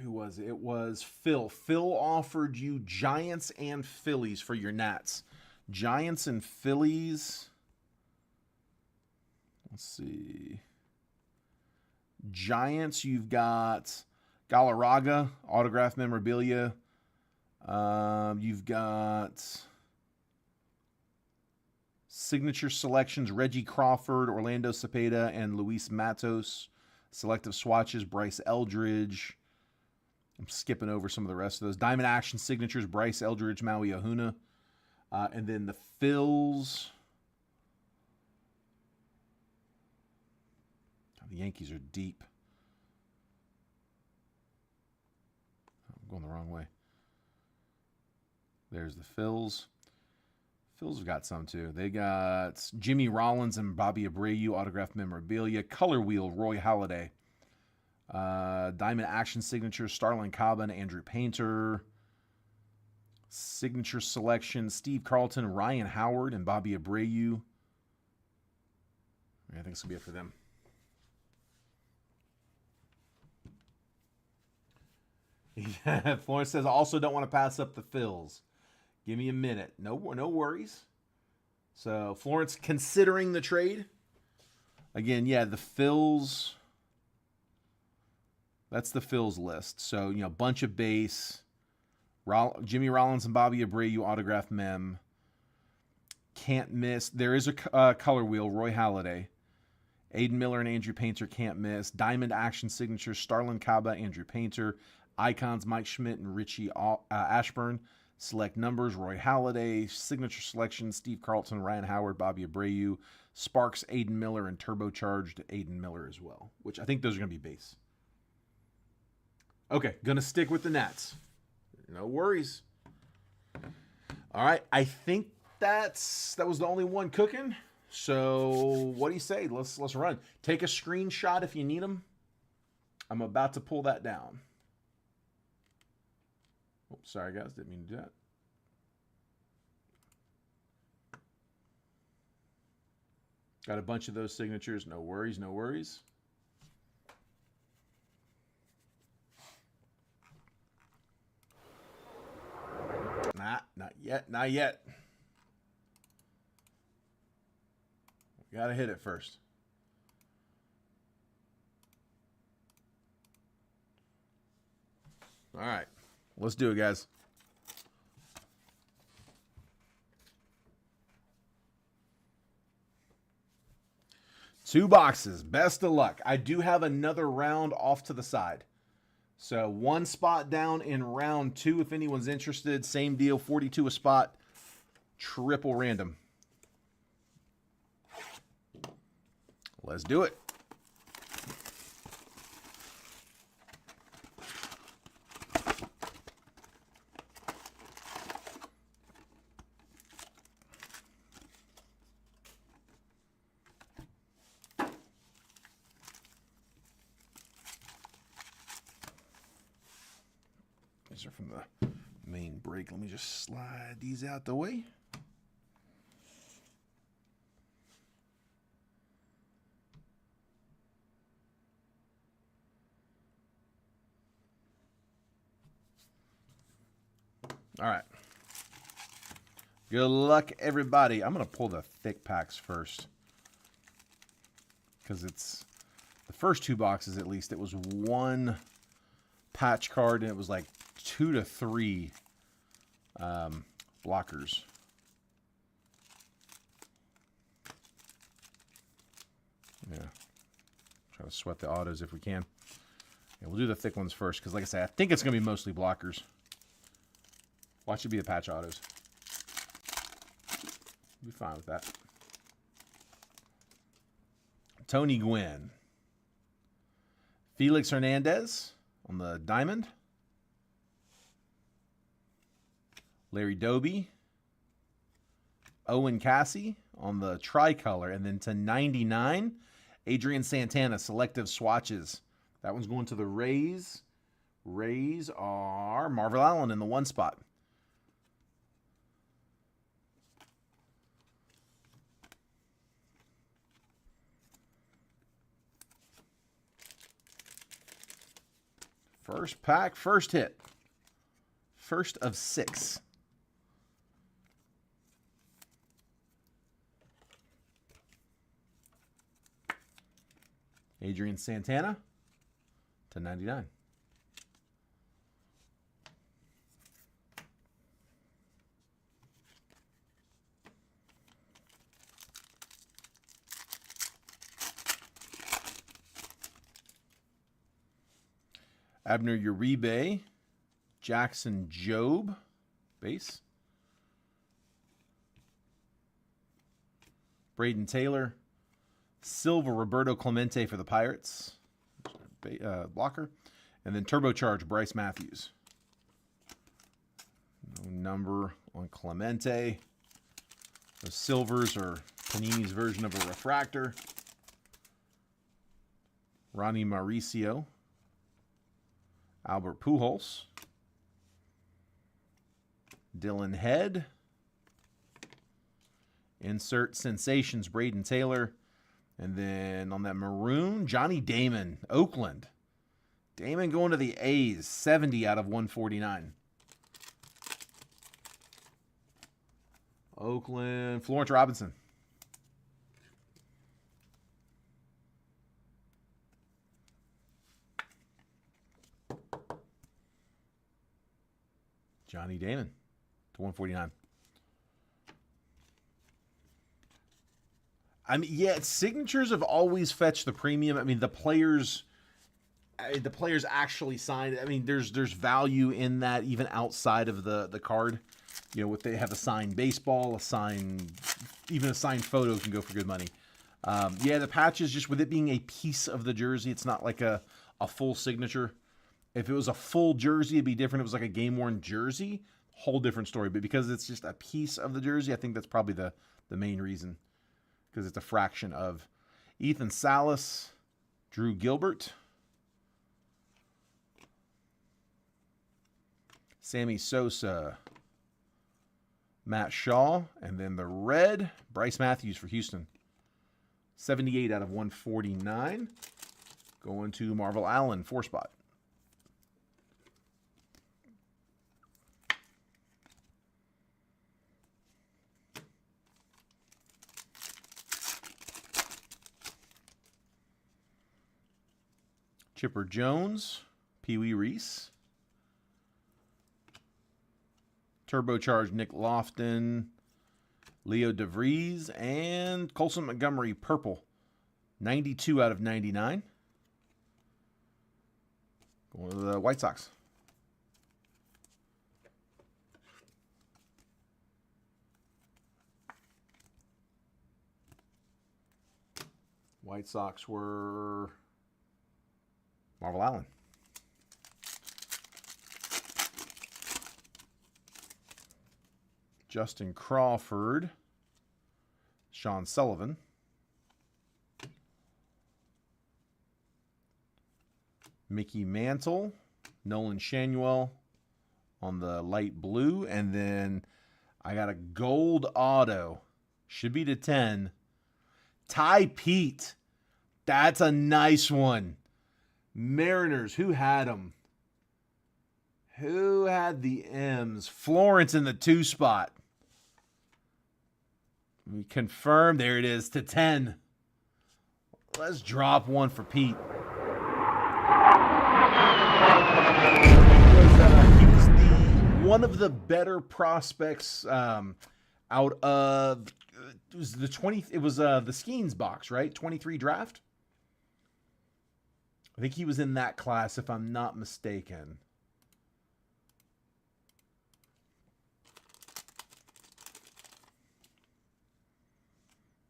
Who was it? It was Phil. Phil offered you Giants and Phillies for your Nats. Giants and Phillies. Let's see. Giants, you've got Galarraga, autograph memorabilia. You've got signature selections, Reggie Crawford, Orlando Cepeda, and Luis Matos. Selective swatches, Bryce Eldridge. I'm skipping over some of the rest of those. Diamond Action signatures, Bryce Eldridge, Maui Ahuna. And then the Phils. The Yankees are deep. I'm going the wrong way. There's the Phils. Phils have got some too. They got Jimmy Rollins and Bobby Abreu, autographed memorabilia. Color wheel, Roy Halladay. Diamond Action signature, Starlin Caba and Andrew Painter. Signature selection, Steve Carlton, Ryan Howard, and Bobby Abreu. I think this will be it for them. Florence says, I also don't want to pass up the Phils. Give me a minute. No worries. So Florence considering the trade. Again, yeah, the Phils. That's the Phils list. So, bunch of base. Jimmy Rollins and Bobby Abreu, autograph mem. Can't miss. There is a color wheel, Roy Halladay. Aiden Miller and Andrew Painter, can't miss. Diamond Action signature, Starlin Caba, Andrew Painter. Icons, Mike Schmidt and Richie Ashburn. Select numbers, Roy Halladay. Signature selection, Steve Carlton, Ryan Howard, Bobby Abreu. Sparks, Aiden Miller, and turbocharged Aiden Miller as well, which I think those are going to be base. Okay, going to stick with the Nats. No worries. All right, I think that was the only one cooking. So what do you say? Let's run. Take a screenshot if you need them. I'm about to pull that down. Oh, sorry, guys. Didn't mean to do that. Got a bunch of those signatures. No worries, no worries. Not yet, not yet. We gotta hit it first. All right, let's do it, guys. Two boxes. Best of luck. I do have another round off to the side. So one spot down in round 2 if anyone's interested. Same deal, 42 a spot. Triple random. Let's do it. These are from the main break. Let me just slide these out the way. All right. Good luck, everybody. I'm going to pull the thick packs first, because it's the first 2 boxes, at least, it was 1 patch card, and it was like 2 to 3 blockers. Yeah. Try to sweat the autos if we can. Yeah, we'll do the thick ones first, because like I said, I think it's going to be mostly blockers. Watch it be the patch autos. Be fine with that. Tony Gwynn. Felix Hernandez on the diamond. Larry Doby. Owen Cassie on the tricolor. And then to 99, Adrian Santana, selective swatches. That one's going to the Rays. Rays are Marvel Allen in the 1 spot. First pack, first hit. First of 6. Adrian Santana to 99. Abner Uribe, Jackson Jobe, base. Braden Taylor, Silva Roberto Clemente for the Pirates, blocker. And then turbocharged Bryce Matthews. No number on Clemente. The silvers are Panini's version of a refractor. Ronnie Mauricio. Albert Pujols. Dylan Head. Insert Sensations, Braden Taylor. And then on that maroon, Johnny Damon, Oakland. Damon going to the A's, 70 out of 149. Oakland, Florence Robinson. Johnny Damon to 149. I mean, yeah, signatures have always fetched the premium. I mean, the players actually signed. I mean, there's value in that even outside of the card. You know, what they have a signed baseball, even a signed photo can go for good money. Yeah, the patches, just with it being a piece of the jersey, it's not like a full signature. If it was a full jersey, it'd be different. If it was like a game-worn jersey, whole different story. But because it's just a piece of the jersey, I think that's probably the main reason. Because it's a fraction of Ethan Salas, Drew Gilbert, Sammy Sosa, Matt Shaw, and then the red, Bryce Matthews for Houston. 78 out of 149. Going to Marvel Allen, 4-spot. Chipper Jones, Pee Wee Reese. Turbocharged Nick Lofton, Leo DeVries, and Colson Montgomery, purple. 92 out of 99. Going to the White Sox. White Sox were Marvel Allen. Justin Crawford, Sean Sullivan. Mickey Mantle, Nolan Shanuel on the light blue. And then I got a gold auto. Should be to 10. Ty Pete. That's a nice one. Mariners, who had them? Who had the M's? Florence in the 2 spot. We confirm. There it is, to 10. Let's drop one for Pete. He was one of the better prospects out of it was the Skeens box, right? 23 draft. I think he was in that class, if I'm not mistaken.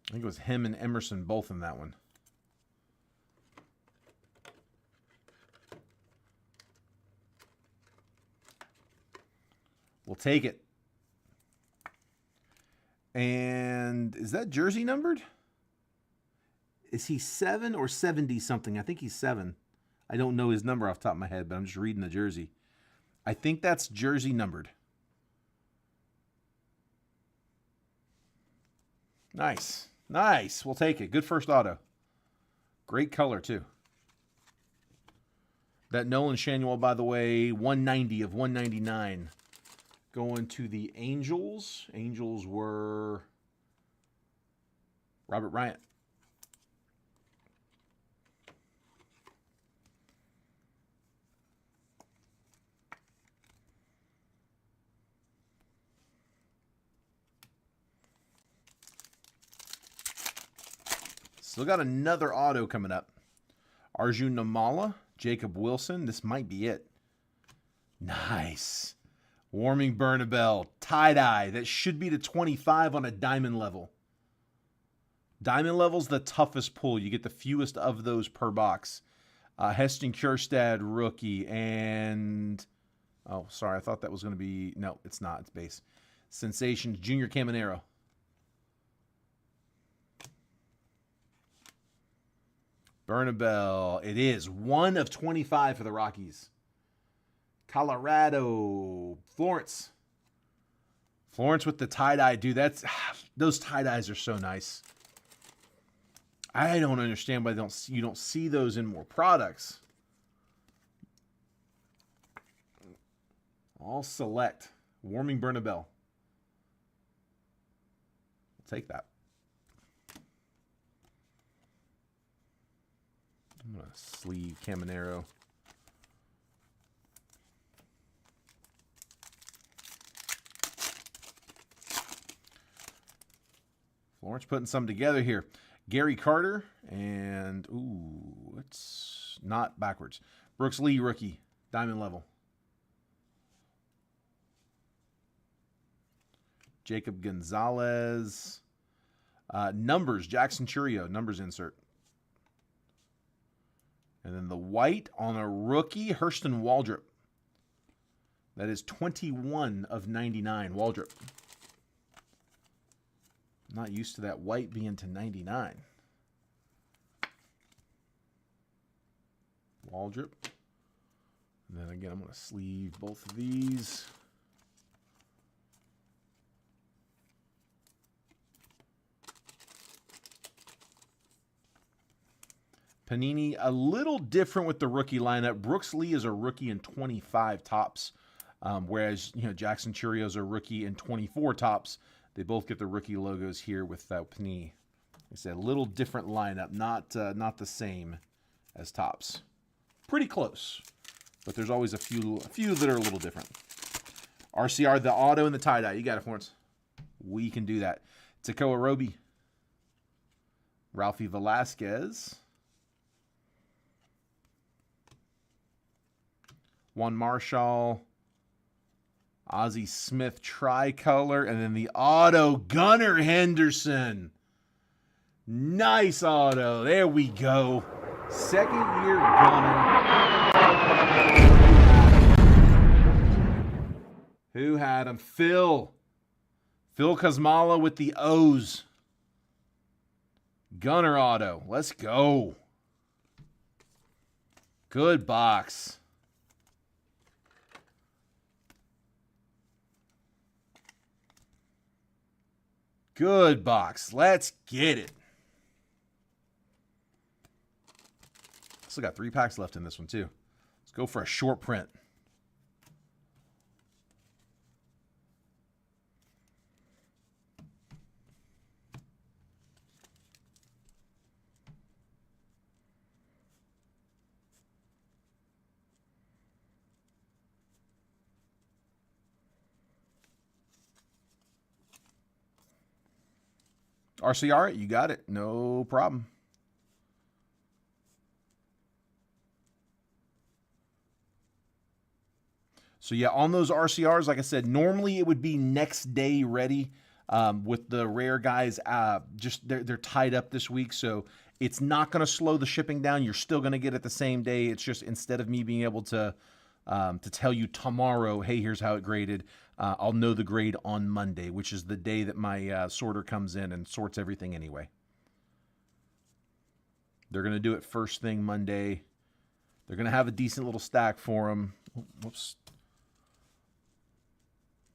I think it was him and Emerson both in that one. We'll take it. And is that jersey numbered? Is he 7 or 70 something? I think he's 7. I don't know his number off the top of my head, but I'm just reading the jersey. I think that's jersey numbered. Nice. Nice. We'll take it. Good first auto. Great color, too. That Nolan Shanuel, by the way, 190 of 199. Going to the Angels. Angels were Robert Bryant. Still got another auto coming up. Arjun Namala, Jacob Wilson. This might be it. Nice. Warming Bernabell. Tie-dye. That should be to 25 on a diamond level. Diamond level's the toughest pull. You get the fewest of those per box. Heston Kjerstad, rookie. And, oh, sorry. I thought that was going to be, no, it's not. It's base. Sensations, Junior Caminero. Bernabell. It is 1 of 25 for the Rockies. Colorado. Florence. Florence with the tie-dye. Dude, those tie-dyes are so nice. I don't understand why you don't see those in more products. All select. Warming Bernabell. We'll take that. I'm going to sleeve Caminero. Florence putting some together here. Gary Carter and, ooh, it's not backwards. Brooks Lee, rookie, diamond level. Jacob Gonzalez. Numbers, Jackson Churio, numbers insert. And then the white on a rookie, Hurston Waldrop. That is 21 of 99, Waldrop. Not used to that white being to 99. Waldrop. And then again, I'm going to sleeve both of these. Panini, a little different with the rookie lineup. Brooks Lee is a rookie in 25 tops, whereas Jackson Churio's a rookie in 24 tops. They both get the rookie logos here with Panini. Like I said, a little different lineup, not the same as tops. Pretty close, but there's always a few that are a little different. RCR, the auto and the tie-dye. You got it, Florence. We can do that. Tekoa Roby. Ralphie Velasquez. Juan Marshall. Ozzie Smith tricolor. And then the auto, Gunnar Henderson. Nice auto. There we go. Second-year Gunnar. Who had him? Phil Kosmala with the O's. Gunnar auto. Let's go. Good box. Good box. Let's get it. Still got 3 packs left in this one, too. Let's go for a short print. RCR, you got it. No problem. So, yeah, on those RCRs, like I said, normally it would be next day ready. With the rare guys, just they're tied up this week, so it's not going to slow the shipping down. You're still going to get it the same day. It's just instead of me being able to tell you tomorrow, hey, here's how it graded, I'll know the grade on Monday, which is the day that my sorter comes in and sorts everything anyway. They're going to do it first thing Monday. They're going to have a decent little stack for them. Whoops.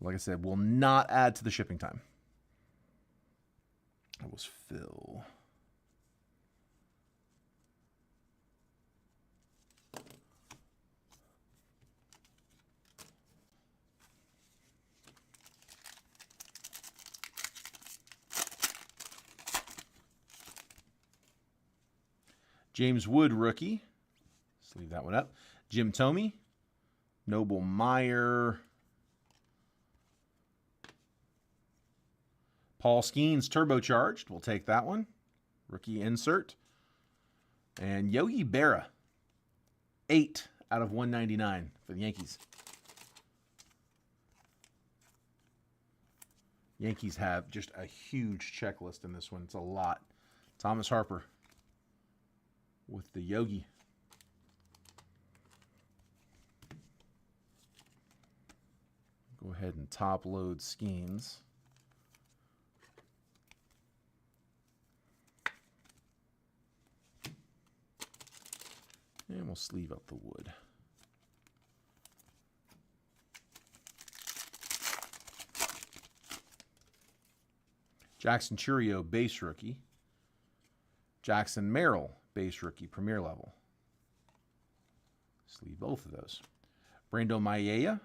Like I said, will not add to the shipping time. That was Phil. James Wood, rookie. Let's leave that one up. Jim Thome. Noble Meyer. Paul Skeens, turbocharged. We'll take that one. Rookie insert. And Yogi Berra. 8 out of 199 for the Yankees. Yankees have just a huge checklist in this one. It's a lot. Thomas Harper with the Yogi. Go ahead and top load Skeens. And we'll sleeve up the wood. Jackson Churio, base rookie. Jackson Merrill, base rookie, premier level. Sleeve both of those. Brando Mayea.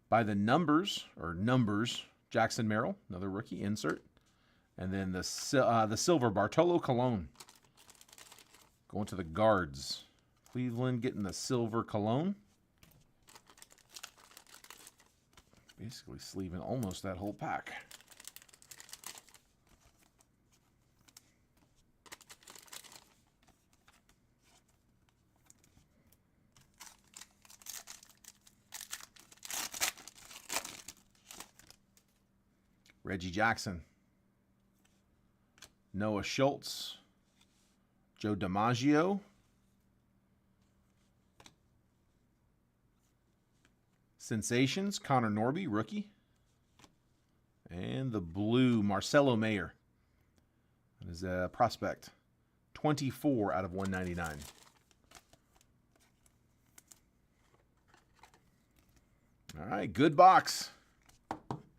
By the numbers, Jackson Merrill, another rookie, insert. And then the silver, Bartolo Colon. Going to the guards. Cleveland getting the silver Colon. Basically sleeving almost that whole pack. Reggie Jackson. Noah Schultz. Joe DiMaggio. Sensations, Connor Norby, rookie. And the blue, Marcelo Mayer. That is a prospect. 24 out of 199. All right, good box.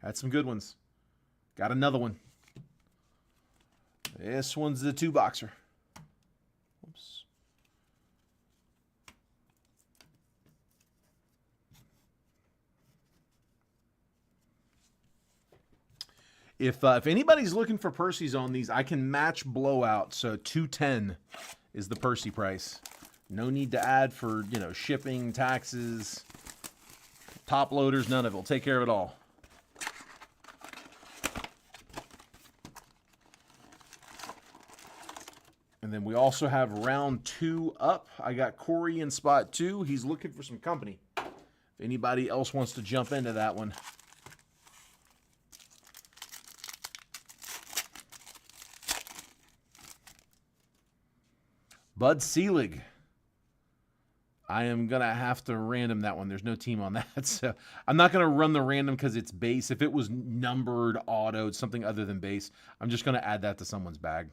Had some good ones. Got another one. This one's the 2-boxer. Oops. If anybody's looking for Percy's on these, I can match blowout. So $210 is the Percy price. No need to add for, you know, shipping, taxes, top loaders, none of it. We'll take care of it all. And then we also have round 2 up. I got Corey in spot 2. He's looking for some company. If anybody else wants to jump into that one. Bud Selig. I am going to have to random that one. There's no team on that. So I'm not going to run the random because it's base. If it was numbered, auto, something other than base, I'm just going to add that to someone's bag.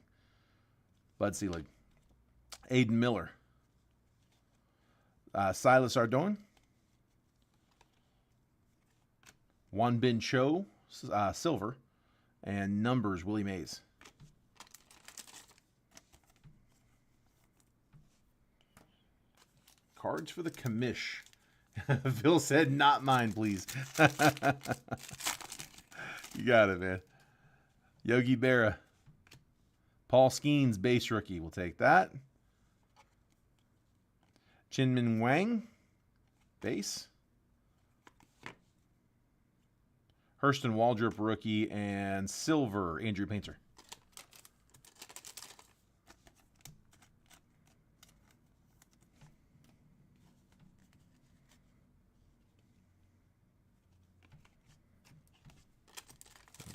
Bud Selig. Aiden Miller. Silas Ardon. Juan Bin Cho, silver. And numbers, Willie Mays. Cards for the commish. Phil said, not mine, please. You got it, man. Yogi Berra. Paul Skeens, base rookie. We'll take that. Chinmin Wang, base. Hurston Waldrop, rookie. And silver, Andrew Painter.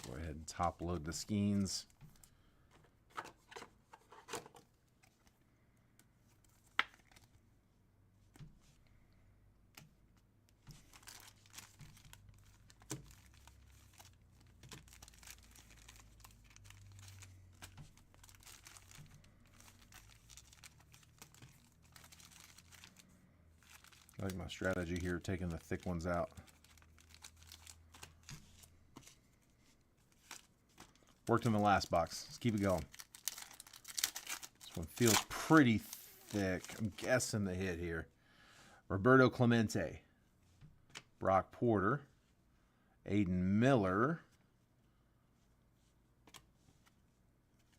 Go ahead and top load the Skeens. I like my strategy here, taking the thick ones out. Worked in the last box. Let's keep it going. This one feels pretty thick. I'm guessing the hit here. Roberto Clemente. Brock Porter. Aiden Miller.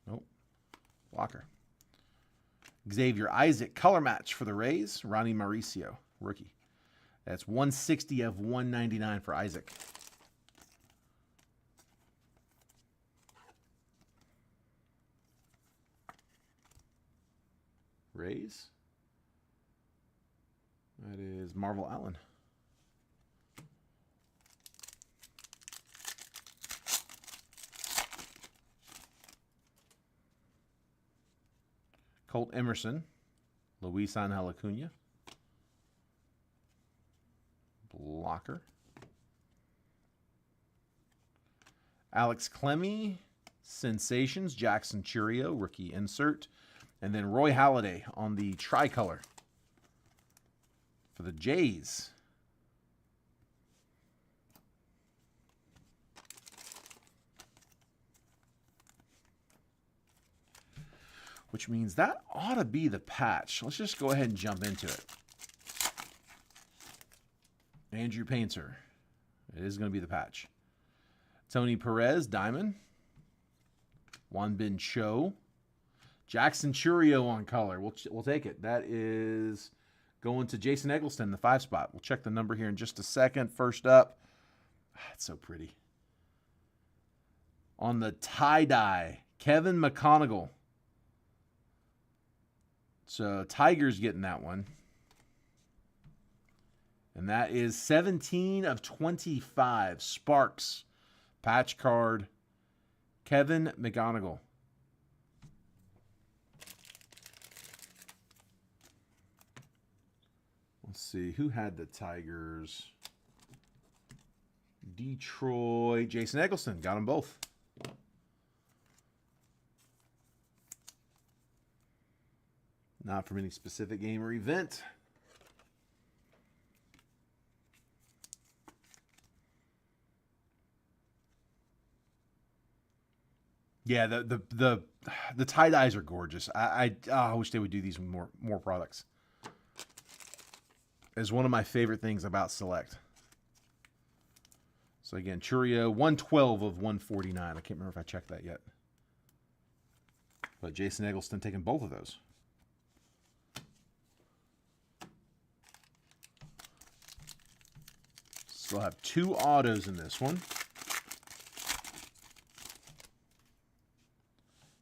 Nope. Walker. Xavier Isaac. Color match for the Rays. Ronnie Mauricio. Rookie. That's 160 of 199 for Isaac. Rays. That is Marvel Allen. Colt Emerson. Luis Angel Acuna. Blocker. Alex Clemmy. Sensations. Jackson Churio. Rookie insert. And then Roy Halladay on the tricolor for the Jays. Which means that ought to be the patch. Let's just go ahead and jump into it. Andrew Painter. It is going to be the patch. Tony Perez, diamond. Juan Bin Cho. Jackson Churio on color. We'll take it. That is going to Jason Eggleston, the 5 spot. We'll check the number here in just a second. First up. It's so pretty. On the tie-dye, Kevin McConaughey. So Tigers getting that one. And that is 17 of 25. Sparks. Patch card. Kevin McConaughey. Let's see, who had the Tigers? Detroit. Jason Eggleston. Got them both. Not from any specific game or event. Yeah, the tie dyes are gorgeous. I wish they would do these with more products. It's one of my favorite things about Select. So again, Churio 112 of 149. I can't remember if I checked that yet. But Jason Eggleston taking both of those. Still have 2 autos in this one.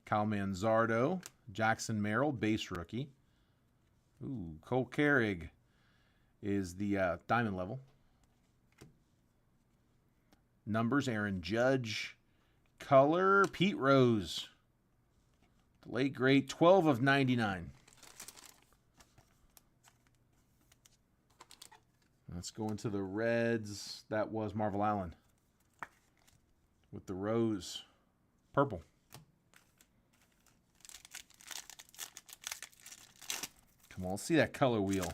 Kyle Manzardo, Jackson Merrill, base rookie. Ooh, Cole Carrig is the diamond level. Numbers, Aaron Judge. Color, Pete Rose. The late great, 12 of 99. Let's go into the Reds. That was Marvel Allen with the rose purple. Come on, let's see that color wheel.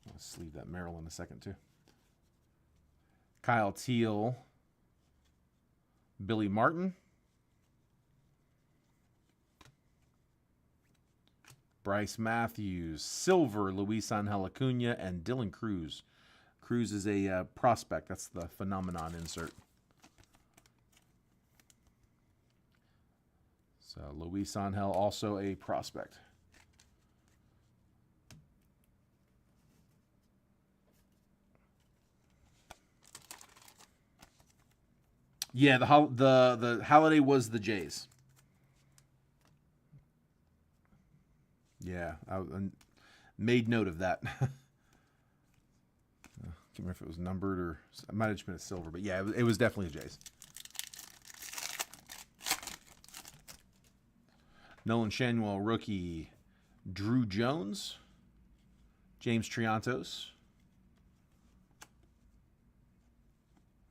Let's leave that Merrill in a second, too. Kyle Teal. Billy Martin. Bryce Matthews. Silver, Luis Angel Acuna, and Dylan Cruz. Cruz is a prospect. That's the phenomenon insert. So Luis Angel, also a prospect. Yeah, the holiday was the Jays. Yeah, I made note of that. I can't remember if it was numbered or it might have just been a silver, but yeah, it was definitely the Jays. Nolan Schanuel, rookie. Drew Jones. James Triantos.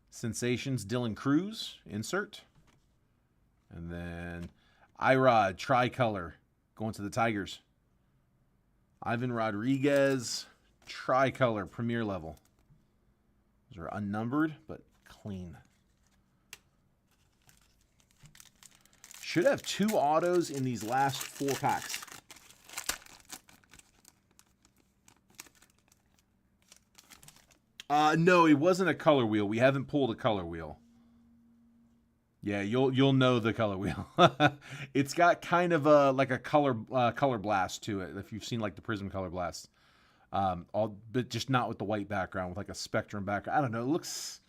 Sensations, Dylan Cruz, insert. And then Irod, tricolor, going to the Tigers. Ivan Rodriguez, tricolor, premier level. Those are unnumbered, but clean. Should have 2 autos in these last 4 packs. No, it wasn't a color wheel. We haven't pulled a color wheel. Yeah, you'll know the color wheel. It's got kind of like a color blast to it. If you've seen like the Prism color blast, but just not with the white background, with like a spectrum background. I don't know. It looks.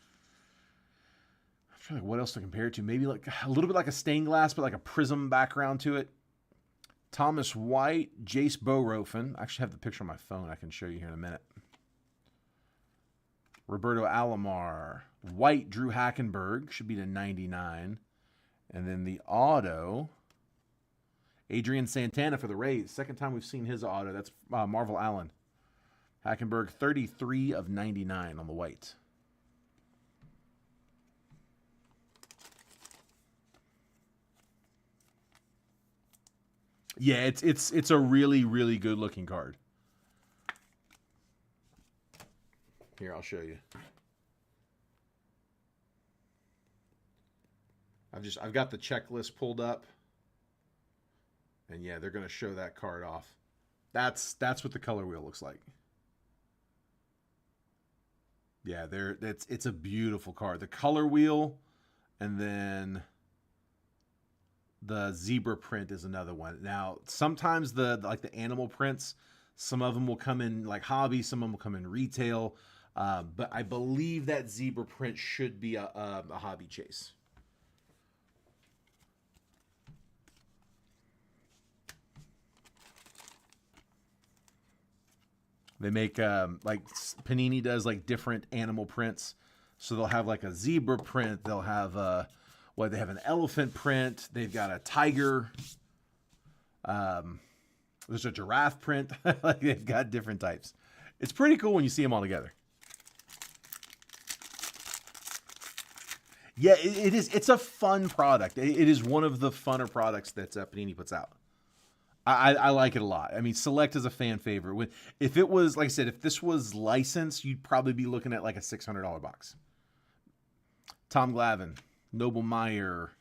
I'm trying to think what else to compare it to. Maybe like a little bit like a stained glass, but like a prism background to it. Thomas White, Jace Borofen. I actually have the picture on my phone. I can show you here in a minute. Roberto Alomar. White, Drew Hackenberg. Should be to 99. And then the auto, Adrian Santana for the Rays. Second time we've seen his auto. That's Marvel Allen. Hackenberg, 33 of 99 on the white. Yeah, it's a really, really good looking card. Here, I'll show you. I've got the checklist pulled up. And yeah, they're going to show that card off. That's what the color wheel looks like. Yeah, it's a beautiful card. The color wheel and then the zebra print is another one. Now, sometimes the animal prints, some of them will come in like hobby, some of them will come in retail. But I believe that zebra print should be a hobby chase. They make like Panini does like different animal prints. So they'll have like a zebra print. They'll have they have an elephant print. They've got a tiger. There's a giraffe print. Like they've got different types. It's pretty cool when you see them all together. Yeah, it is. It's a fun product. It is one of the funner products that Panini puts out. I like it a lot. I mean, Select is a fan favorite. If it was, like I said, if this was licensed, you'd probably be looking at like a $600 box. Tom Glavine, Noble Meyer,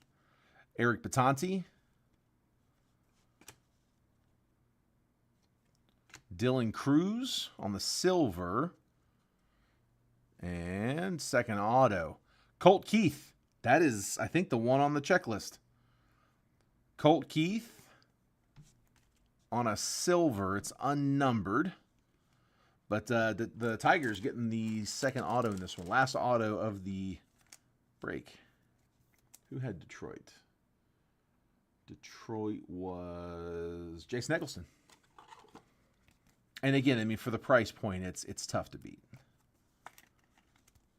Eric Batanti, Dylan Cruz on the silver, and second auto. Colt Keith. That is, I think, the one on the checklist. Colt Keith on a silver. It's unnumbered. But the Tigers getting the second auto in this one. Last auto of the break. Who had Detroit? Detroit was Jason Eggleston. And again, I mean, for the price point, it's tough to beat.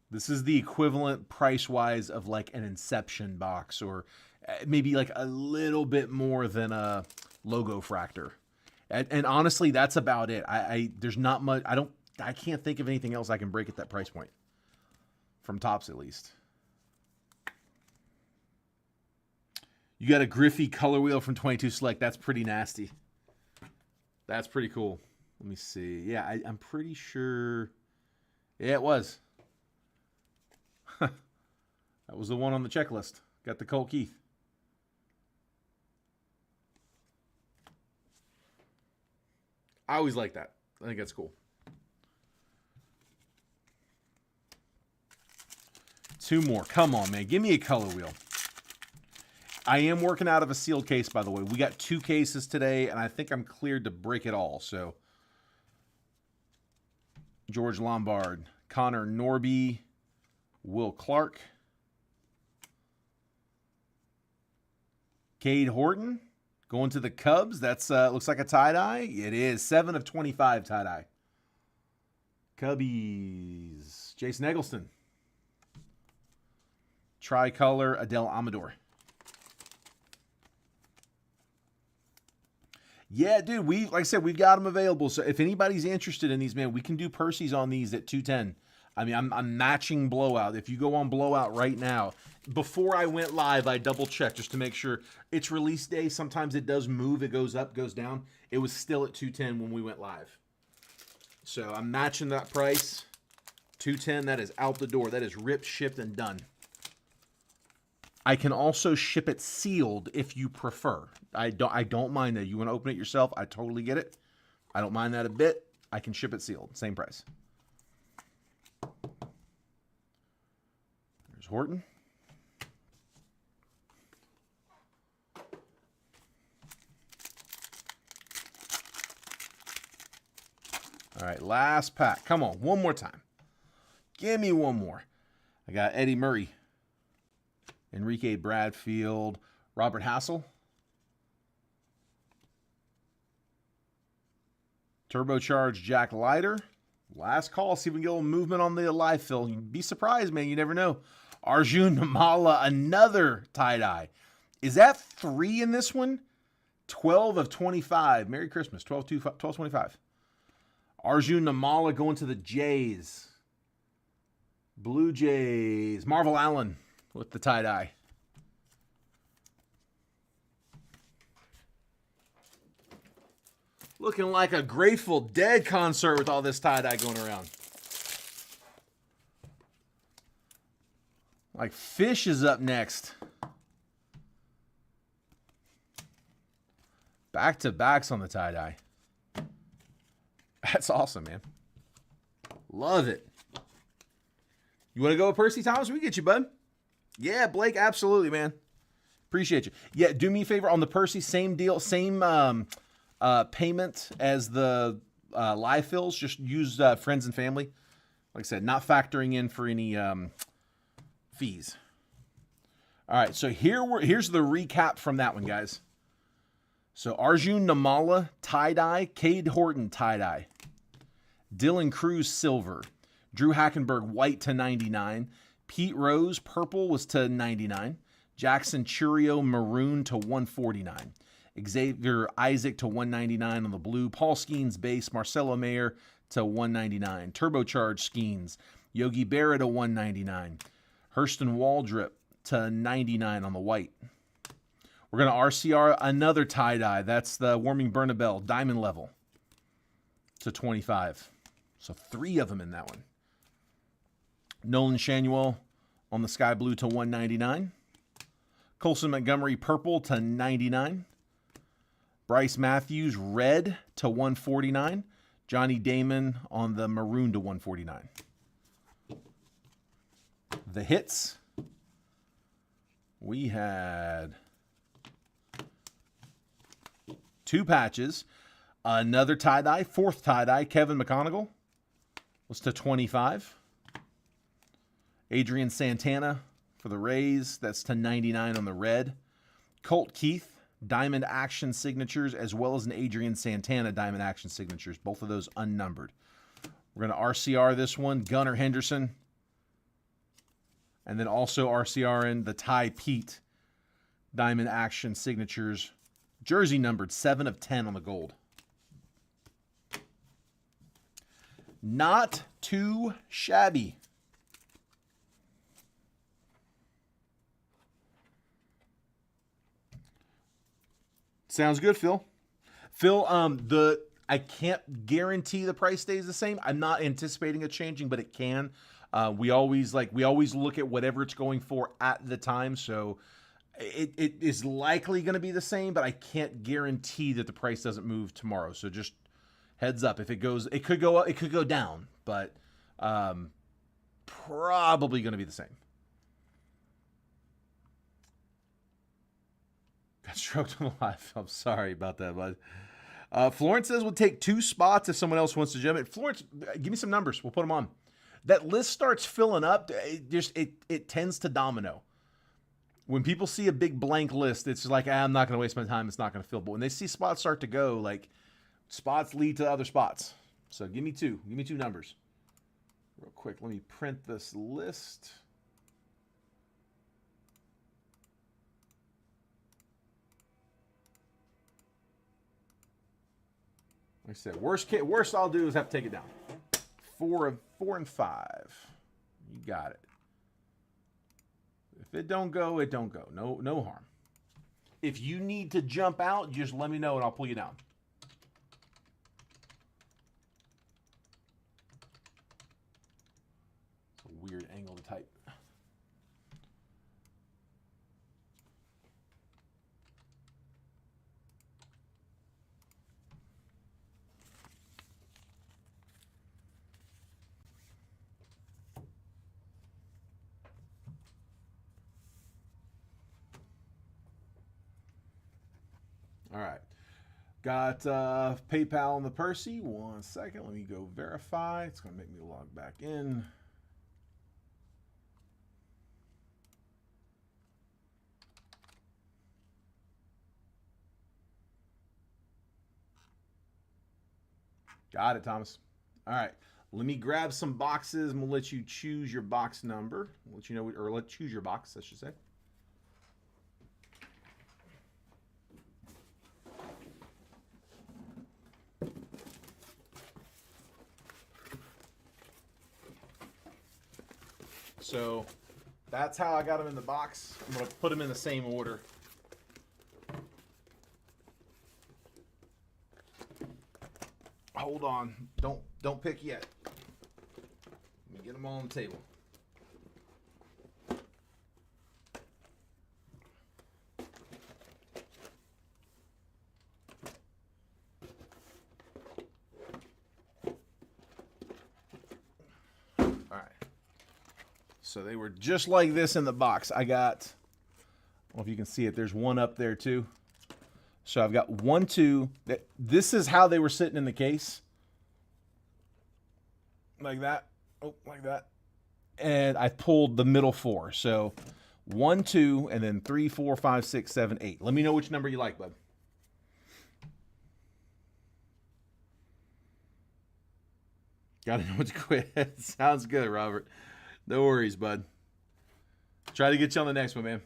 This is the equivalent price-wise of like an Inception box, or maybe like a little bit more than a Logo Fractor. And honestly, that's about it. There's not much. I can't think of anything else I can break at that price point. From Topps, at least. You got a Griffey color wheel from 22 Select. That's pretty nasty. That's pretty cool. Let me see. Yeah, I'm pretty sure. Yeah, it was. That was the one on the checklist. Got the Colt Keith. I always like that. I think that's cool. Two more. Come on, man. Give me a color wheel. I am working out of a sealed case, by the way. We got 2 cases today, and I think I'm cleared to break it all. So, George Lombard, Connor Norby, Will Clark, Cade Horton going to the Cubs. That's looks like a tie-dye. It is 7 of 25 tie-dye. Cubbies. Jason Eggleston. Tricolor Adele Amador. Yeah, dude, like I said, we've got them available. So if anybody's interested in these, man, we can do Percy's on these at 210. I mean, I'm matching Blowout. If you go on Blowout right now, before I went live, I double-checked just to make sure it's release day. Sometimes it does move. It goes up, goes down. It was still at 210 when we went live. So I'm matching that price. 210, that is out the door. That is ripped, shipped, and done. I can also ship it sealed if you prefer. I don't mind that. You want to open it yourself, I totally get it. I don't mind that a bit. I can ship it sealed. Same price. There's Horton. All right, last pack. Come on, one more time. Give me one more. I got Eddie Murray, Enrique Bradfield, Robert Hassel, Turbocharged Jack Leiter. Last call. See if we can get a little movement on the live fill. You'd be surprised, man. You never know. Arjun Namala, another tie-dye. Is that 3 in this one? 12 of 25. Merry Christmas. 12-25. Arjun Namala going to the Jays. Blue Jays. Marvel Allen with the tie-dye. Looking like a Grateful Dead concert with all this tie-dye going around. Like Fish is up next. Back-to-backs on the tie-dye. That's awesome, man. Love it. You want to go with Percy Thomas? We can get you, bud. Yeah, Blake, absolutely, man. Appreciate you. Yeah, do me a favor on the Percy, same deal, same payment as the live fills. Just use friends and family. Like I said, not factoring in for any fees. All right, so here's the recap from that one, guys. So Arjun Namala, tie-dye. Cade Horton, tie-dye. Dylan Cruz, silver. Drew Hackenberg, white to 99. Pete Rose, purple, was to 99. Jackson Churio, maroon to 149. Xavier Isaac to 199 on the blue. Paul Skeens, base. Marcelo Mayer to 199. Turbocharged Skeens. Yogi Berra to 199. Hurston Waldrip to 99 on the white. We're going to RCR another tie-dye. That's the Warming Bernabelle diamond level to 25. So 3 of them in that one. Nolan Shanuel on the sky blue to 199. Colson Montgomery purple to 99. Bryce Matthews red to 149. Johnny Damon on the maroon to 149. The hits. We had 2 patches. Another tie-dye, 4th tie-dye, Kevin McConaughey was to 25. Adrian Santana for the Rays, that's to 99 on the red. Colt Keith, diamond action signatures, as well as an Adrian Santana diamond action signatures, both of those unnumbered. We're going to RCR this one, Gunnar Henderson. And then also RCRing the Ty Pete diamond action signatures, jersey numbered 7 of 10 on the gold. Not too shabby. Sounds good, Phil. Phil, I can't guarantee the price stays the same. I'm not anticipating it changing, but it can. We always look at whatever it's going for at the time, so it is likely going to be the same, but I can't guarantee that the price doesn't move tomorrow. So just heads up. If it goes, it could go up, it could go down, but probably going to be the same. Got stroked on the live. I'm sorry about that, bud. Florence says we'll take 2 spots if someone else wants to jump it. Florence, give me some numbers. We'll put them on. That list starts filling up. It tends to domino. When people see a big blank list, it's like, I'm not going to waste my time. It's not going to fill. But when they see spots start to go, like spots lead to other spots. So give me 2. Give me 2 numbers. Real quick, let me print this list. Like I said, worst I'll do is have to take it down. 4 and 5. You got it. If it don't go, it don't go. No harm. If you need to jump out, just let me know and I'll pull you down. It's a weird angle to type. All right. Got PayPal on the Percy. 1 second. Let me go verify. It's going to make me log back in. Got it, Thomas. All right. Let me grab some boxes and we'll let you choose your box number. We'll let you know, or let's choose your box, I should say. So that's how I got them in the box. I'm going to put them in the same order. Hold on. Don't pick yet. Let me get them all on the table. All right. So they were just like this in the box. I got, I don't know if you can see it. There's one up there too. So I've got 1, 2. This is how they were sitting in the case. Like that. Oh, like that. And I pulled the middle 4. So 1, 2, and then 3, 4, 5, 6, 7, 8. Let me know which number you like, bud. Gotta know what to quit. Sounds good, Robert. No worries, bud. Try to get you on the next one, man.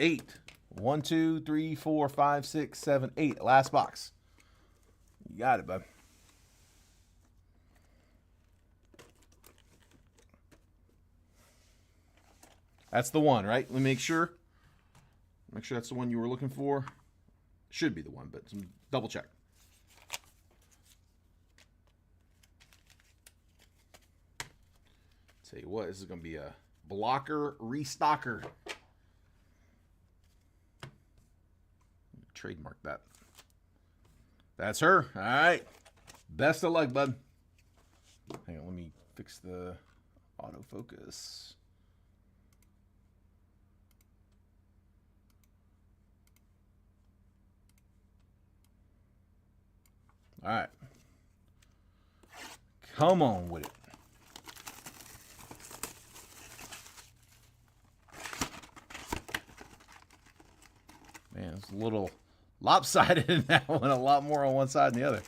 Eight. 1, 2, 3, 4, 5, 6, 7, 8. Last box. You got it, bud. That's the one, right? Let me make sure. Make sure that's the one you were looking for. Should be the one, but double check. Tell you what, this is going to be a blocker restocker. Trademark that. That's her. All right. Best of luck, bud. Hang on, let me fix the autofocus. All right. Come on with it. Man, it's a little lopsided in that one. A lot more on one side than the other.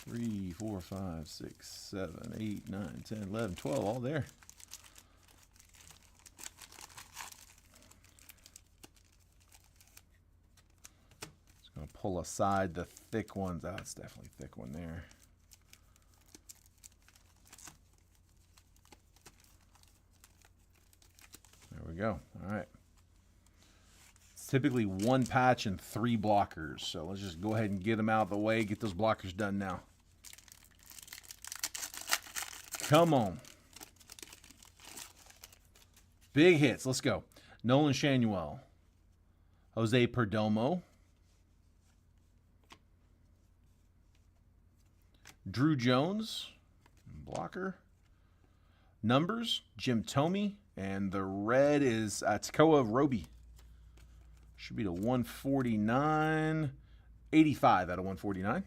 Three, 4, 5, 6, 7, 8, 9, 10, 11, 12, all there. Just going to pull aside the thick ones. Oh, it's definitely a thick one there. There we go. All right. It's typically 1 patch and 3 blockers. So let's just go ahead and get them out of the way. Get those blockers done now. Come on. Big hits. Let's go. Nolan Shanuel. Jose Perdomo. Drew Jones. Blocker. Numbers. Jim Thome. And the red is Takoa Roby. Should be to 149. 85 out of 149.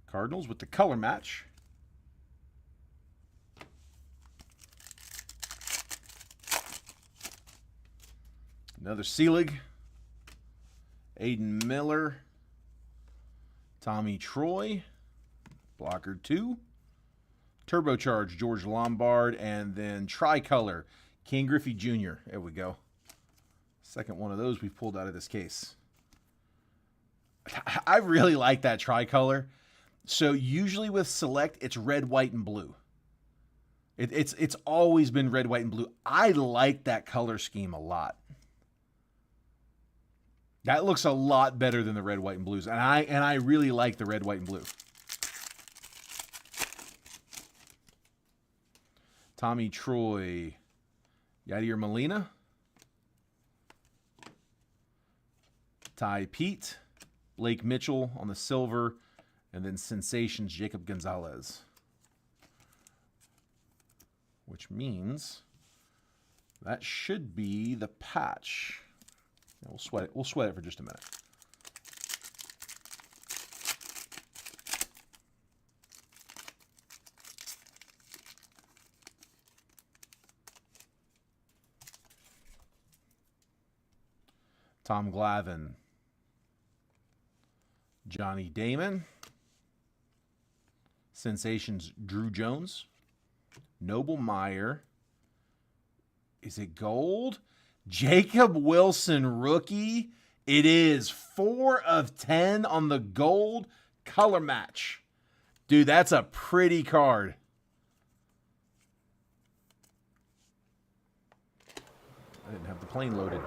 Cardinals with the color match. Another Seelig. Aiden Miller. Tommy Troy. Blocker 2. Turbocharged George Lombard. And then Tricolor. King Griffey Jr. There we go. Second one of those we've pulled out of this case. I really like that Tricolor. So usually with Select, it's red, white, and blue. It's always been red, white, and blue. I like that color scheme a lot. That looks a lot better than the red, white, and blues. And I really like the red, white, and blue. Tommy Troy. Yadier Molina. Ty Pete. Blake Mitchell on the silver. And then Sensations Jacob Gonzalez. Which means that should be the patch. Yeah, we'll sweat it. We'll sweat it for just a minute. Tom Glavine. Johnny Damon. Sensations Drew Jones. Noble Meyer. Is it gold? Jacob Wilson rookie. It is 4 of 10 on the gold color match. Dude, that's a pretty card. I didn't have the plane loaded.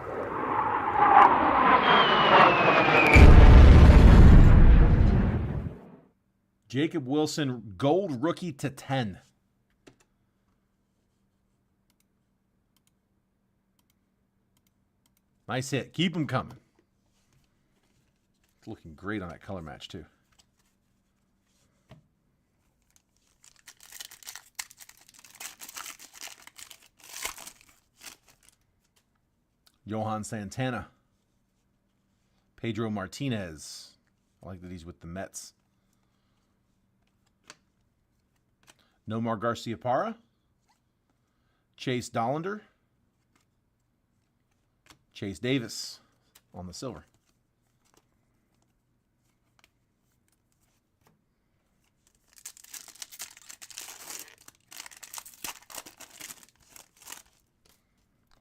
Jacob Wilson gold rookie to 10. Nice hit. Keep them coming. It's looking great on that color match, too. Johan Santana. Pedro Martinez. I like that he's with the Mets. Nomar Garciaparra. Chase Dollander. Chase Davis on the silver.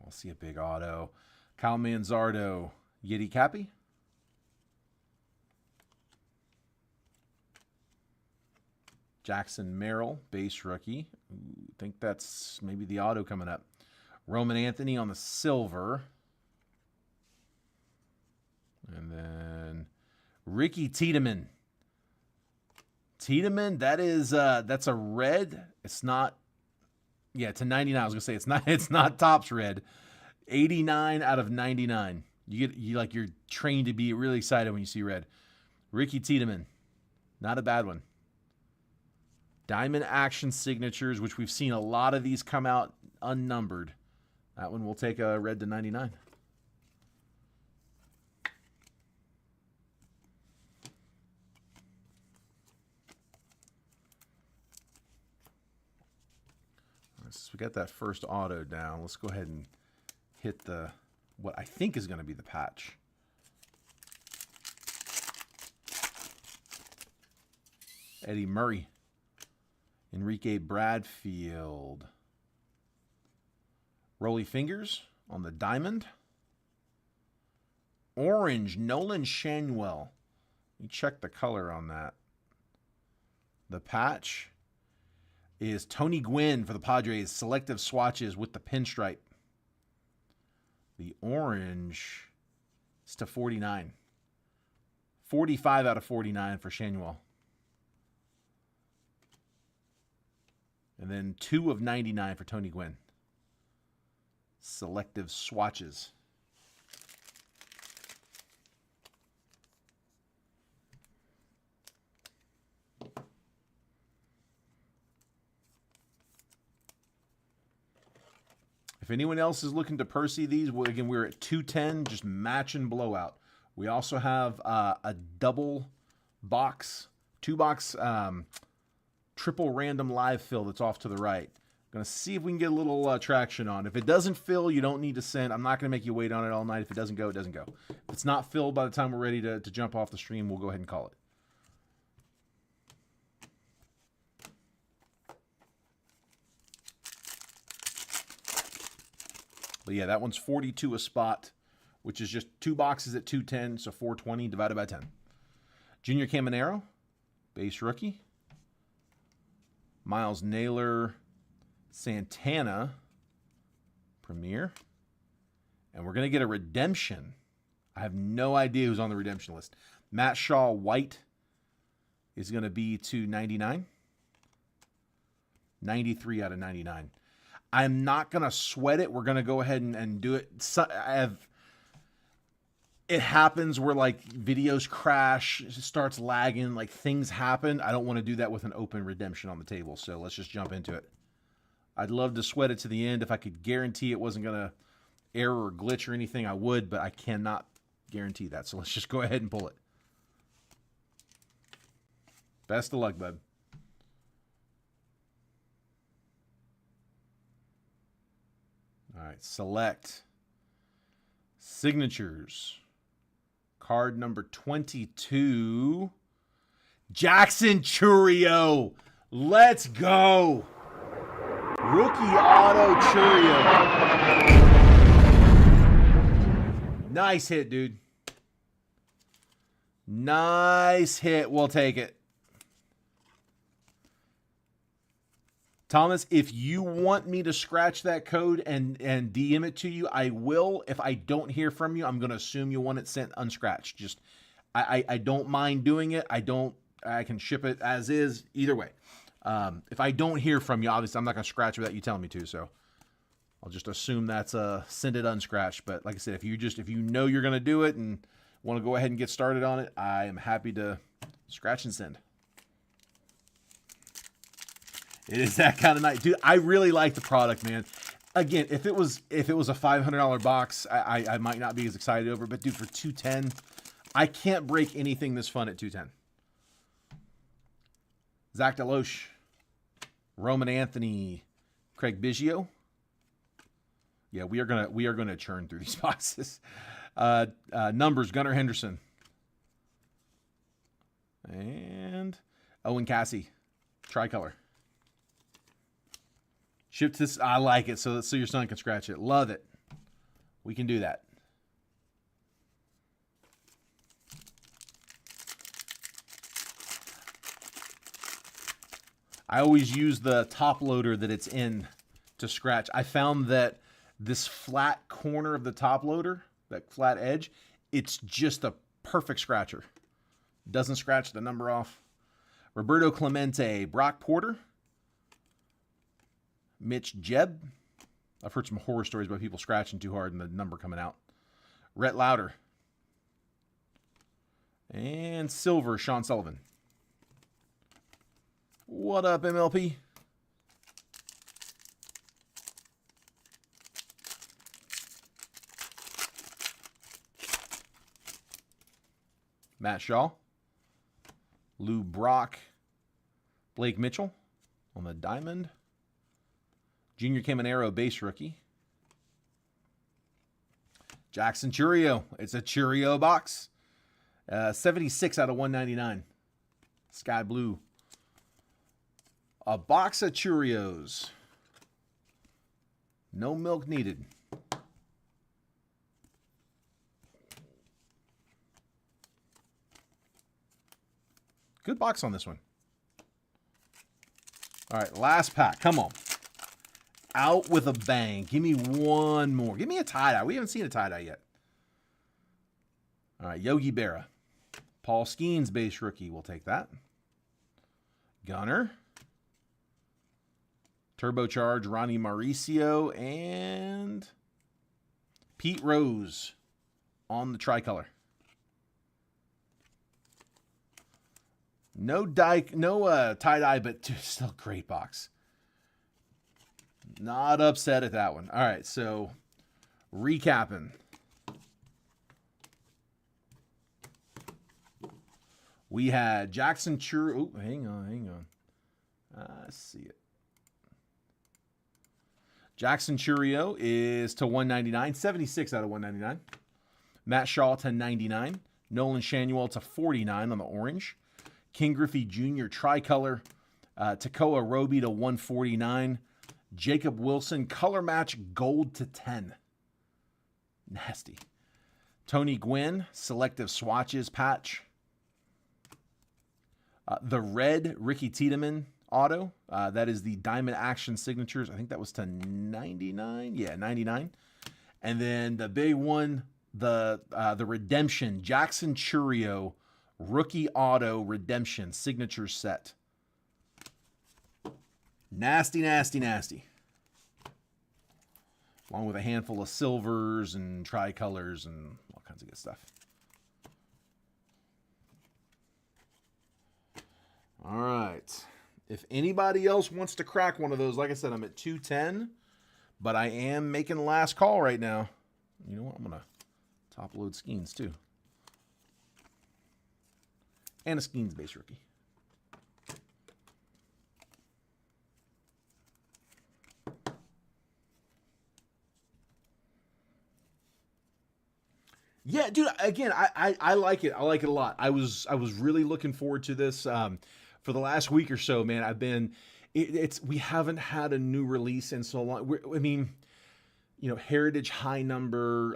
I'll see a big auto. Kyle Manzardo, Yeti Cappy. Jackson Merrill, base rookie. Ooh, think that's maybe the auto coming up. Roman Anthony on the silver. And then Ricky Tiedemann. Tiedemann, that's a red. It's not, yeah, it's a 99. I was gonna say it's not Topps red. 89 out of 99. You're trained to be really excited when you see red. Ricky Tiedemann, not a bad one. Diamond Action Signatures, which we've seen a lot of these come out unnumbered. That one will take a red to 99. So we got that first auto down. Let's go ahead and hit what I think is going to be the patch. Eddie Murray. Enrique Bradfield. Rolly Fingers on the diamond. Orange, Nolan Schanuel. Let me check the color on that. The patch is Tony Gwynn for the Padres. Selective swatches with the pinstripe. The orange is to 49. 45 out of 49 for Schanuel. And then 2 of 99 for Tony Gwynn. Selective swatches. If anyone else is looking to Percy these, well, again, we're at 210, just match and blowout. We also have a double box, 2-box triple random live fill that's off to the right. Going to see if we can get a little traction on. If it doesn't fill, you don't need to send. I'm not going to make you wait on it all night. If it doesn't go, it doesn't go. If it's not filled by the time we're ready to jump off the stream, we'll go ahead and call it. But yeah, that one's 42 a spot, which is just 2 boxes at 210, so 420 divided by 10. Junior Caminero, base rookie. Miles Naylor, Santana, Premier. And we're going to get a redemption. I have no idea who's on the redemption list. Matt Shaw White is going to be to 99. 93 out of 99. I'm not going to sweat it. We're going to go ahead and do it. It happens where like videos crash, it starts lagging, like things happen. I don't want to do that with an open redemption on the table. So let's just jump into it. I'd love to sweat it to the end. If I could guarantee it wasn't going to error or glitch or anything, I would, but I cannot guarantee that. So let's just go ahead and pull it. Best of luck, bud. All right, select signatures. Card number 22, Jackson Chourio. Let's go. Rookie auto Chourio. Nice hit, dude. Nice hit. We'll take it. Thomas, if you want me to scratch that code and DM it to you, I will. If I don't hear from you, I'm going to assume you want it sent unscratched. Just, I don't mind doing it. I can ship it as is either way. If I don't hear from you, obviously I'm not going to scratch it without you telling me to. So I'll just assume that's send it unscratched. But like I said, if you know you're going to do it and want to go ahead and get started on it, I am happy to scratch and send. It is that kind of night, dude. I really like the product, man. Again, if it was a $500 box, I might not be as excited over it. But dude, for $210, I can't break anything this fun at $210. Zach DeLoche, Roman Anthony, Craig Biggio, Yeah, we are gonna churn through these boxes. Numbers: Gunnar Henderson and Owen Cassie, tricolor. Ship this. I like it, so your son can scratch it. Love it. We can do that. I always use the top loader that it's in to scratch. I found that this flat corner of the top loader, that flat edge, it's just a perfect scratcher. Doesn't scratch the number off. Roberto Clemente, Brock Porter, Mitch Jebb. I've heard some horror stories about people scratching too hard and the number coming out. Rhett Lauder. And silver, Sean Sullivan. What up, MLP? Matt Shaw. Lou Brock. Blake Mitchell on the diamond. Junior Caminero, base rookie. Jackson Churio. It's a Churio box. 76 out of 199. Sky blue. A box of Cheerios. No milk needed. Good box on this one. All right, last pack. Come on. Out with a bang. Give me one more. Give me a tie-dye. We haven't seen a tie-dye yet. All right, Yogi Berra. Paul Skeens, base rookie. We'll take that. Gunner. Turbocharge, Ronnie Mauricio, and Pete Rose on the tricolor. No tie-dye, but still great box. Not upset at that one. All right, so recapping. We had Jackson Churio. Oh, hang on. I see it. Jackson Churio is to 199, 76 out of 199. Matt Shaw to 99. Nolan Shanuel to 49 on the orange. King Griffey Jr. tricolor. Takoa Roby to 149. Jacob Wilson color match gold to 10. Nasty. Tony Gwynn selective swatches patch. The red Ricky Tiedemann auto. That is the Diamond Action Signatures. I think that was to 99. Yeah, 99. And then the big one, the Redemption Jackson Churio Rookie Auto Redemption Signature Set. Nasty, nasty, nasty. Along with a handful of silvers and tricolors and all kinds of good stuff. All right. If anybody else wants to crack one of those, like I said, I'm at 210, but I am making the last call right now. You know what? I'm going to top load Skeens too. And a Skeens base rookie. Yeah, dude. Again, I like it. I like it a lot. I was really looking forward to this for the last week or so. Man, I've been. We haven't had a new release in so long. I mean, you know, Heritage high number.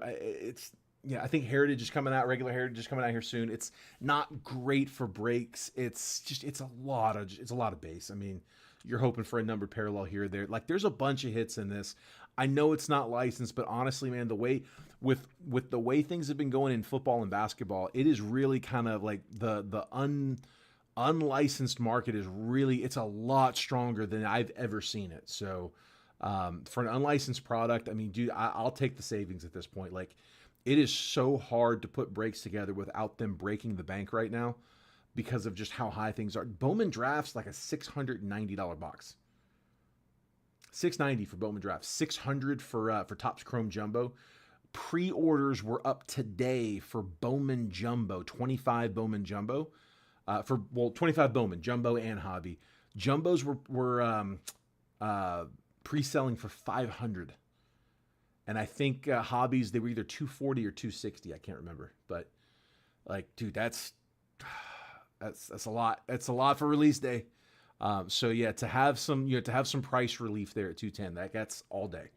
I think Heritage is coming out. Regular Heritage is coming out here soon. It's not great for breaks. It's a lot of base. I mean, you're hoping for a numbered parallel here or there. Like, there's a bunch of hits in this. I know it's not licensed, but honestly, man, the way with the way things have been going in football and basketball, it is really kind of like the unlicensed market is really, it's a lot stronger than I've ever seen it. So for an unlicensed product, I mean, dude, I'll take the savings at this point. Like, it is so hard to put breaks together without them breaking the bank right now because of just how high things are. Bowman Draft's like a $690 box. $690 for Bowman Draft, $600 for Topps Chrome Jumbo. Pre-orders were up today for Bowman Jumbo, 25 Bowman Jumbo. 25 Bowman Jumbo and Hobby. Jumbos were pre-selling for $500. And I think hobbies, they were either 240 or 260. I can't remember, but like, dude, that's a lot. That's a lot for release day. So yeah, to have some to have some price relief there at 210, that's all day.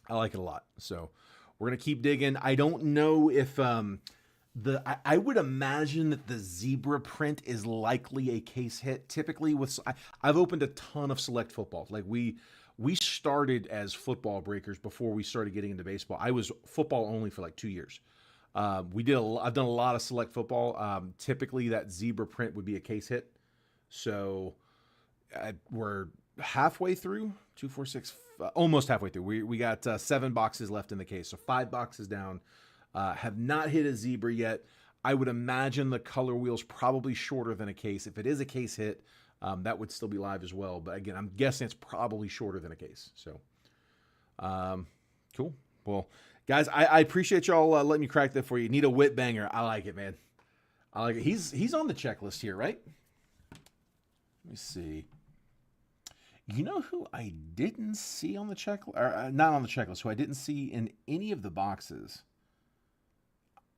I like it a lot. So we're gonna keep digging. I don't know if I would imagine that the zebra print is likely a case hit. Typically, I've opened a ton of select football. Like we started as football breakers before we started getting into baseball. I was football only for like 2 years. I've done a lot of select football. Typically, that zebra print would be a case hit. So we're halfway through 246, almost halfway through. We got 7 boxes left in the case, so 5 boxes down. Have not hit a zebra yet. I would imagine the color wheel's probably shorter than a case. If it is a case hit, that would still be live as well. But again, I'm guessing it's probably shorter than a case. So, cool. Well, guys, I appreciate y'all letting me crack that for you. Need a whip banger. I like it, man. I like it. He's on the checklist here, right? Let me see. You know who I didn't see on the checklist, or not on the checklist, who I didn't see in any of the boxes?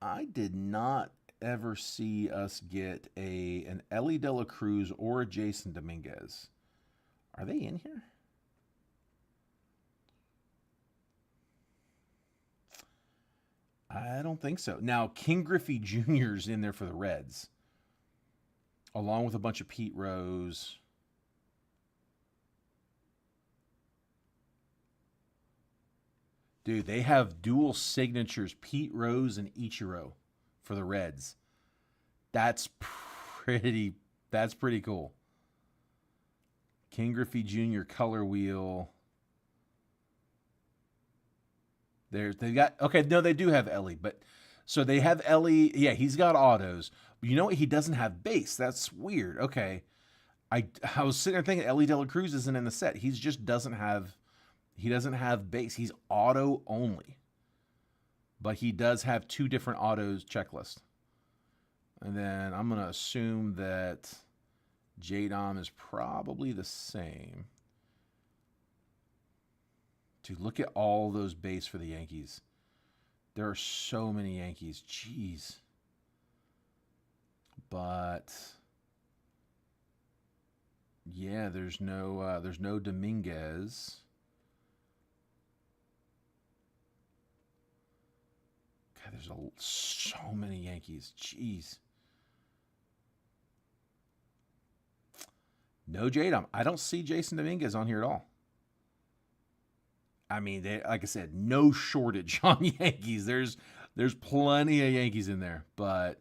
I did not ever see us get an Ellie De La Cruz or a Jason Dominguez. Are they in here? I don't think so. Now, King Griffey Jr.'s in there for the Reds, along with a bunch of Pete Rose. Dude, they have dual signatures, Pete Rose and Ichiro for the Reds. That's pretty cool. King Griffey Jr. color wheel. They got okay, no, they do have Ellie, but so they have Ellie, yeah, he's got autos. But you know what? He doesn't have base. That's weird. Okay. I was sitting there thinking Ellie De La Cruz isn't in the set. He doesn't have base. He's auto only. But he does have 2 different autos checklist. And then I'm going to assume that J-Dom is probably the same. Dude, look at all those base for the Yankees. There are so many Yankees. Jeez. But yeah, there's no Dominguez. God, there's so many Yankees. Jeez. No J-Dom. I don't see Jason Dominguez on here at all. I mean, like I said, no shortage on Yankees. There's plenty of Yankees in there, but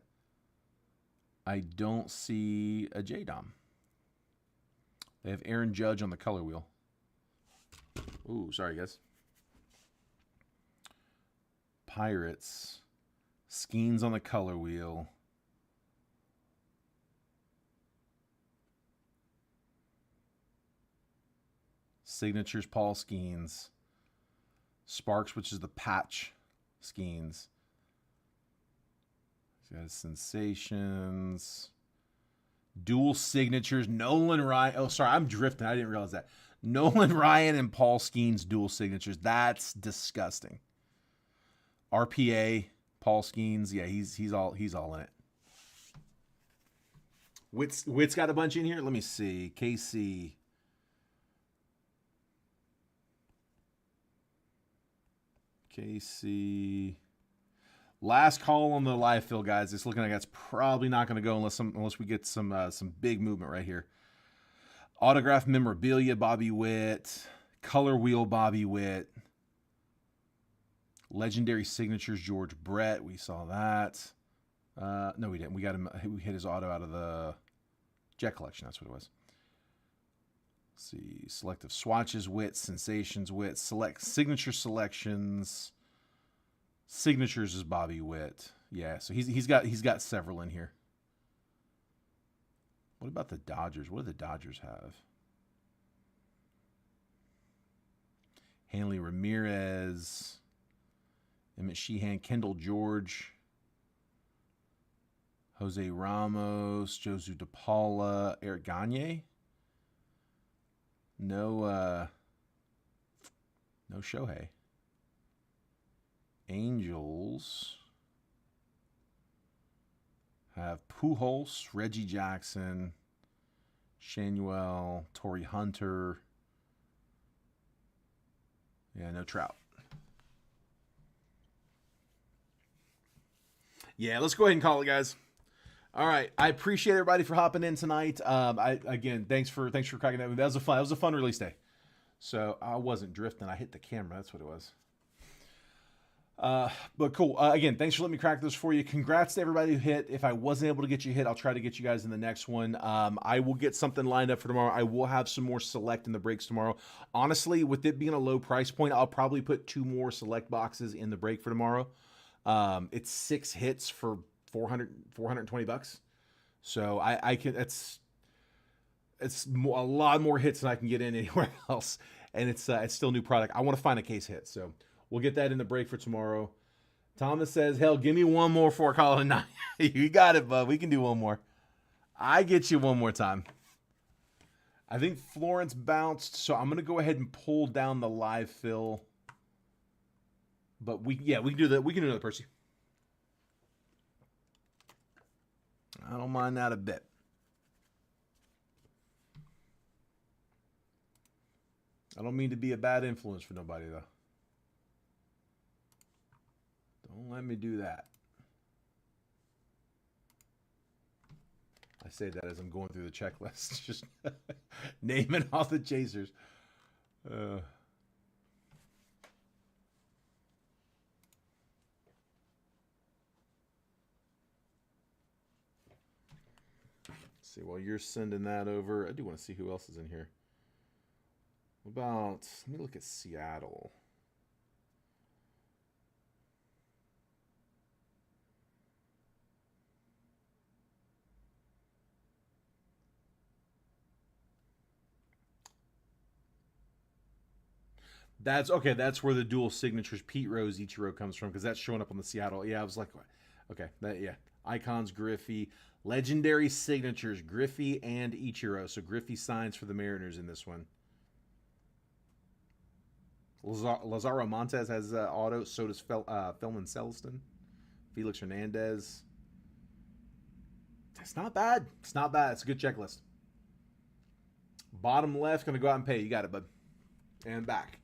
I don't see a J-Dom. They have Aaron Judge on the color wheel. Ooh, sorry, guys. Pirates. Skeens on the color wheel. Signatures, Paul Skeens. Sparks, which is the patch Skeens. He's got Sensations. Dual signatures. Nolan Ryan. Oh, sorry, I'm drifting. I didn't realize that. Nolan Ryan and Paul Skeens dual signatures. That's disgusting. RPA, Paul Skeens. Yeah, he's all in it. Witt's got a bunch in here. Let me see. KC. KC. Last call on the live fill, guys. It's looking like that's probably not going to go unless we get some big movement right here. Autograph memorabilia, Bobby Witt. Color wheel, Bobby Witt. Legendary signatures, George Brett. We saw that. No, we didn't. We got him. We hit his auto out of the Jet Collection. That's what it was. Let's see. Selective swatches, Witt. Sensations, Witt. Select signature selections. Signatures is Bobby Witt. Yeah, so he's got several in here. What about the Dodgers? What do the Dodgers have? Hanley Ramirez, Emmett Sheehan, Kendall George, Jose Ramos, Josu DePaula, Eric Gagne. No Shohei. Angels have Pujols, Reggie Jackson, Shanuel, Torrey Hunter. Yeah, no Trout. Yeah, let's go ahead and call it, guys. All right, I appreciate everybody for hopping in tonight. Again, thanks for cracking that. That was a fun release day. So I wasn't drifting. I hit the camera. That's what it was. But cool. Again, thanks for letting me crack this for you. Congrats to everybody who hit. If I wasn't able to get you hit, I'll try to get you guys in the next one. I will get something lined up for tomorrow. I will have some more select in the breaks tomorrow. Honestly, with it being a low price point, I'll probably put 2 more select boxes in the break for tomorrow. It's 6 hits for $420. So I can, it's a lot more hits than I can get in anywhere else. And it's still new product. I want to find a case hit. So we'll get that in the break for tomorrow. Thomas says, hell, give me one more for call it 9. You got it, bud. We can do one more. I get you one more time. I think Florence bounced, so I'm going to go ahead and pull down the live fill. But we can do that. We can do another Percy. I don't mind that a bit. I don't mean to be a bad influence for nobody, though. Don't let me do that. I say that as I'm going through the checklist, just naming all the chasers. Let's see, while you're sending that over, I do want to see who else is in here. What about, let me look at Seattle. That's okay. That's where the dual signatures Pete Rose Ichiro comes from, because that's showing up on the Seattle. Yeah, I was like, okay, yeah. Icons Griffey, legendary signatures Griffey and Ichiro. So Griffey signs for the Mariners in this one. Lazaro Montes has auto. So does Felman Celestin, Felix Hernandez. It's not bad. It's not bad. It's a good checklist. Bottom left, gonna go out and pay. You got it, bud. And back.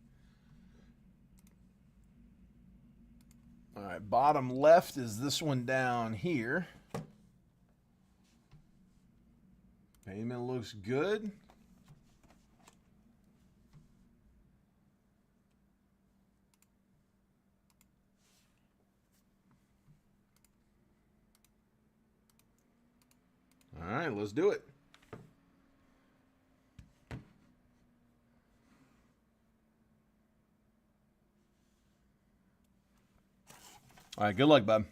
All right, bottom left is this one down here. Payment looks good. All right, let's do it. All right, good luck, bud.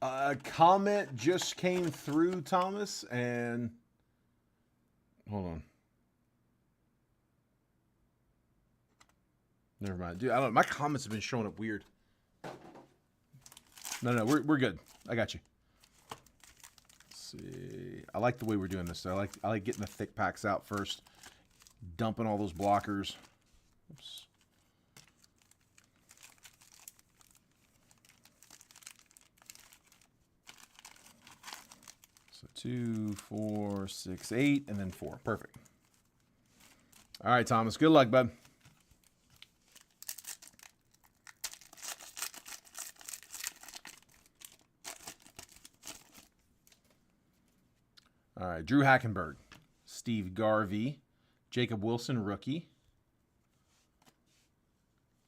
A comment just came through, Thomas, and hold on. Never mind, dude. I don't. My comments have been showing up weird. No, we're good. I got you. Let's see. I like the way we're doing this. I like getting the thick packs out first, dumping all those blockers. Oops. So 2, 4, 6, 8, and then 4. Perfect. All right, Thomas. Good luck, bud. All right, Drew Hackenberg, Steve Garvey, Jacob Wilson, rookie.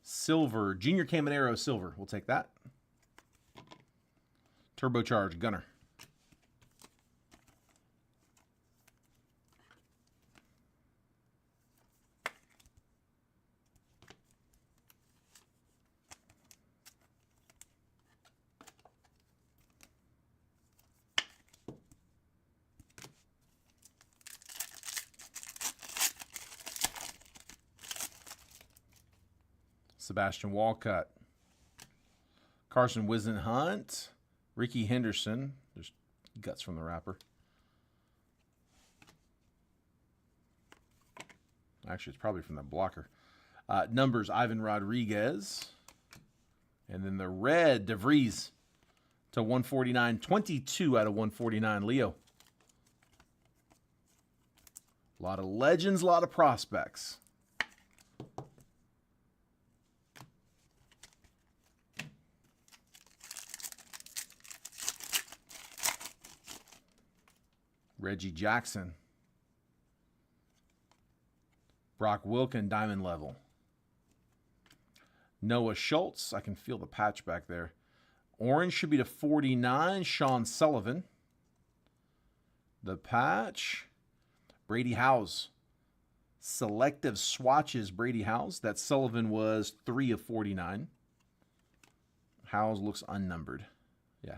Silver, Junior Caminero, silver. We'll take that. Turbocharged, Gunner. Sebastian Walcott. Carson Whisenhunt. Ricky Henderson. There's guts from the wrapper. Actually, it's probably from the blocker. Numbers, Ivan Rodriguez. And then the red, DeVries to 149. 22 out of 149, Leo. A lot of legends, a lot of prospects. Reggie Jackson. Brock Wilken, diamond level. Noah Schultz. I can feel the patch back there. Orange should be to 49. Sean Sullivan. The patch. Brady Howes. Selective swatches, Brady Howes. That Sullivan was 3 of 49. Howes looks unnumbered. Yeah.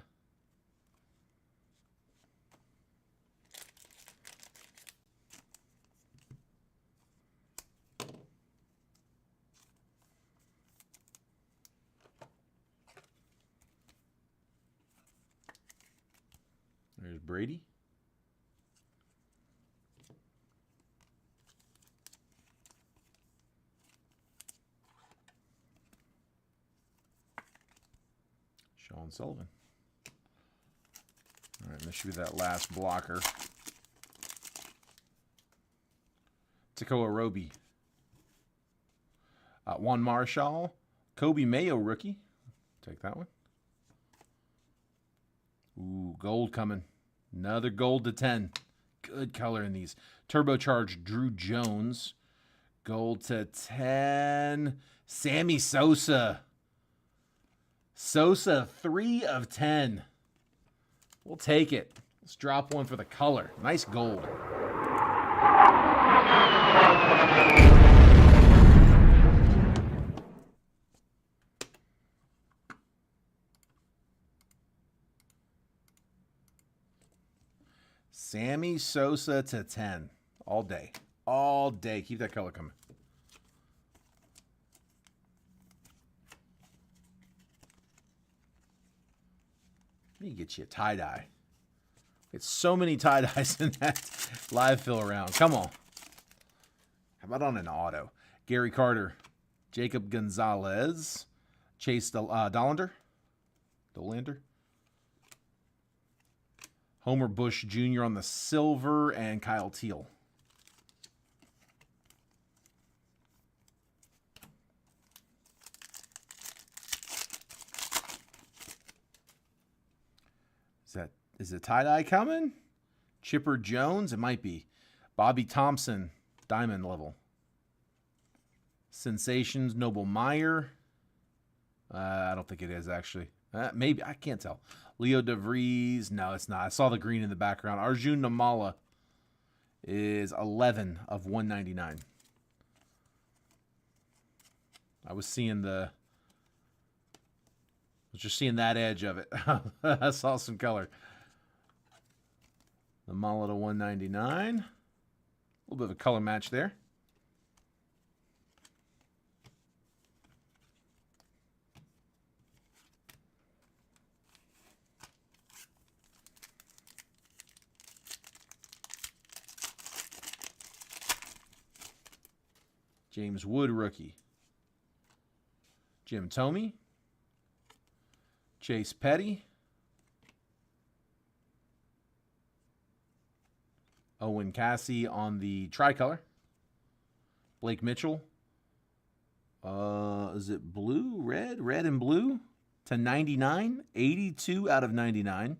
There's Brady. Sean Sullivan. All right, this should be that last blocker. Tekoa Roby. Juan Marshall. Kobe Mayo, rookie. Take that one. Ooh, gold coming. Another gold to 10. Good color in these. Turbocharged Drew Jones. Gold to 10. Sammy Sosa. Sosa, 3 of 10. We'll take it. Let's drop one for the color. Nice gold. Sammy Sosa to 10. All day. All day. Keep that color coming. Let me get you a tie-dye. It's so many tie-dyes in that live fill around. Come on. How about on an auto? Gary Carter. Jacob Gonzalez. Chase Dollander. Homer Bush Jr. on the silver, and Kyle Teal. Is it tie-dye coming? Chipper Jones? It might be. Bobby Thompson, diamond level. Sensations, Noble Meyer. I don't think it is, actually. Maybe. I can't tell. Leo DeVries. No, it's not. I saw the green in the background. Arjun Namala is 11 of 199. I was just seeing that edge of it. I saw some color. Namala to 199. A little bit of a color match there. James Wood, rookie. Jim Thome. Chase Petty. Owen Cassie on the tricolor. Blake Mitchell. Is it blue, red? Red and blue to 99. 82 out of 99.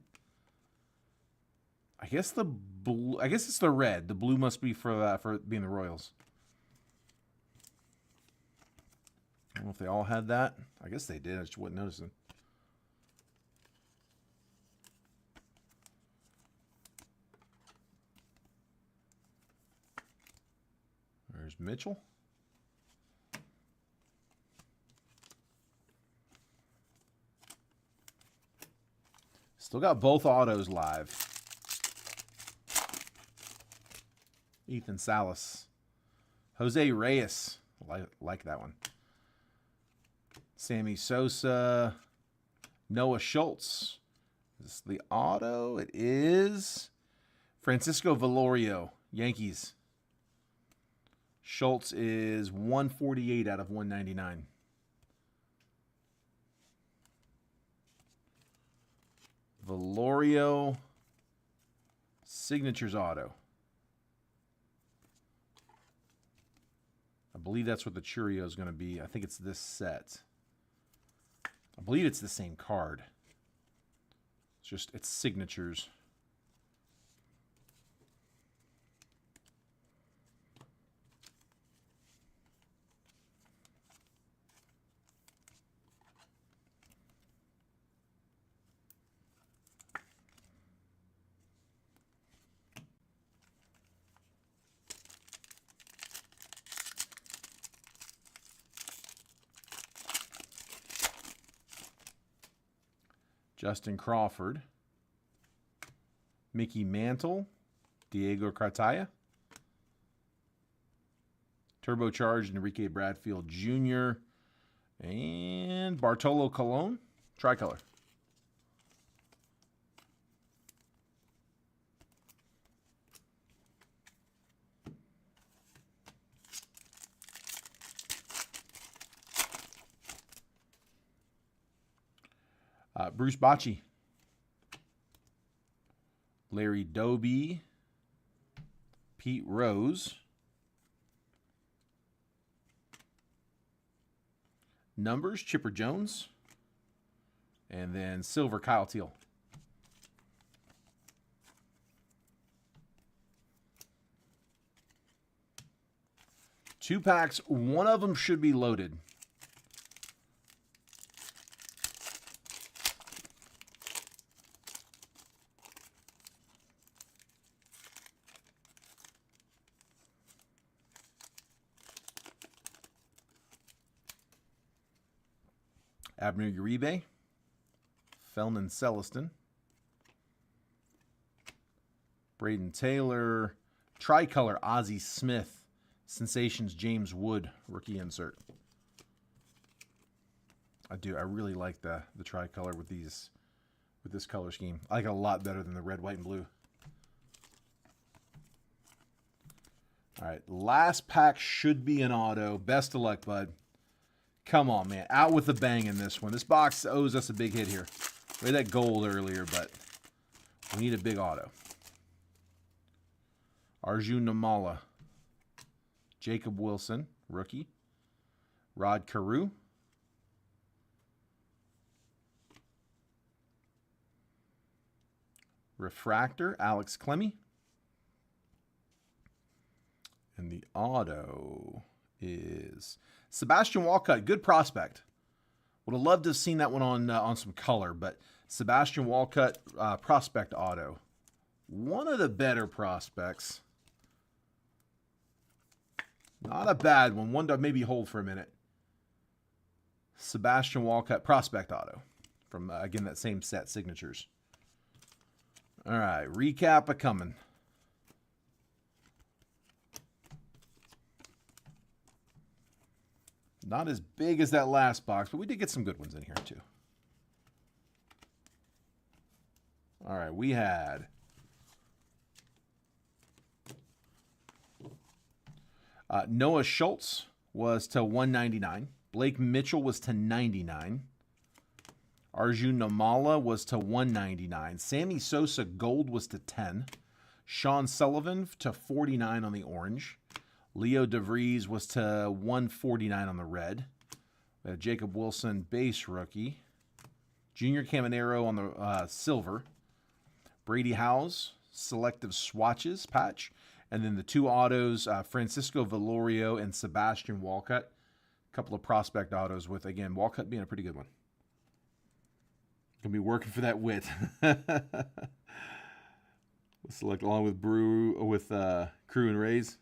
I guess it's the red. The blue must be for being the Royals. I don't know if they all had that. I guess they did. I just wasn't noticing. There's Mitchell. Still got both autos live. Ethan Salas. Jose Reyes. Like that one. Sammy Sosa, Noah Schultz. Is this the auto? It is Francisco Velorio, Yankees. Schultz is 148 out of 199. Velorio, Signatures auto. I believe that's what the Churio is going to be. I think it's this set. I believe it's the same card. It's signatures. Justin Crawford, Mickey Mantle, Diego Cartaya, turbocharged Enrique Bradfield Jr., and Bartolo Colon, tricolor. Bruce Bochy, Larry Doby, Pete Rose, numbers, Chipper Jones, and then silver, Kyle Teal. Two packs, one of them should be loaded. Abner Uribe, Felman Celestin, Braden Taylor, tricolor Ozzie Smith, Sensations James Wood, rookie insert. I really like the tricolor with this color scheme. I like it a lot better than the red, white, and blue. All right, last pack should be an auto. Best of luck, bud. Come on, man. Out with a bang in this one. This box owes us a big hit here. We had that gold earlier, but we need a big auto. Arjun Namala. Jacob Wilson, rookie. Rod Carew. Refractor, Alex Clemmy. And the auto is Sebastian Walcott, good prospect. Would have loved to have seen that one on some color, but Sebastian Walcott prospect auto. One of the better prospects. Not a bad one. One to maybe hold for a minute. Sebastian Walcott prospect auto from, again, that same set, signatures. All right, recap a coming. Not as big as that last box, but we did get some good ones in here too. All right, we had Noah Schultz was to 199. Blake Mitchell was to 99. Arjun Namala was to 199. Sammy Sosa gold was to 10. Sean Sullivan to 49 on the orange. Leo DeVries was to 149 on the red. We have Jacob Wilson, base rookie. Junior Caminero on the silver. Brady Howes, selective swatches patch. And then the two autos, Francisco Velorio and Sebastian Walcott. A couple of prospect autos with, again, Walcott being a pretty good one. Gonna be working for that wit. We'll select along with Crew and Rays.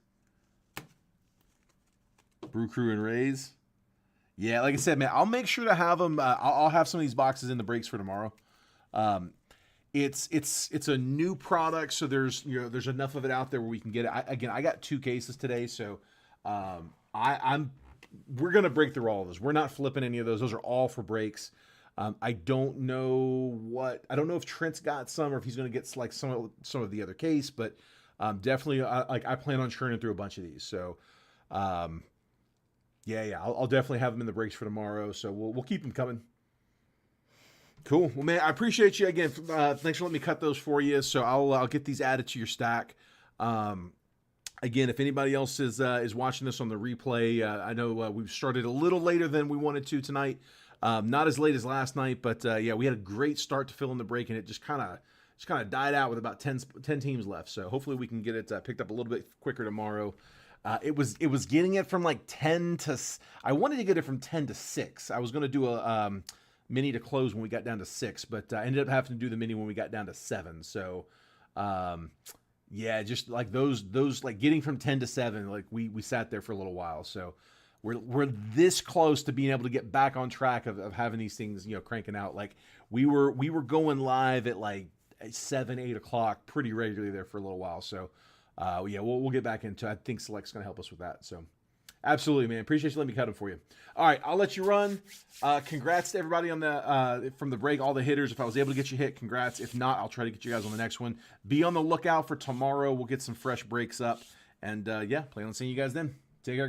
Brew Crew and Rays. Yeah, like I said, man, I'll make sure to have them. I'll have some of these boxes in the breaks for tomorrow. It's a new product, so there's enough of it out there where we can get it. I got 2 cases today, so I'm we're gonna break through all of those. We're not flipping any of those. Those are all for breaks. I don't know if Trent's got some or if he's going to get like some of the other case, but definitely I plan on churning through a bunch of these. So yeah, I'll definitely have them in the breaks for tomorrow. So we'll keep them coming. Cool. Well, man, I appreciate you again. Thanks for letting me cut those for you. So I'll get these added to your stack. Again, if anybody else is watching this on the replay, I know we've started a little later than we wanted to tonight. Not as late as last night, but yeah, we had a great start to fill in the break, and it just kind of died out with about 10 teams left. So hopefully we can get it picked up a little bit quicker tomorrow. It was getting it from like 10 to. I wanted to get it from 10 to 6. I was going to do a mini to close when we got down to 6, but I ended up having to do the mini when we got down to 7. So yeah, just like those like getting from 10 to 7, like we sat there for a little while. So we're this close to being able to get back on track of having these things, cranking out. Like we were going live at like 7-8 o'clock pretty regularly there for a little while. So yeah, we'll get back into. I think Select's going to help us with that. So absolutely, man. Appreciate you letting me cut them for you. All right, I'll let you run. Congrats to everybody on the from the break, all the hitters. If I was able to get you hit, congrats. If not, I'll try to get you guys on the next one. Be on the lookout for tomorrow. We'll get some fresh breaks up, and yeah, plan on seeing you guys then. Take care, guys.